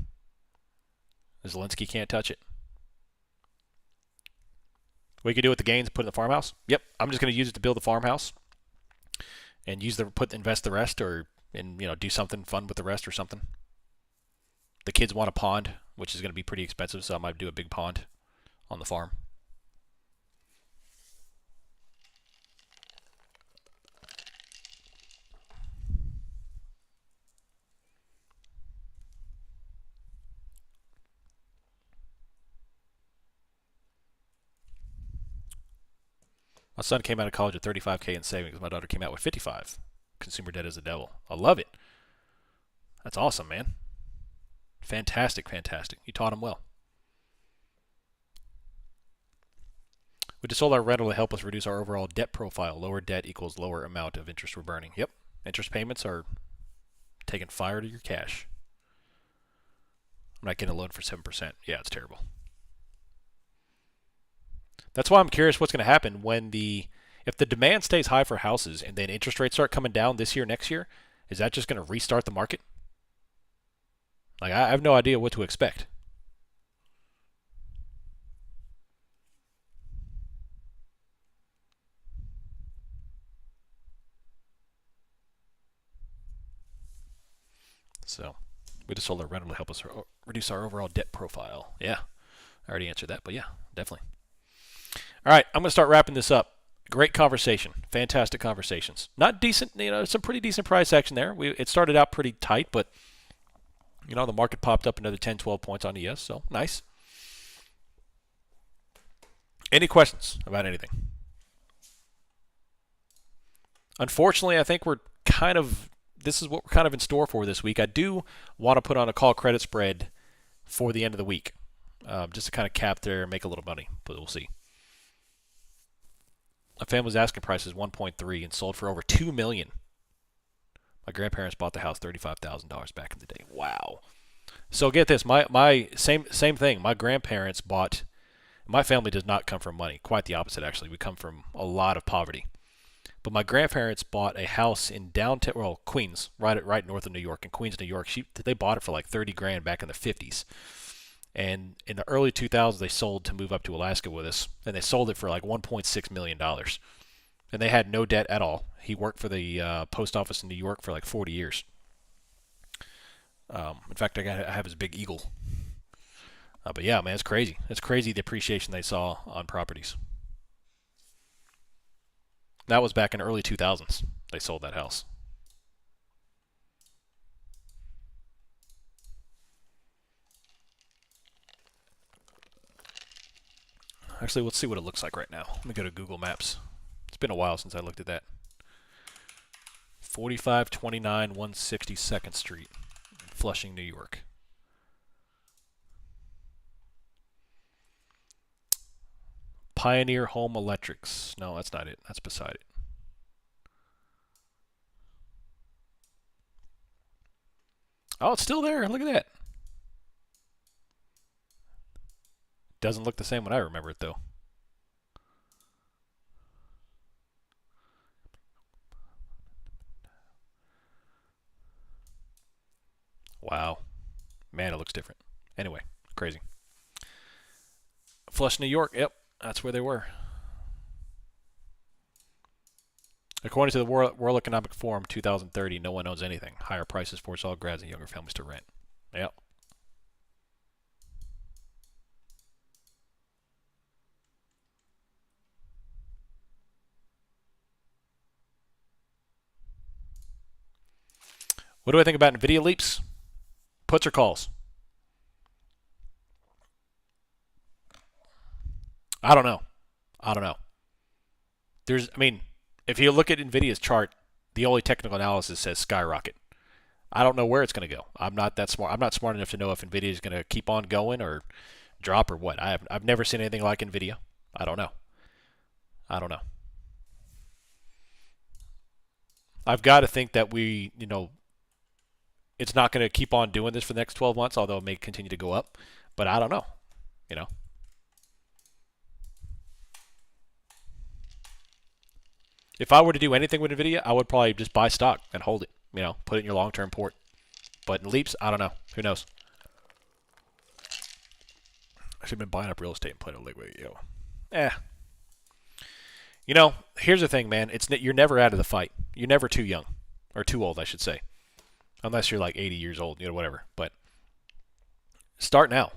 Zelensky can't touch it. What you can do with the gains, put it in the farmhouse. Yep, I'm just going to use it to build the farmhouse, and invest the rest, or do something fun with the rest or something. The kids want a pond, which is going to be pretty expensive, so I might do a big pond on the farm. My son came out of college with $35K in savings. My daughter came out with 55. Consumer debt is the devil. I love it. That's awesome, man. Fantastic. You taught him well. We just sold our rental to help us reduce our overall debt profile. Lower debt equals lower amount of interest we're burning. Yep. Interest payments are taking fire to your cash. I'm not getting a loan for 7%. Yeah, it's terrible. That's why I'm curious what's going to happen if the demand stays high for houses and then interest rates start coming down this year, next year. Is that just going to restart the market? Like, I have no idea what to expect. So, we just sold our rental to help us reduce our overall debt profile. Yeah, I already answered that, but yeah, definitely. All right, I'm going to start wrapping this up. Great conversation. Fantastic conversations. Not decent, some pretty decent price action there. It started out pretty tight, but, the market popped up another 10, 12 points on ES, so nice. Any questions about anything? Unfortunately, I think this is what we're kind of in store for this week. I do want to put on a call credit spread for the end of the week, just to kind of cap there and make a little money, but we'll see. A family's asking price is 1.3 and sold for over $2 million. My grandparents bought the house $35,000 back in the day. Wow. So get this, my same thing. My grandparents bought. My family does not come from money. Quite the opposite, actually. We come from a lot of poverty. But my grandparents bought a house in downtown, Queens, right north of New York. In Queens, New York, they bought it for like $30,000 back in the 50s. And in the early 2000s, they sold to move up to Alaska with us, and they sold it for like $1.6 million. And they had no debt at all. He worked for the post office in New York for like 40 years. In fact, I have his big eagle. But yeah, man, it's crazy. It's crazy the appreciation they saw on properties. That was back in early 2000s. They sold that house. Actually, let's see what it looks like right now. Let me go to Google Maps. It's been a while since I looked at that. 4529 162nd Street, Flushing, New York. Pioneer Home Electrics. No, that's not it. That's beside it. Oh, it's still there. Look at that. Doesn't look the same when I remember it, though. Wow. Man, it looks different. Anyway, crazy. Flush, New York. Yep, that's where they were. According to the World Economic Forum 2030, no one owns anything. Higher prices force all grads and younger families to rent. Yep. What do I think about NVIDIA leaps? Puts or calls? I don't know. If you look at NVIDIA's chart, the only technical analysis says skyrocket. I don't know where it's going to go. I'm not that smart. I'm not smart enough to know if NVIDIA is going to keep on going or drop or what. I've never seen anything like NVIDIA. I don't know. I've got to think that it's not going to keep on doing this for the next 12 months, although it may continue to go up. But I don't know. If I were to do anything with NVIDIA, I would probably just buy stock and hold it. Put it in your long-term port. But in leaps, I don't know. Who knows? I should have been buying up real estate and playing a liquid. Here's the thing, man. You're never out of the fight. You're never too young. Or too old, I should say. Unless you're like 80 years old, whatever. But start now.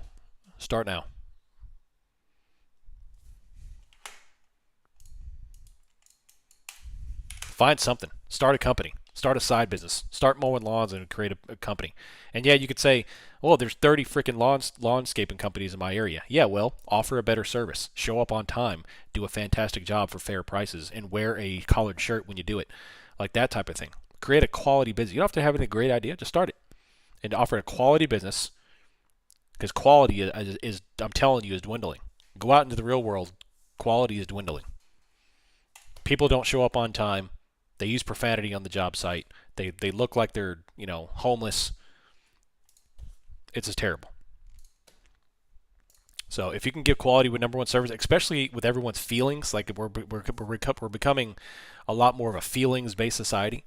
Find something. Start a company. Start a side business. Start mowing lawns and create a company. And yeah, you could say, well, there's 30 freaking lawnscaping companies in my area. Yeah, well, offer a better service. Show up on time. Do a fantastic job for fair prices. And wear a collared shirt when you do it. Like that type of thing. Create a quality business. You don't have to have any great idea. Just start it. And offer a quality business. Because quality is, I'm telling you, is dwindling. Go out into the real world. quality is dwindling. People don't show up on time. They use profanity on the job site. They look like they're, homeless. It's just terrible. So if you can give quality with number one service, especially with everyone's feelings, like we're becoming a lot more of a feelings-based society.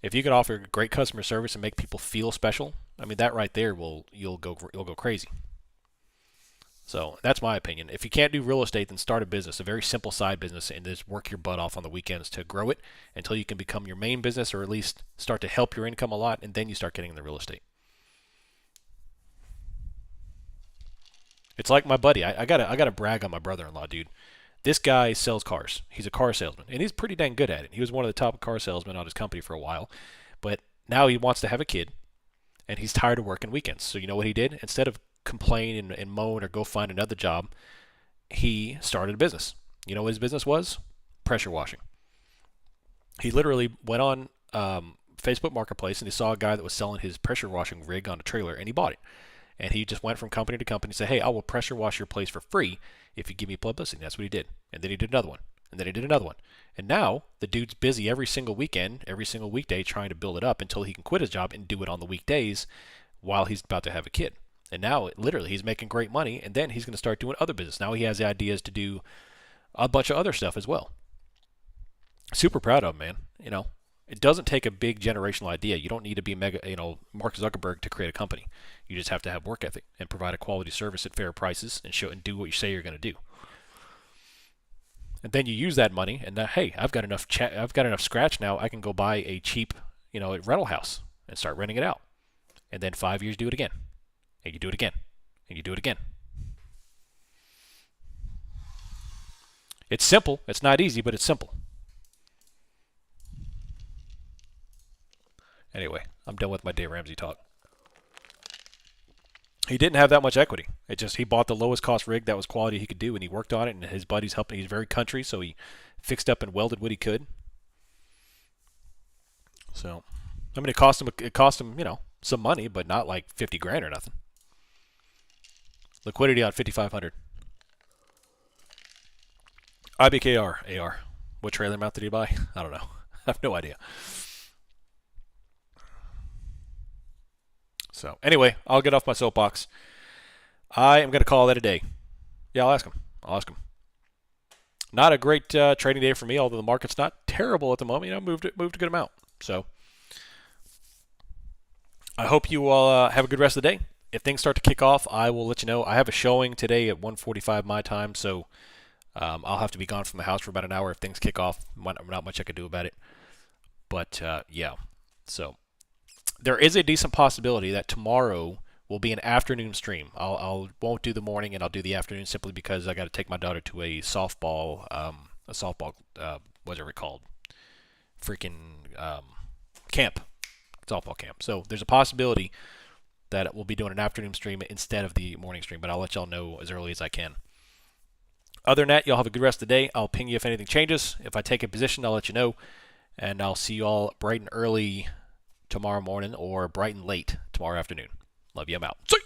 If you can offer great customer service and make people feel special, I mean that right there you'll go crazy. So that's my opinion. If you can't do real estate, then start a business, a very simple side business, and just work your butt off on the weekends to grow it until you can become your main business, or at least start to help your income a lot, and then you start getting into real estate. It's like my buddy. I gotta brag on my brother-in-law, dude. This guy sells cars. He's a car salesman, and he's pretty dang good at it. He was one of the top car salesmen on his company for a while, but now he wants to have a kid, and he's tired of working weekends. So you know what he did? Instead of complain and moan or go find another job, he started a business. You know what his business was? Pressure washing. He literally went on Facebook Marketplace, and he saw a guy that was selling his pressure washing rig on a trailer, and he bought it. And he just went from company to company and said, hey, I will pressure wash your place for free if you give me publicity. That's what he did. And then he did another one. And then he did another one. And now the dude's busy every single weekend, every single weekday trying to build it up until he can quit his job and do it on the weekdays while he's about to have a kid. And now, literally, he's making great money, and then he's going to start doing other business. Now he has the ideas to do a bunch of other stuff as well. Super proud of him, man. It doesn't take a big generational idea. You don't need to be Mark Zuckerberg to create a company. You just have to have work ethic and provide a quality service at fair prices and show and do what you say you're going to do. And then you use that money, and hey, I've got enough scratch now. I can go buy a cheap, rental house and start renting it out. And then 5 years, do it again, and you do it again, and you do it again. It's simple. It's not easy, but it's simple. Anyway, I'm done with my Dave Ramsey talk. He didn't have that much equity. He bought the lowest cost rig that was quality he could do, and he worked on it, and his buddies helping. He's very country, so he fixed up and welded what he could. So, I mean, it cost him, some money, but not like 50 grand or nothing. Liquidity on 5,500. IBKR AR. What trailer mount did he buy? I don't know. I have no idea. So anyway, I'll get off my soapbox. I am going to call that a day. Yeah, I'll ask him. Not a great trading day for me, although the market's not terrible at the moment. Moved a good amount. So I hope you all have a good rest of the day. If things start to kick off, I will let you know. I have a showing today at 1:45 my time, so I'll have to be gone from the house for about an hour if things kick off. Not much I can do about it. But yeah, so. There is a decent possibility that tomorrow will be an afternoon stream. Won't do the morning, and I'll do the afternoon simply because I got to take my daughter to a softball whatever it called, camp, softball camp. So there's a possibility that we'll be doing an afternoon stream instead of the morning stream, but I'll let y'all know as early as I can. Other than that, y'all have a good rest of the day. I'll ping you if anything changes. If I take a position, I'll let you know, and I'll see you all bright and early tomorrow morning or bright and late tomorrow afternoon. Love you. I'm out. See.